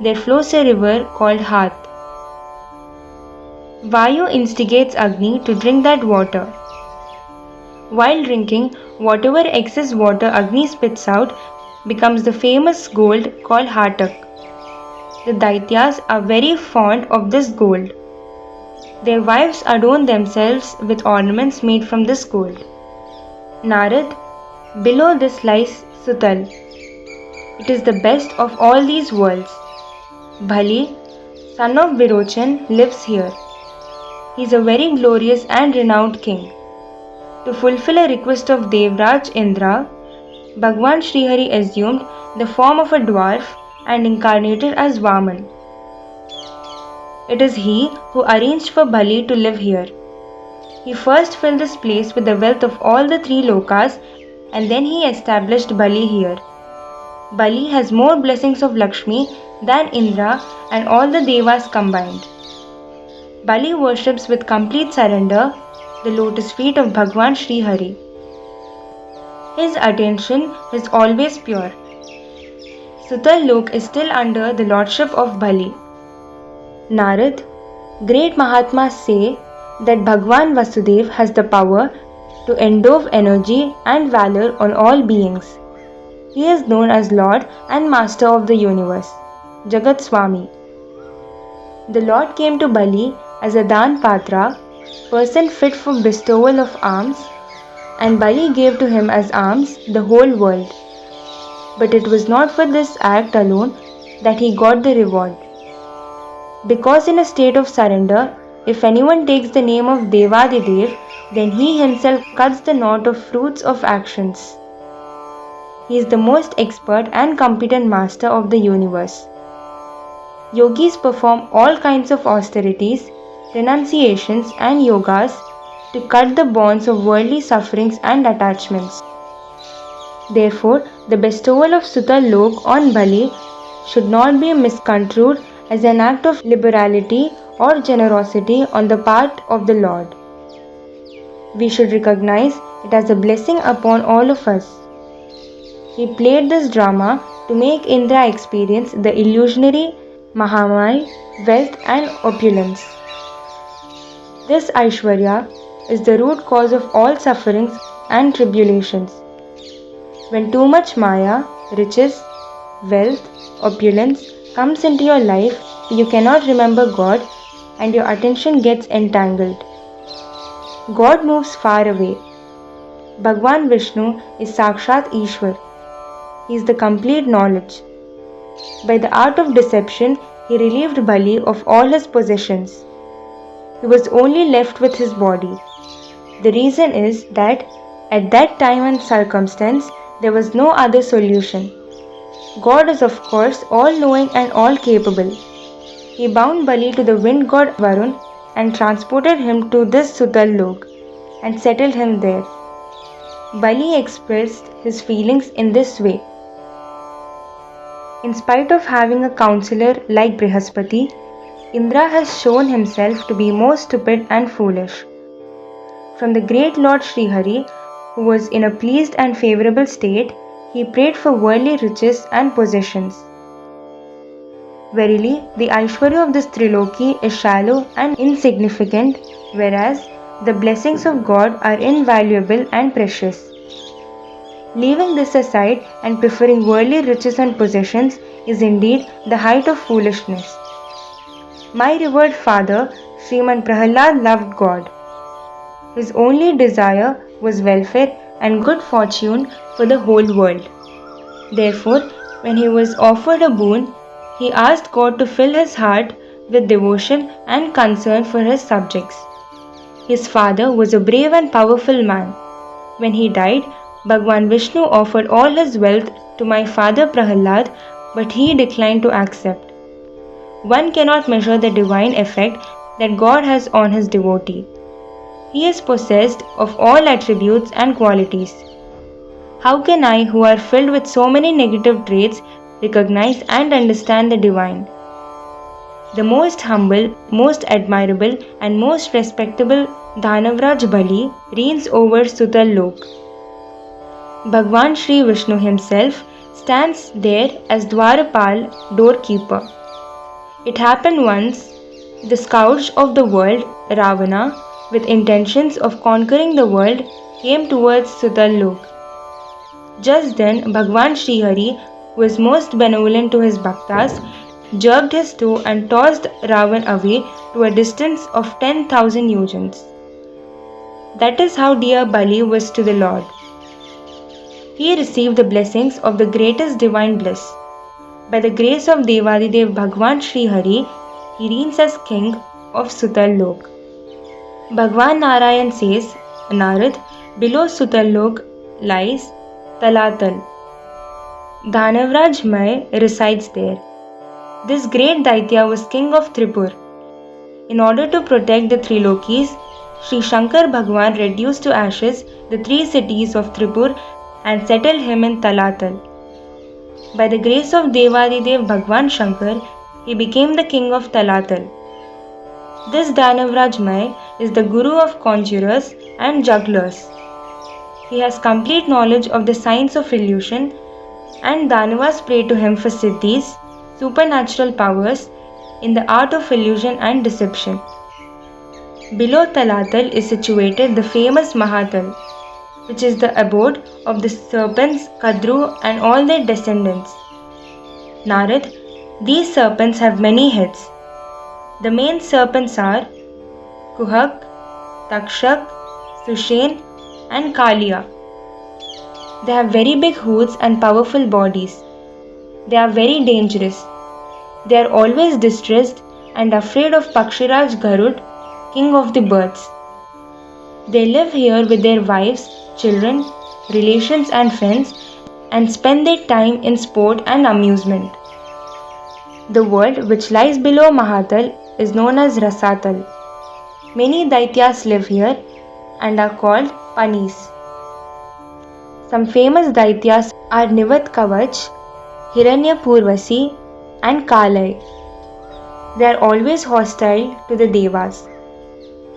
A: there flows a river called Hath. Vayu instigates Agni to drink that water. While drinking, whatever excess water Agni spits out becomes the famous gold called Hatak. The Daityas are very fond of this gold. Their wives adorn themselves with ornaments made from this gold. Narad, below this lies Sutal. It is the best of all these worlds. Bhali, son of Virochan, lives here. He is a very glorious and renowned king. To fulfill a request of Devraj Indra, Bhagwan Srihari assumed the form of a dwarf and incarnated as Vaman. It is he who arranged for Bali to live here. He first filled this place with the wealth of all the three lokas and then he established Bali here. Bali has more blessings of Lakshmi than Indra and all the Devas combined. Bali worships with complete surrender the lotus feet of Bhagwan Sri Hari. His attention is always pure. Sutal Lok is still under the lordship of Bali. Narad, great Mahatmas say that Bhagwan Vasudev has the power to endow energy and valor on all beings. He is known as Lord and Master of the universe, Jagat Swami. The Lord came to Bali as a Dan Patra, person fit for bestowal of alms, and Bali gave to him as alms the whole world. But it was not for this act alone that he got the reward. Because in a state of surrender, if anyone takes the name of Devadidev, then he himself cuts the knot of fruits of actions. He is the most expert and competent master of the universe. Yogis perform all kinds of austerities, renunciations and yogas to cut the bonds of worldly sufferings and attachments. Therefore, the bestowal of Sutal Lok on Bali should not be misconstrued as an act of liberality or generosity on the part of the Lord. We should recognize it as a blessing upon all of us. He played this drama to make Indra experience the illusionary Mahamaya, wealth and opulence. This Aishwarya is the root cause of all sufferings and tribulations. When too much Maya, riches, wealth, opulence comes into your life, you cannot remember God and your attention gets entangled. God moves far away. Bhagwan Vishnu is Sakshat Ishwar. He is the complete knowledge. By the art of deception, he relieved Bali of all his possessions. He was only left with his body. The reason is that at that time and circumstance, there was no other solution. God is of course all-knowing and all-capable. He bound Bali to the wind god Varun and transported him to this Sutal Lok and settled him there. Bali expressed his feelings in this way. In spite of having a counselor like Brihaspati, Indra has shown himself to be most stupid and foolish. From the great Lord Sri Hari, who was in a pleased and favorable state, he prayed for worldly riches and possessions. Verily, the Aishwarya of this Triloki is shallow and insignificant, whereas the blessings of God are invaluable and precious. Leaving this aside and preferring worldly riches and possessions is indeed the height of foolishness. My revered father, Sriman Prahlad, loved God. His only desire was welfare and good fortune for the whole world. Therefore, when he was offered a boon, he asked God to fill his heart with devotion and concern for his subjects. His father was a brave and powerful man. When he died, Bhagwan Vishnu offered all his wealth to my father Prahlad, but he declined to accept. One cannot measure the divine effect that God has on his devotee. He is possessed of all attributes and qualities. How can I, who are filled with so many negative traits, recognize and understand the divine? The most humble, most admirable and most respectable Dhanavraj Bali reigns over Sutal Lok. Bhagwan Shri Vishnu himself stands there as Dwarapal, doorkeeper. It happened once, the scourge of the world, Ravana, with intentions of conquering the world, came towards Sutal Lok. Just then, Bhagwan Sri Hari, who was most benevolent to his bhaktas, jerked his toe and tossed Ravan away to a distance of 10,000 yojans. That is how dear Bali was to the Lord. He received the blessings of the greatest divine bliss. By the grace of Devadidev Bhagwan Sri Hari, he reigns as king of Sutal Lok. Bhagwan Narayan says, Narad, below Sutal Lok lies Talatal. Dhanavraj Mai resides there. This great Daitya was king of Tripur. In order to protect the Trilokis, Sri Shankar Bhagwan reduced to ashes the 3 cities of Tripur and settled him in Talatal. By the grace of Devadidev Bhagwan Shankar, he became the king of Talatal. This Danavraj Mai is the guru of conjurers and jugglers. He has complete knowledge of the science of illusion, and Danavas pray to him for siddhis, supernatural powers, in the art of illusion and deception. Below Talatal is situated the famous Mahatal, which is the abode of the serpents Kadru and all their descendants. Narad, these serpents have many heads. The main serpents are Kuhak, Takshak, Sushen and Kalia. They have very big hoods and powerful bodies. They are very dangerous. They are always distressed and afraid of Pakshiraj Garud, king of the birds. They live here with their wives, children, relations and friends and spend their time in sport and amusement. The world which lies below Mahatal is known as Rasatal. Many Daityas live here and are called Panis. Some famous Daityas are Nivat Kavach, Hiranyapurvasi and Kalai. They are always hostile to the Devas.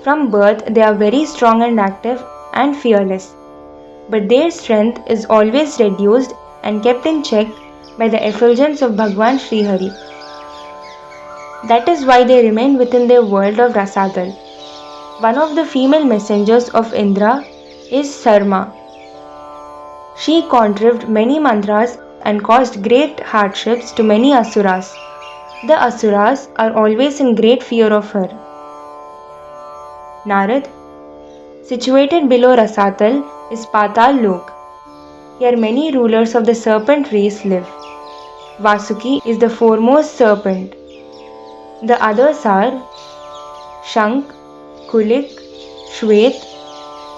A: From birth they are very strong and active and fearless, but their strength is always reduced and kept in check by the effulgence of Bhagwan Sri Hari. That is why they remain within their world of Rasadal. One of the female messengers of Indra is Sarma. She contrived many mantras and caused great hardships to many asuras. The asuras are always in great fear of her. Narad, situated below Rasatal, is Patal Lok. Here many rulers of the serpent race live. Vasuki is the foremost serpent. The others are Shank, Kulik, Shwet,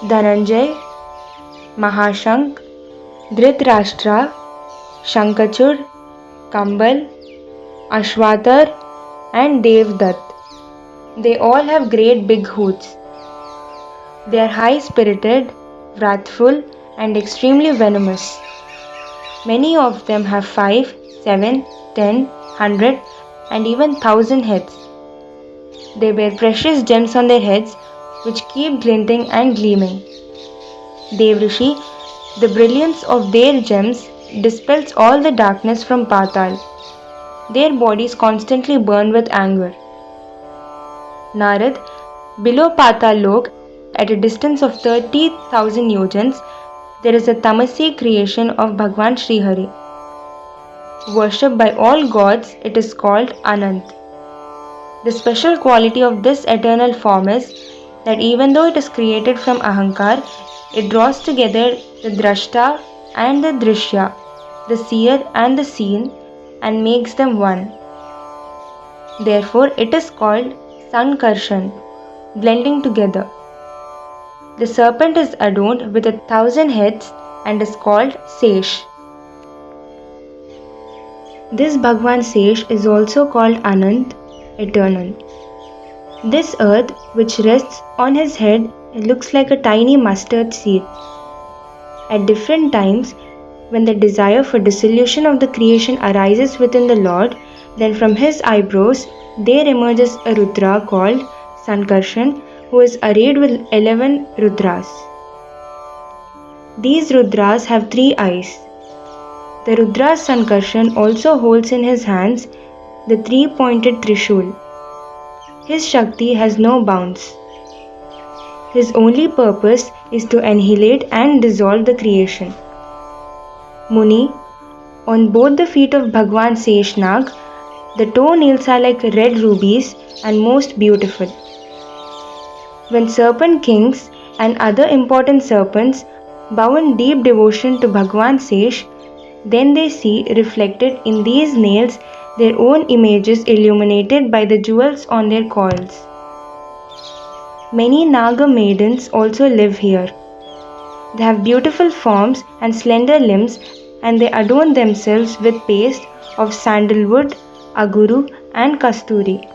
A: Dhananjay, Mahashank, Dhritarashtra, Shankachud, Kambal, Ashwatar and Devdutt. They all have great big hoods. They are high-spirited, wrathful and extremely venomous. Many of them have 5, 7, 10, 100 and even 1,000 heads. They wear precious gems on their heads which keep glinting and gleaming. Devrishi, the brilliance of their gems dispels all the darkness from Patal. Their bodies constantly burn with anger. Narad, below Patal Lok, at a distance of 30,000 yojans, there is a tamasi creation of Bhagwan Sri Hari. Worshipped by all gods, it is called Anant. The special quality of this eternal form is that even though it is created from Ahankar, it draws together the Drashta and the Drishya, the seer and the seen, and makes them one. Therefore, it is called Sankarshan, blending together. The serpent is adorned with 1,000 heads and is called Sesh. This Bhagwan Sesh is also called Anant, eternal. This earth which rests on his head looks like a tiny mustard seed. At different times, when the desire for dissolution of the creation arises within the Lord, then from his eyebrows there emerges a Rudra called Sankarshan, who is arrayed with 11 Rudras. These Rudras have 3 eyes. The Rudra Sankarshan also holds in his hands the 3-pointed Trishul. His Shakti has no bounds. His only purpose is to annihilate and dissolve the creation. Muni, on both the feet of Bhagwan Seshnag, the toenails are like red rubies and most beautiful. When serpent kings and other important serpents bow in deep devotion to Bhagwan Sesh, then they see reflected in these nails their own images illuminated by the jewels on their coils. Many Naga maidens also live here. They have beautiful forms and slender limbs, and they adorn themselves with paste of sandalwood, aguru and kasturi.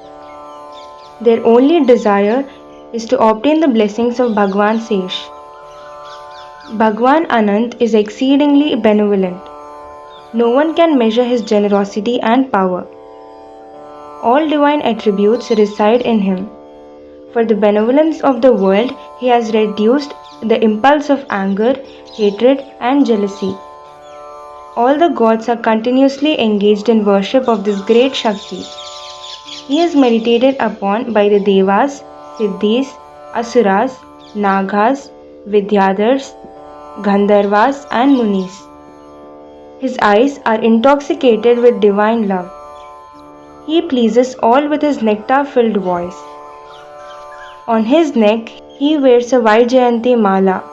A: Their only desire is to obtain the blessings of Bhagwan Sesh. Bhagwan Anant is exceedingly benevolent. No one can measure his generosity and power. All divine attributes reside in him. For the benevolence of the world, he has reduced the impulse of anger, hatred, and jealousy. All the gods are continuously engaged in worship of this great Shakti. He is meditated upon by the Devas, Siddhis, Asuras, Nagas, Vidyadhars, Gandharvas, and Munis. His eyes are intoxicated with divine love. He pleases all with his nectar-filled voice. On his neck, he wears a Vaijayanti mala.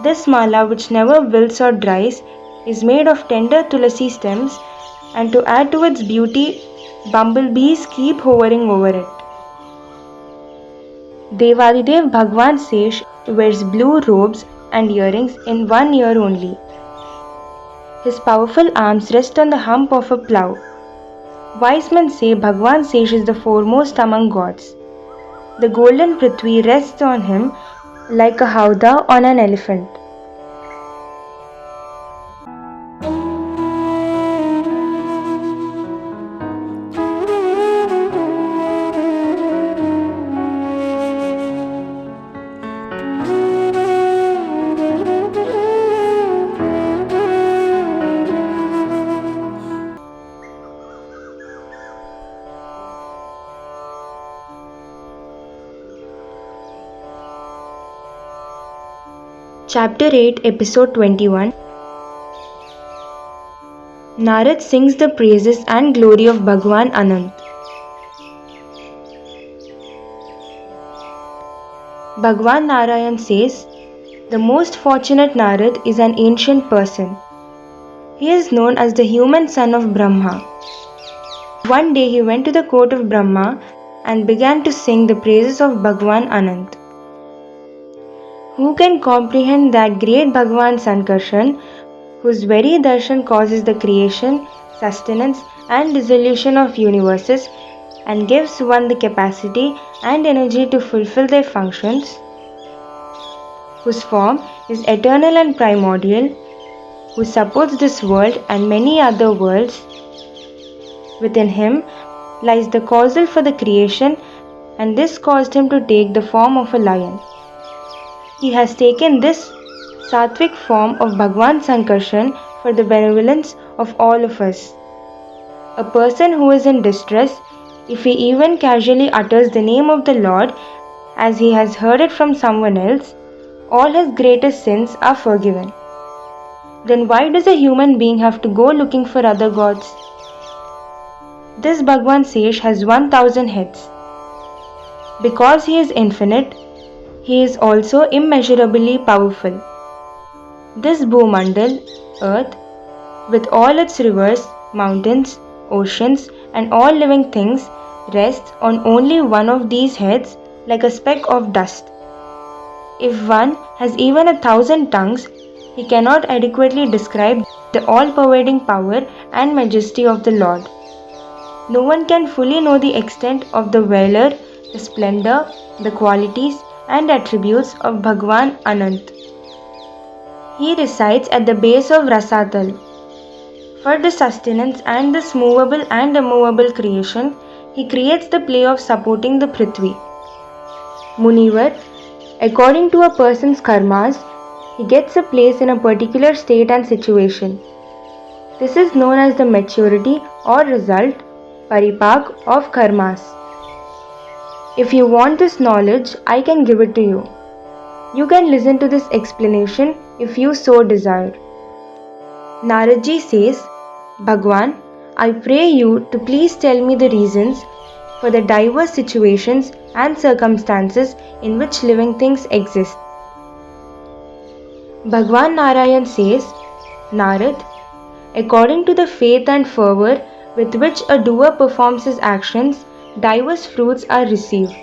A: This mala, which never wilts or dries, is made of tender tulasi stems, and to add to its beauty, bumblebees keep hovering over it. Devadidev Bhagwan Sesh wears blue robes and earrings in one ear only. His powerful arms rest on the hump of a plough. Wise men say Bhagwan Sesh is the foremost among gods. The golden Prithvi rests on him like a howdah on an elephant. Chapter 8, Episode 21. Narad sings the praises and glory of Bhagwan Anant. Bhagwan Narayan says, the most fortunate Narad is an ancient person. He is known as the human son of Brahma. One day he went to the court of Brahma and began to sing the praises of Bhagwan Anant. Who can comprehend that great Bhagwan Sankarshan, whose very darshan causes the creation, sustenance, and dissolution of universes and gives one the capacity and energy to fulfill their functions, whose form is eternal and primordial, who supports this world and many other worlds. Within him lies the causal for the creation, and this caused him to take the form of a lion. He has taken this sattvic form of Bhagwan Sankarshan for the benevolence of all of us. A person who is in distress, if he even casually utters the name of the Lord as he has heard it from someone else, all his greatest sins are forgiven. Then why does a human being have to go looking for other gods? This Bhagwan Sesh has 1,000 heads. Because he is infinite, he is also immeasurably powerful. This Bhoomandal, earth, with all its rivers, mountains, oceans, and all living things, rests on only one of these heads like a speck of dust. If one has even 1,000 tongues, he cannot adequately describe the all-pervading power and majesty of the Lord. No one can fully know the extent of the valor, the splendor, the qualities, and attributes of Bhagwan Anant. He resides at the base of Rasatal. For the sustenance and this movable and immovable creation, he creates the play of supporting the Prithvi. Munivar, according to a person's karmas, he gets a place in a particular state and situation. This is known as the maturity or result, paripak, of karmas. If you want this knowledge, I can give it to you. You can listen to this explanation if you so desire. Naradji says, Bhagwan, I pray you to please tell me the reasons for the diverse situations and circumstances in which living things exist. Bhagwan Narayan says, Narad, according to the faith and fervour with which a doer performs his actions, diverse fruits are received.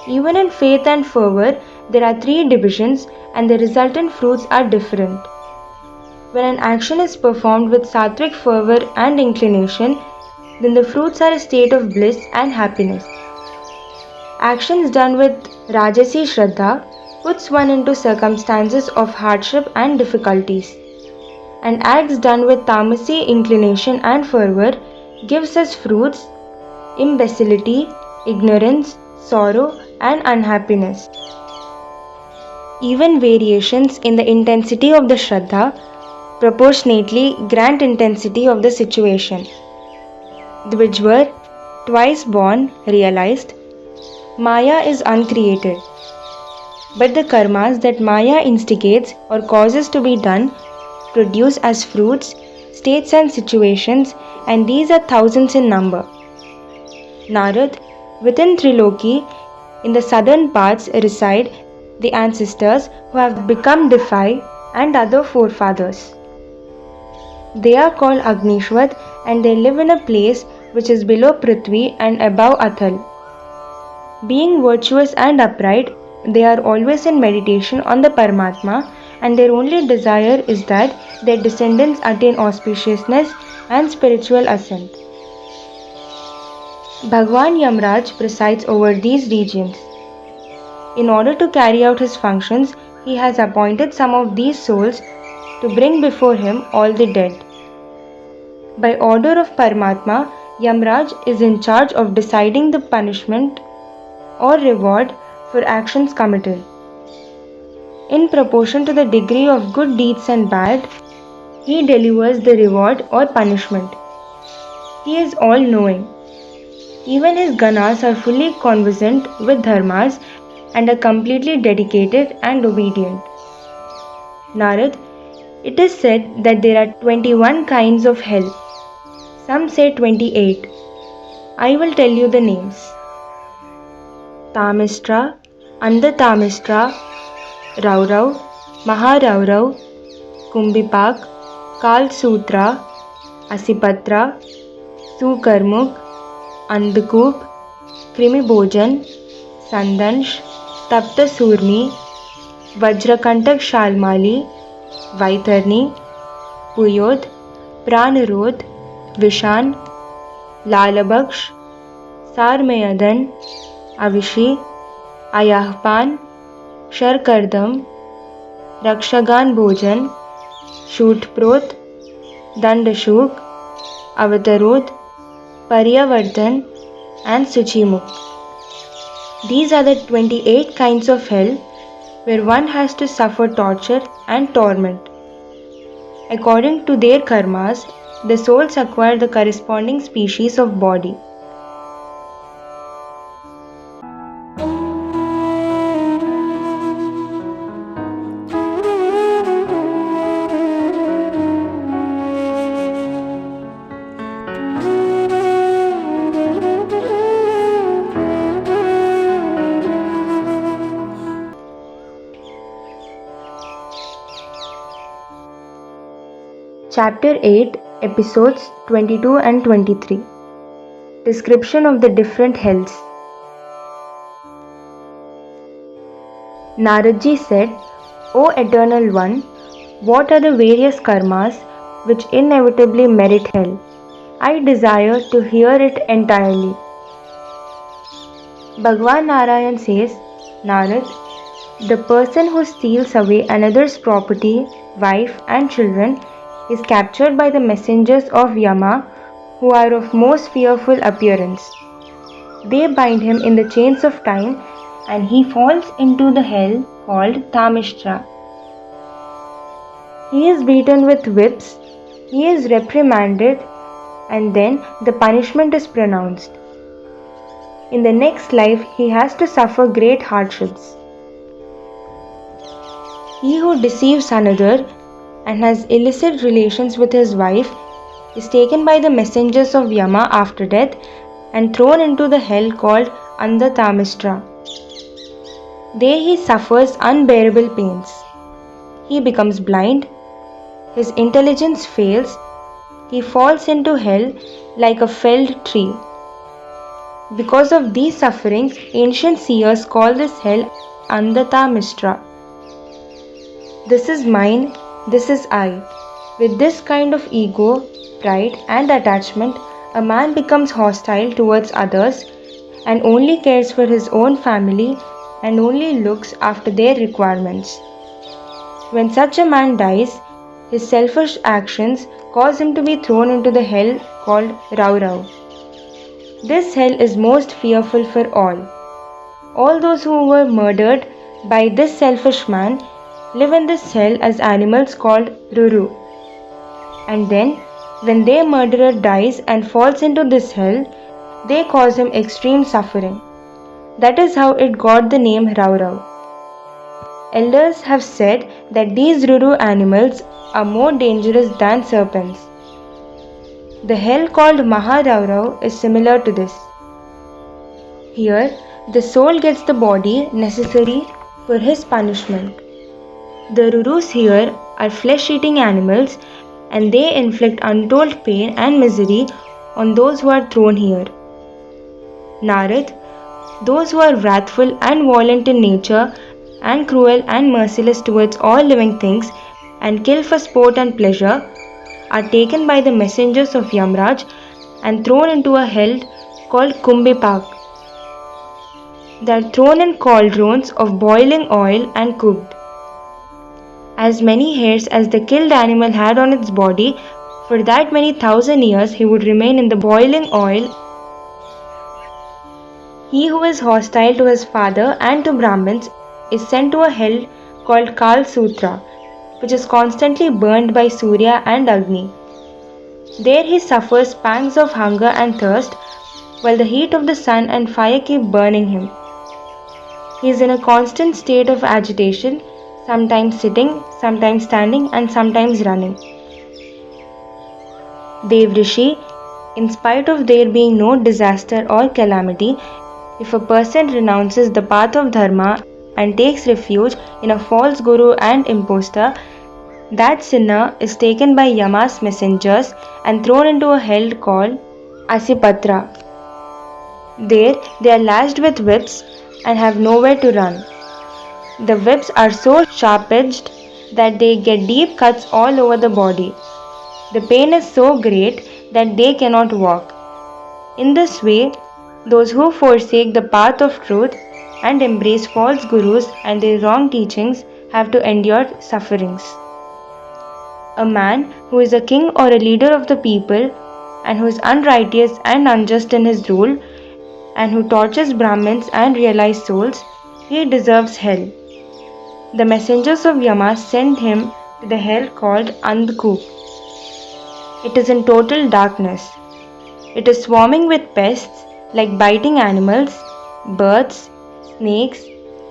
A: Even in faith and fervour, there are 3 divisions and the resultant fruits are different. When an action is performed with sattvic fervour and inclination, then the fruits are a state of bliss and happiness. Actions done with Rajasi Shraddha puts one into circumstances of hardship and difficulties, and acts done with Tamasi inclination and fervor gives us fruits, imbecility, ignorance, sorrow, and unhappiness. Even variations in the intensity of the Shraddha proportionately grant intensity of the situation. Dvijwar, twice born, realized, Maya is uncreated. But the karmas that Maya instigates or causes to be done produce as fruits, states and situations, and these are thousands in number. Narad, within Triloki, in the southern parts reside the ancestors who have become Devi and other forefathers. They are called Agnishwat and they live in a place which is below Prithvi and above Athal. Being virtuous and upright, they are always in meditation on the Paramatma, and their only desire is that their descendants attain auspiciousness and spiritual ascent. Bhagwan Yamraj presides over these regions. In order to carry out his functions, he has appointed some of these souls to bring before him all the dead. By order of Paramatma, Yamraj is in charge of deciding the punishment or reward for actions committed. In proportion to the degree of good deeds and bad, he delivers the reward or punishment. He is all-knowing. Even his ganas are fully conversant with dharmas and are completely dedicated and obedient. Narad, it is said that there are 21 kinds of hell. Some say 28. I will tell you the names. Tamistra, Andhatamistra, Raurav, Maharaurav, Kumbipak, Kalsutra, Asipatra, Sukarmuk, Andhakub, Krimibhojan, Sandansh, Tapta Surmi, Vajrakantak Shalmali, Vaitarni, Puyod, Pranarod, Vishan, Lalabaksh, Sarmayadan, Avishi, Ayahpan, Sharkardam, Rakshagan Bhojan, Shootprot, Dandashuk, Avatarod, Paryavardhan, and Suchimuk. These are the 28 kinds of hell where one has to suffer torture and torment. According to their karmas, the souls acquire the corresponding species of body. Chapter 8, Episodes 22 and 23. Description of the different hells. Naradji said, O Eternal One, what are the various karmas which inevitably merit hell? I desire to hear it entirely. Bhagwan Narayan says, Narad, the person who steals away another's property, wife and children is captured by the messengers of Yama, who are of most fearful appearance. They bind him in the chains of time and he falls into the hell called Tamishtra. He is beaten with whips, he is reprimanded, and then the punishment is pronounced. In the next life he has to suffer great hardships. He who deceives another and has illicit relations with his wife is taken by the messengers of Yama after death and thrown into the hell called Andhatamistra. There he suffers unbearable pains. He becomes blind, his intelligence fails, he falls into hell like a felled tree. Because of these sufferings, ancient seers call this hell Andhatamistra. This is mine, this is I. With this kind of ego, pride and attachment, a man becomes hostile towards others and only cares for his own family and only looks after their requirements. When such a man dies, his selfish actions cause him to be thrown into the hell called Raurav. This hell is most fearful for all. All those who were murdered by this selfish man live in this hell as animals called Ruru. And then, when their murderer dies and falls into this hell, they cause him extreme suffering. That is how it got the name Raurav. Elders have said that these Ruru animals are more dangerous than serpents. The hell called Maharaurav is similar to this. Here, the soul gets the body necessary for his punishment. The Rurus here are flesh-eating animals and they inflict untold pain and misery on those who are thrown here. Narad, those who are wrathful and violent in nature and cruel and merciless towards all living things and kill for sport and pleasure, are taken by the messengers of Yamraj and thrown into a hell called Kumbipak. They are thrown in cauldrons of boiling oil and cooked. As many hairs as the killed animal had on its body, for that many thousand years he would remain in the boiling oil. He who is hostile to his father and to Brahmins is sent to a hell called Kal Sutra, which is constantly burned by Surya and Agni. There he suffers pangs of hunger and thirst, while the heat of the sun and fire keep burning him. He is in a constant state of agitation, sometimes sitting, sometimes standing, and sometimes running. Dev Rishi, in spite of there being no disaster or calamity, if a person renounces the path of dharma and takes refuge in a false guru and impostor, that sinner is taken by Yama's messengers and thrown into a hell called Asipatra. There they are lashed with whips and have nowhere to run. The whips are so sharp-edged that they get deep cuts all over the body. The pain is so great that they cannot walk. In this way, those who forsake the path of truth and embrace false gurus and their wrong teachings have to endure sufferings. A man who is a king or a leader of the people and who is unrighteous and unjust in his rule and who tortures Brahmins and realized souls, he deserves hell. The messengers of Yama send him to the hell called Andhku. It is in total darkness. It is swarming with pests like biting animals, birds, snakes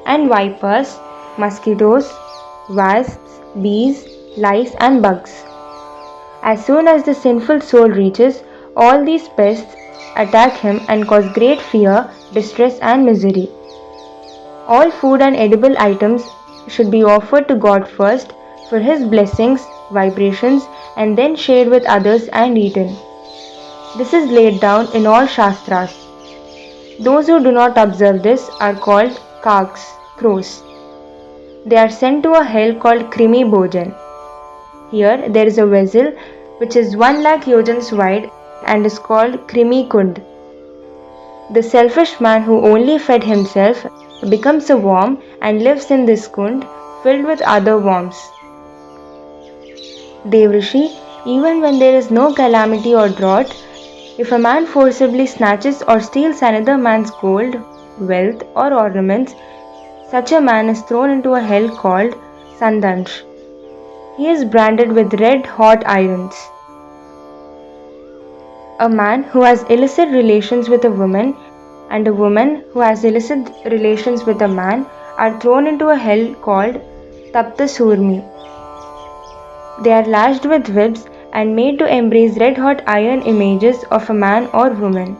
A: and vipers, mosquitoes, wasps, bees, lice and bugs. As soon as the sinful soul reaches, all these pests attack him and cause great fear, distress and misery. All food and edible items should be offered to God first for his blessings, vibrations, and then shared with others and eaten. This is laid down in all Shastras. Those who do not observe this are called Kags, crows. They are sent to a hell called Krimi Bhojan. Here there is a vessel which is 1,00,000 yojans wide and is called Krimi Kund. The selfish man who only fed himself becomes a worm and lives in this kund filled with other worms. Devrishi, even when there is no calamity or drought, if a man forcibly snatches or steals another man's gold, wealth or ornaments, such a man is thrown into a hell called Sandansh. He is branded with red-hot irons. A man who has illicit relations with a woman and a woman who has illicit relations with a man are thrown into a hell called Tapta Surmi. They are lashed with whips and made to embrace red-hot iron images of a man or woman.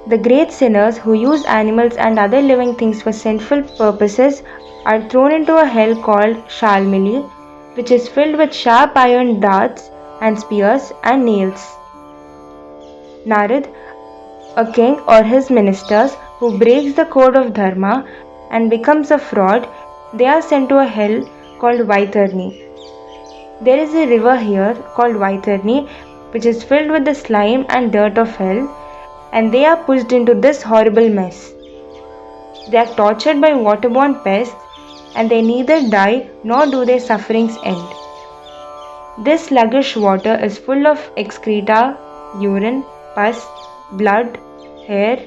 A: The great sinners who use animals and other living things for sinful purposes are thrown into a hell called Shalmili, which is filled with sharp iron darts and spears and nails. Narad, a king or his ministers who breaks the code of dharma and becomes a fraud, they are sent to a hell called Vaitarni. There is a river here called Vaitarni which is filled with the slime and dirt of hell, and they are pushed into this horrible mess. They are tortured by waterborne pests, and they neither die nor do their sufferings end. This sluggish water is full of excreta, urine, pus, blood, hair,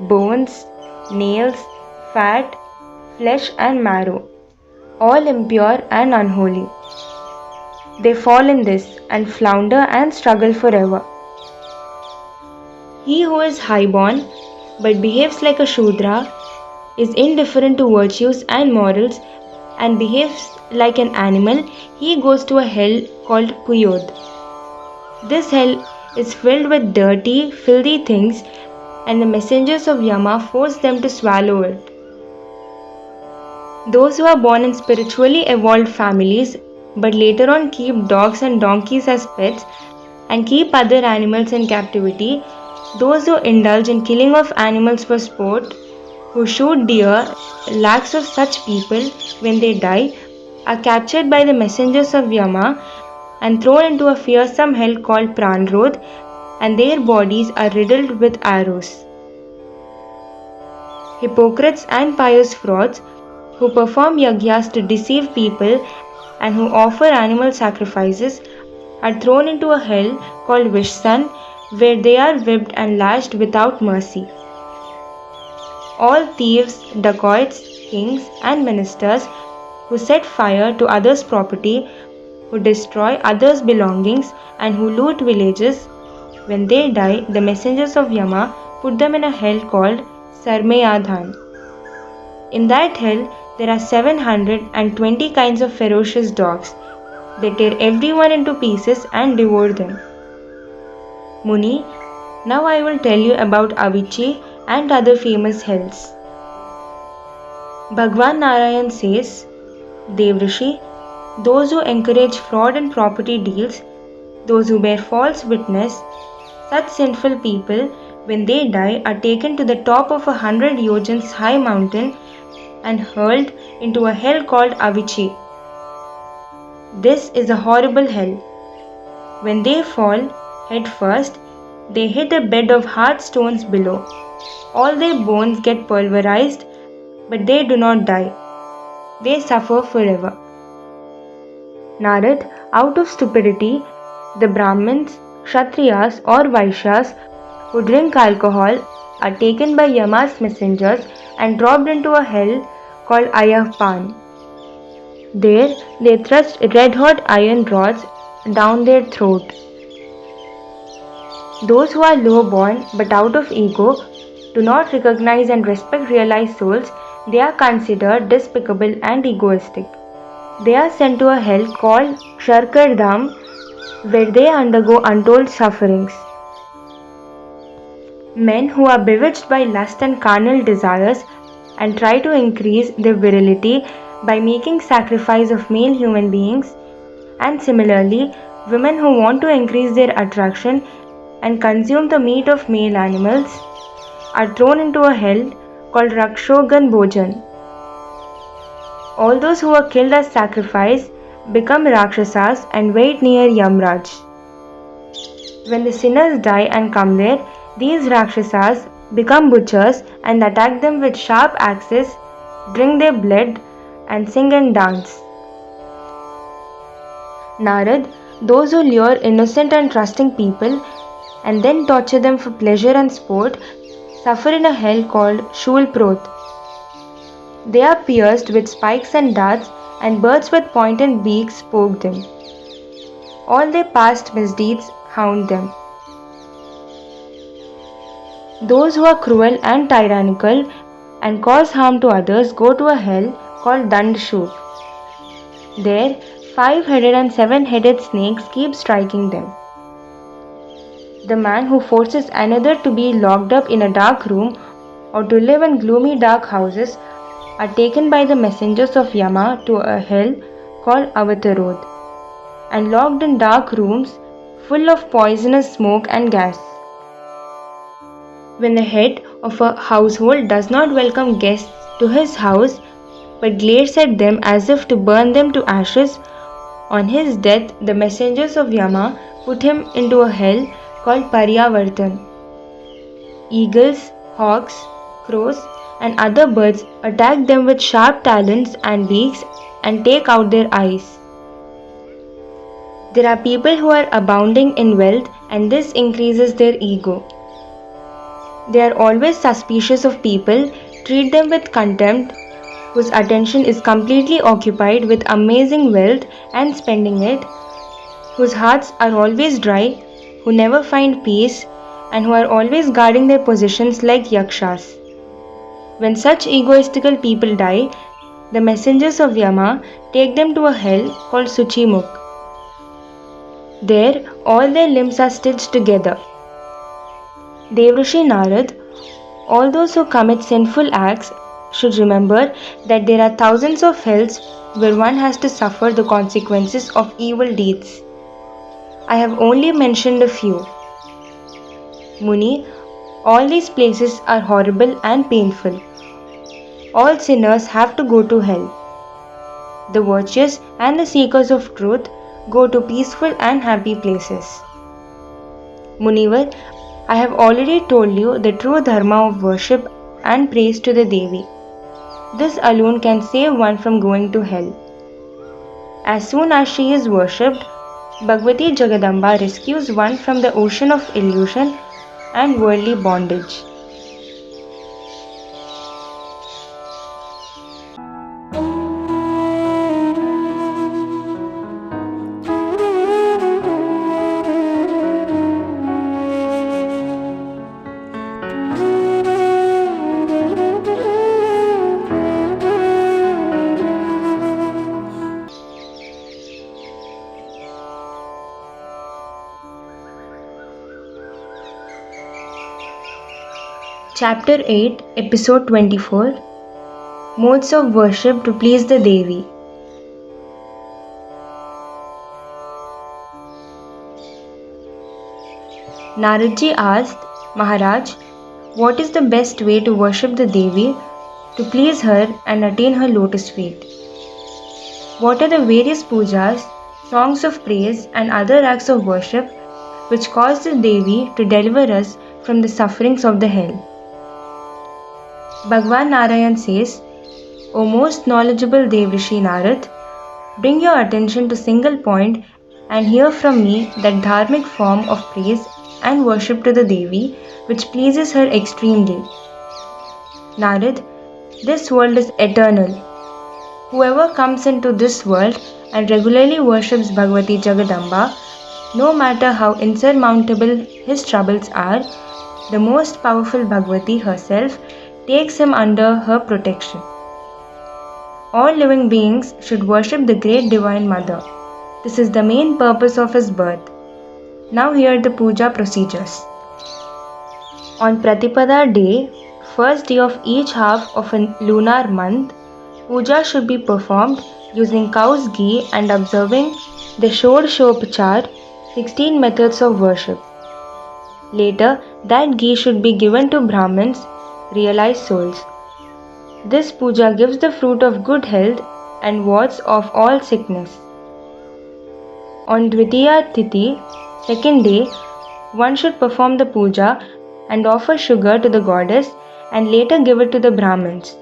A: bones, nails, fat, flesh and marrow, all impure and unholy. They fall in this and flounder and struggle forever. He who is highborn but behaves like a Shudra, is indifferent to virtues and morals, and behaves like an animal, he goes to a hell called Puyod. This hell is filled with dirty, filthy things, and the messengers of Yama force them to swallow it. Those who are born in spiritually evolved families but later on keep dogs and donkeys as pets and keep other animals in captivity, those who indulge in killing of animals for sport, who shoot deer, lakhs of such people, when they die, are captured by the messengers of Yama and thrown into a fearsome hell called Pranrodh, and their bodies are riddled with arrows. Hypocrites and pious frauds who perform yagyas to deceive people and who offer animal sacrifices are thrown into a hell called Vishsan, where they are whipped and lashed without mercy. All thieves, dacoits, kings and ministers who set fire to others' property, who destroy others' belongings and who loot villages, when they die, the messengers of Yama put them in a hell called Sarmeyadhan. In that hell, there are 720 kinds of ferocious dogs. They tear everyone into pieces and devour them. Muni, now I will tell you about Avichi and other famous hells. Bhagwan Narayan says, Devrishi, those who encourage fraud in property deals, those who bear false witness, such sinful people, when they die, are taken to the top of 100 yojans high mountain and hurled into a hell called Avichi. This is a horrible hell. When they fall, head first, they hit a bed of hard stones below. All their bones get pulverized, but they do not die. They suffer forever. Narad, out of stupidity, the Brahmins, Kshatriyas or Vaishyas who drink alcohol are taken by Yama's messengers and dropped into a hell called Ayahpan. There they thrust red-hot iron rods down their throat. Those who are low-born but out of ego do not recognize and respect realized souls, they are considered despicable and egoistic. They are sent to a hell called Sharkardham, where they undergo untold sufferings. Men who are bewitched by lust and carnal desires and try to increase their virility by making sacrifice of male human beings, and similarly, women who want to increase their attraction and consume the meat of male animals, are thrown into a hell called Rakshogan Bhojan. All those who are killed as sacrifice become Rakshasas and wait near Yamraj. When the sinners die and come there, these Rakshasas become butchers and attack them with sharp axes, drink their blood, and sing and dance. Narad, those who lure innocent and trusting people and then torture them for pleasure and sport, suffer in a hell called Shulproth. They are pierced with spikes and darts, and birds with pointed beaks poke them. All their past misdeeds hound them. Those who are cruel and tyrannical and cause harm to others go to a hell called Dandashur. There, 5-headed and 7-headed snakes keep striking them. The man who forces another to be locked up in a dark room or to live in gloomy dark houses are taken by the messengers of Yama to a hell called Avatarod and locked in dark rooms full of poisonous smoke and gas. When the head of a household does not welcome guests to his house but glares at them as if to burn them to ashes, on his death the messengers of Yama put him into a hell called Paryavartan. Eagles, hawks, crows, and other birds attack them with sharp talons and beaks and take out their eyes. There are people who are abounding in wealth, and this increases their ego. They are always suspicious of people, treat them with contempt, whose attention is completely occupied with amazing wealth and spending it, whose hearts are always dry, who never find peace, and who are always guarding their positions like yakshas. When such egoistical people die, the messengers of Yama take them to a hell called Suchimukh. There, all their limbs are stitched together. Devrishi Narad, all those who commit sinful acts should remember that there are thousands of hells where one has to suffer the consequences of evil deeds. I have only mentioned a few. Muni, all these places are horrible and painful. All sinners have to go to hell. The virtuous and the seekers of truth go to peaceful and happy places. Munivar, I have already told you the true dharma of worship and praise to the Devi. This alone can save one from going to hell. As soon as she is worshipped, Bhagavati Jagadamba rescues one from the ocean of illusion and worldly bondage. Chapter 8, Episode 24, Modes of Worship to Please the Devi. Naradji asked, Maharaj, what is the best way to worship the Devi, to please her and attain her lotus feet? What are the various pujas, songs of praise and other acts of worship which cause the Devi to deliver us from the sufferings of the hell? Bhagwan Narayan says, O most knowledgeable Devrishi Narad, bring your attention to single point and hear from me that dharmic form of praise and worship to the Devi which pleases her extremely. Narad, this world is eternal. Whoever comes into this world and regularly worships Bhagavati Jagadamba, no matter how insurmountable his troubles are, the most powerful Bhagavati herself takes him under her protection. All living beings should worship the great Divine Mother. This is the main purpose of his birth. Now hear the puja procedures. On Pratipada day, first day of each half of a lunar month, puja should be performed using cow's ghee and observing the Shodashopachar, 16 methods of worship. Later, that ghee should be given to Brahmins, realized souls. This puja gives the fruit of good health and wards off all sickness. On Dvitiya Tithi, second day, one should perform the puja and offer sugar to the goddess and later give it to the Brahmins.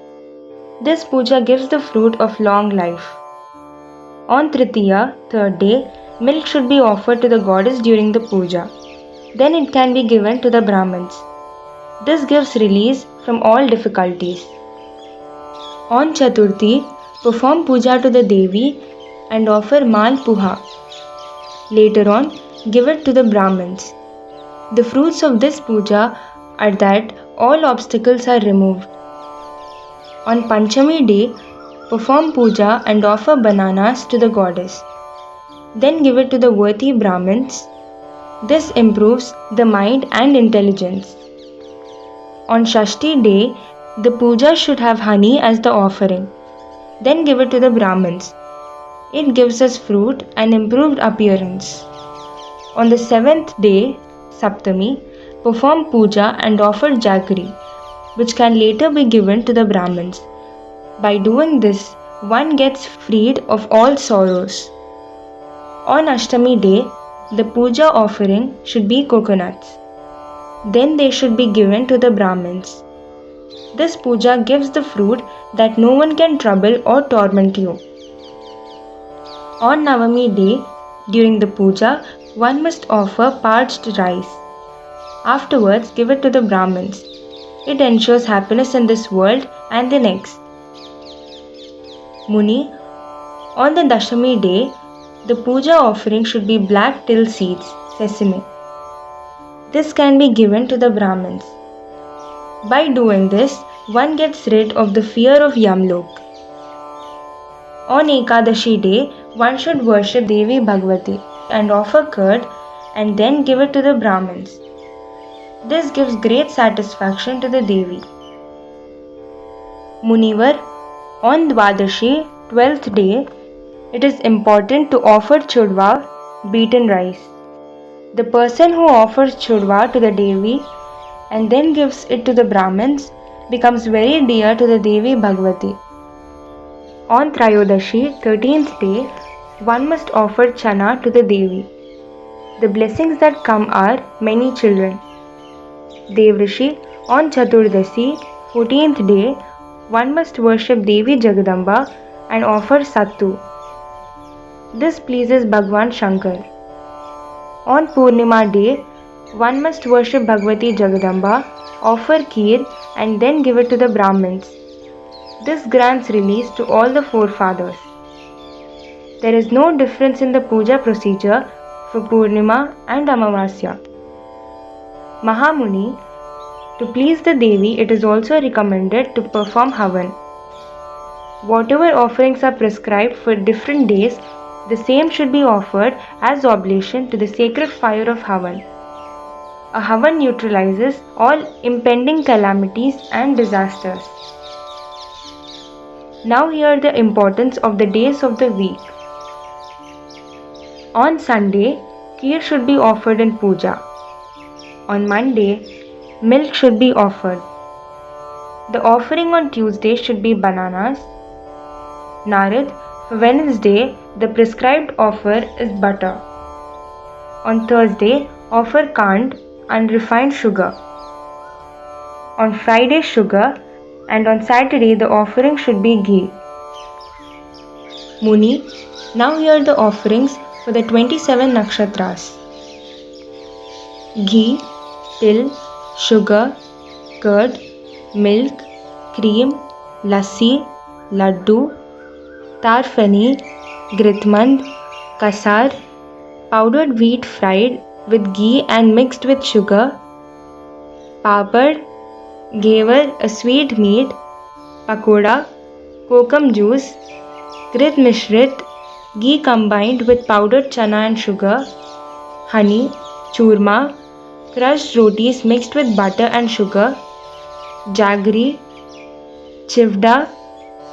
A: This puja gives the fruit of long life. On Tritiya, third day, milk should be offered to the goddess during the puja. Then it can be given to the Brahmins. This gives release from all difficulties. On Chaturthi, perform puja to the Devi and offer mal puha. Later on, give it to the Brahmins. The fruits of this puja are that all obstacles are removed. On Panchami day, perform puja and offer bananas to the goddess. Then give it to the worthy Brahmins. This improves the mind and intelligence. On Shashti day, the puja should have honey as the offering. Then give it to the Brahmins. It gives us fruit and improved appearance. On the seventh day, Saptami, perform puja and offer jaggery, which can later be given to the Brahmins. By doing this, one gets freed of all sorrows. On Ashtami day, the puja offering should be coconuts. Then they should be given to the Brahmins. This puja gives the fruit that no one can trouble or torment you. On Navami day, during the puja, one must offer parched rice. Afterwards, give it to the Brahmins. It ensures happiness in this world and the next. Muni, on the Dashami day, the puja offering should be black till seeds, sesame. This can be given to the Brahmins. By doing this, one gets rid of the fear of Yamlok. On Ekadashi day, one should worship Devi Bhagavati and offer curd and then give it to the Brahmins. This gives great satisfaction to the Devi. Munivar, on Dwadashi, 12th day, it is important to offer chudwa, beaten rice. The person who offers chudwa to the Devi and then gives it to the Brahmins becomes very dear to the Devi Bhagavati. On Trayodashi, 13th day, one must offer chana to the Devi. The blessings that come are many children. Devrishi, on Chaturdasi, 14th day, one must worship Devi Jagadamba and offer sattu. This pleases Bhagwan Shankar. On Purnima day, one must worship Bhagavati Jagadamba, offer kheer and then give it to the Brahmins. This grants release to all the forefathers. There is no difference in the puja procedure for Purnima and Amavasya. Mahamuni, to please the Devi, it is also recommended to perform Havan. Whatever offerings are prescribed for different days, the same should be offered as oblation to the sacred fire of Havan. A Havan neutralizes all impending calamities and disasters. Now hear the importance of the days of the week. On Sunday, kheer should be offered in puja. On Monday, milk should be offered. The offering on Tuesday should be bananas. Narad, for Wednesday, the prescribed offer is butter. On Thursday, offer kand, unrefined sugar. On Friday, sugar, and on Saturday, the offering should be ghee. Muni, now hear the offerings for the 27 nakshatras. Ghee, till, sugar, curd, milk, cream, lassi, laddu, tarfani, gritmand, kasar, powdered wheat fried with ghee and mixed with sugar, papad, ghevar, a sweet meat, pakoda, kokum juice, grit mishrit, ghee combined with powdered chana and sugar, honey, churma, crushed rotis mixed with butter and sugar, jaggery, chivda,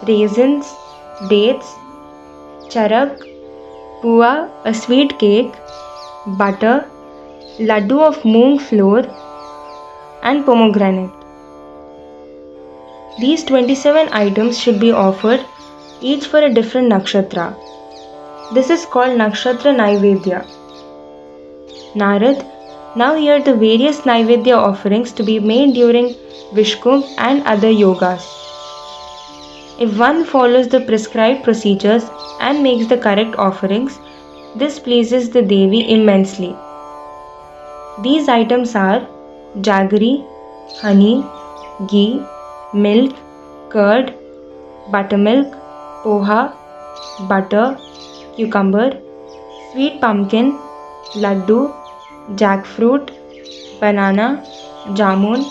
A: raisins, dates, charak, pua, a sweet cake, butter, laddu of moong flour, and pomegranate. These 27 items should be offered, each for a different nakshatra. This is called Nakshatra Naivedya. Narad, now hear the various Naivedya offerings to be made during Vishkum and other yogas. If one follows the prescribed procedures and makes the correct offerings, this pleases the Devi immensely. These items are jaggery, honey, ghee, milk, curd, buttermilk, poha, butter, cucumber, sweet pumpkin, laddu, jackfruit, banana, jamun,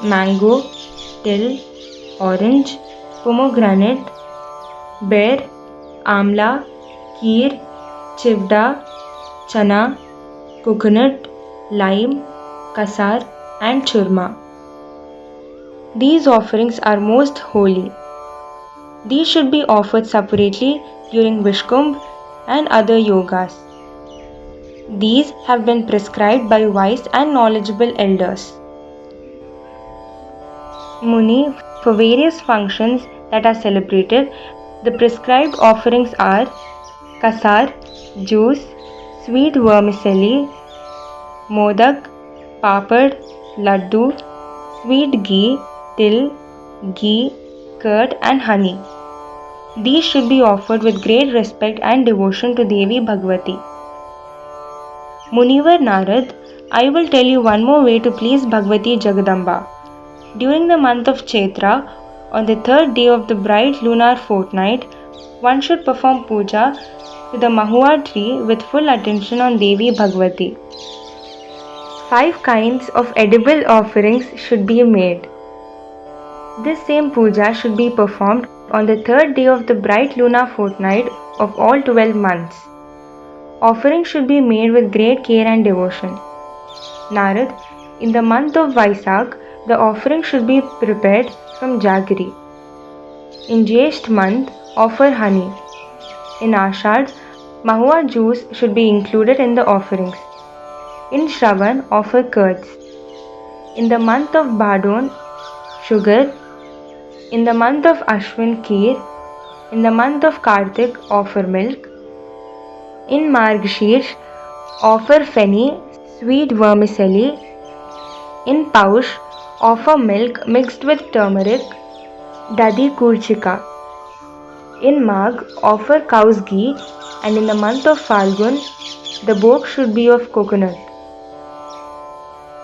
A: mango, till, orange, pomegranate, bear, amla, kheer, chivda, chana, coconut, lime, kasar, and churma. These offerings are most holy. These should be offered separately during Vishkumbh and other yogas. These have been prescribed by wise and knowledgeable elders. Muni, for various functions that are celebrated, the prescribed offerings are kasar, juice, sweet vermicelli, modak, papad, laddu, sweet ghee, till, ghee, curd and honey. These should be offered with great respect and devotion to Devi Bhagavati. Munivar Narad, I will tell you one more way to please Bhagavati Jagadamba. During the month of Chaitra, on the third day of the bright lunar fortnight, one should perform puja to the Mahua tree with full attention on Devi Bhagavati. 5 kinds of edible offerings should be made. This same puja should be performed on the third day of the bright lunar fortnight of all 12 months. Offerings should be made with great care and devotion. Narad, in the month of Vaisakh, the offering should be prepared from jaggery. In Jyesht month, offer honey. In Ashad, Mahua juice should be included in the offerings. In Shravan, offer curds. In the month of Bhadon, sugar. In the month of Ashwin, kheer. In the month of Kartik, offer milk. In Margshirsh, offer fenny, sweet vermicelli. In Paush, offer milk mixed with turmeric, dadi kurchika. In Magh, offer cow's ghee, and in the month of Falgun, the bhog should be of coconut.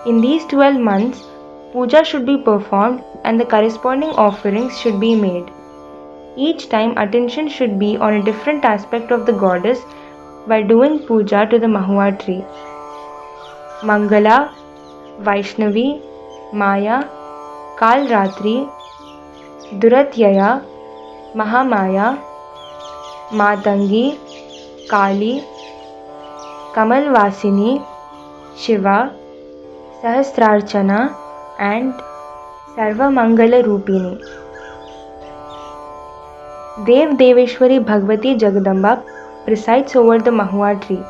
A: In these 12 months, puja should be performed and the corresponding offerings should be made. Each time attention should be on a different aspect of the goddess while doing puja to the Mahua tree. Mangala, Vaishnavi, Maya, Kalratri, Duratyaya, Mahamaya, Matangi, Kali, Kamalvasini, Shiva, Sahasrarchana and Sarvamangala Rupini. Dev Deveshwari Bhagavati Jagadamba presides over the Mahua tree.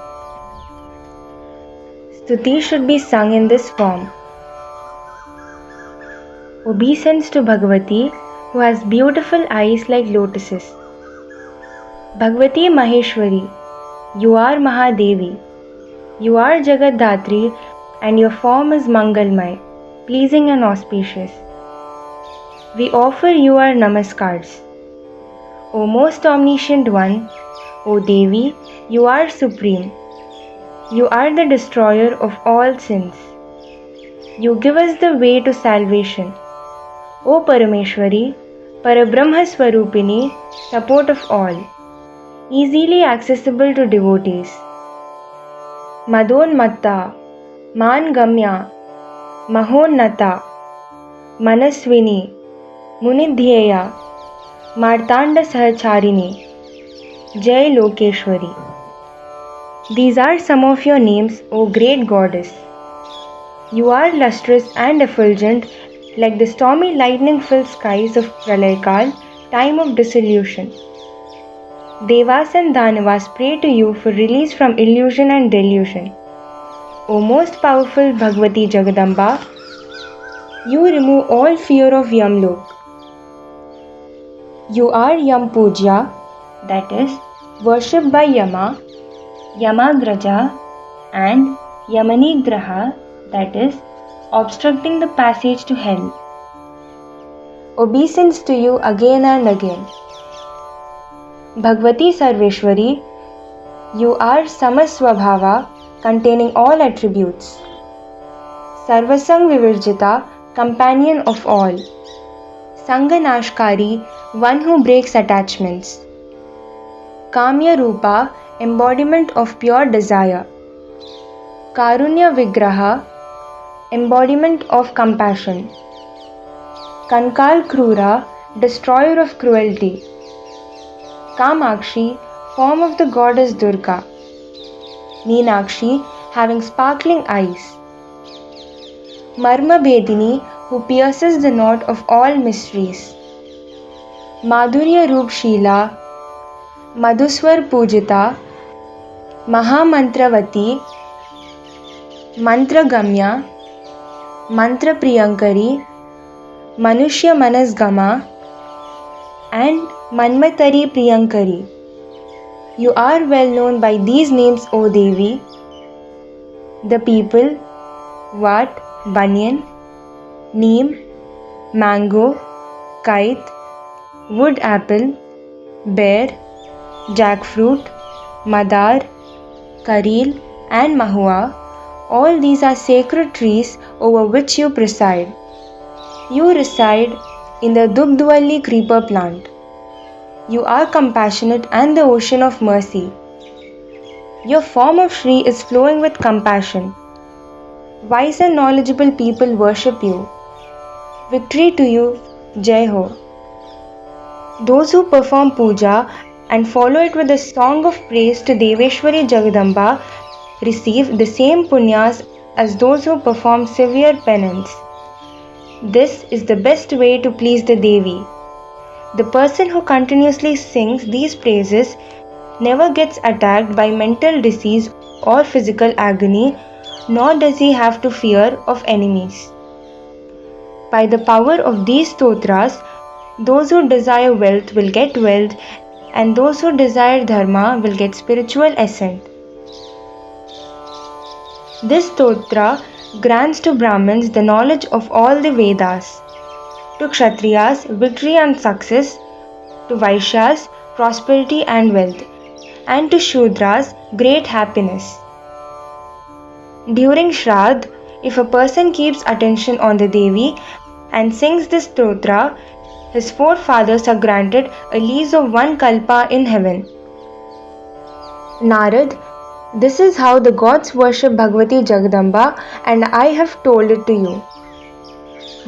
A: Stuti should be sung in this form. Obeisance to Bhagavati, who has beautiful eyes like lotuses. Bhagavati Maheshwari, you are Mahadevi. You are Jagaddatri and your form is Mangalmay, pleasing and auspicious. We offer you our namaskars. O most omniscient one, O Devi, you are supreme. You are the destroyer of all sins. You give us the way to salvation. O Parameshwari, Parabrahma Swarupini, support of all, easily accessible to devotees. Madonmatta, Mangamya, Mahonnata, Manaswini, Munidhyeya, Martanda Sahacharini, Jai Lokeshwari. These are some of your names, O great goddess. You are lustrous and effulgent like the stormy lightning-filled skies of Pralayakal, time of dissolution. Devas and Danavas pray to you for release from illusion and delusion. O most powerful Bhagavati Jagadamba, you remove all fear of Yamlok. You are Yam Puja, that is, worshipped by Yama, Yamagraja and Yamanigraha, that is, obstructing the passage to hell. Obeisance to you again and again. Bhagavati Sarveshwari, you are Samaswabhava, containing all attributes. Sarvasang Vivirjita, companion of all. Sanganashkari, one who breaks attachments. Kamya Rupa, embodiment of pure desire. Karunya Vigraha, embodiment of compassion. Kankal Krura, destroyer of cruelty. Kamakshi, form of the goddess Durga. Meenakshi, having sparkling eyes. Marma Bedini, who pierces the knot of all mysteries. Madhurya Roop Sheela, Madhuswar Pujita, Mahamantravati, Mantragamya, Mantra Priyankari, Manushya Manasgama, and Manmatari Priyankari. You are well known by these names, O Devi. The people, Vat, Banyan, neem, mango, kite, wood apple, bear, jackfruit, madar, kareel, and mahua. All these are sacred trees over which you preside. You reside in the Dugdwali creeper plant. You are compassionate and the ocean of mercy. Your form of Shri is flowing with compassion. Wise and knowledgeable people worship you. Victory to you, Jai Ho. Those who perform puja and follow it with a song of praise to Deveshwari Jagadamba receive the same punyas as those who perform severe penance. This is the best way to please the Devi. The person who continuously sings these praises never gets attacked by mental disease or physical agony, nor does he have to fear of enemies. By the power of these stotras, those who desire wealth will get wealth, and those who desire dharma will get spiritual ascent. This stotra grants to Brahmins the knowledge of all the Vedas, to Kshatriyas victory and success, to Vaishyas prosperity and wealth, and to Shudras great happiness. During Shraddh, if a person keeps attention on the Devi and sings this stotra, his forefathers are granted a lease of 1 kalpa in heaven. Narad, this is how the gods worship Bhagavati Jagadamba, and I have told it to you.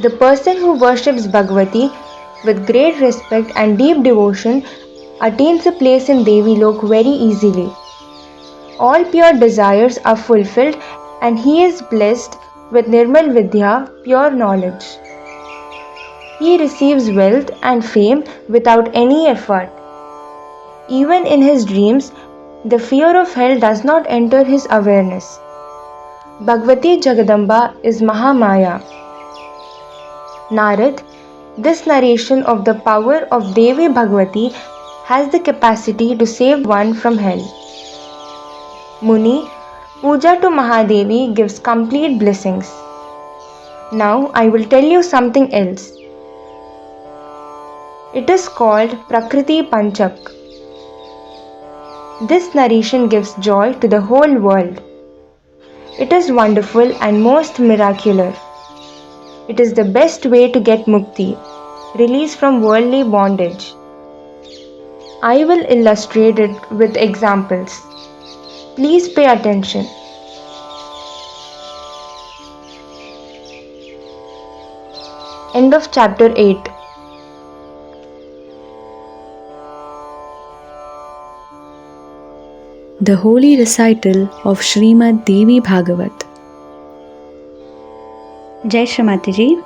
A: The person who worships Bhagavati with great respect and deep devotion attains a place in Devi Lok very easily. All pure desires are fulfilled and he is blessed with Nirmal Vidya, pure knowledge. He receives wealth and fame without any effort. Even in his dreams, the fear of hell does not enter his awareness. Bhagavati Jagadamba is Mahamaya. Narad, this narration of the power of Devi Bhagavati has the capacity to save one from hell. Muni, puja to Mahadevi gives complete blessings. Now I will tell you something else. It is called Prakriti Panchak. This narration gives joy to the whole world. It is wonderful and most miraculous. It is the best way to get mukti, release from worldly bondage. I will illustrate it with examples. Please pay attention. End of chapter 8.
B: The Holy Recital of Srimad Devi Bhagavat. Jai Shri Mataji.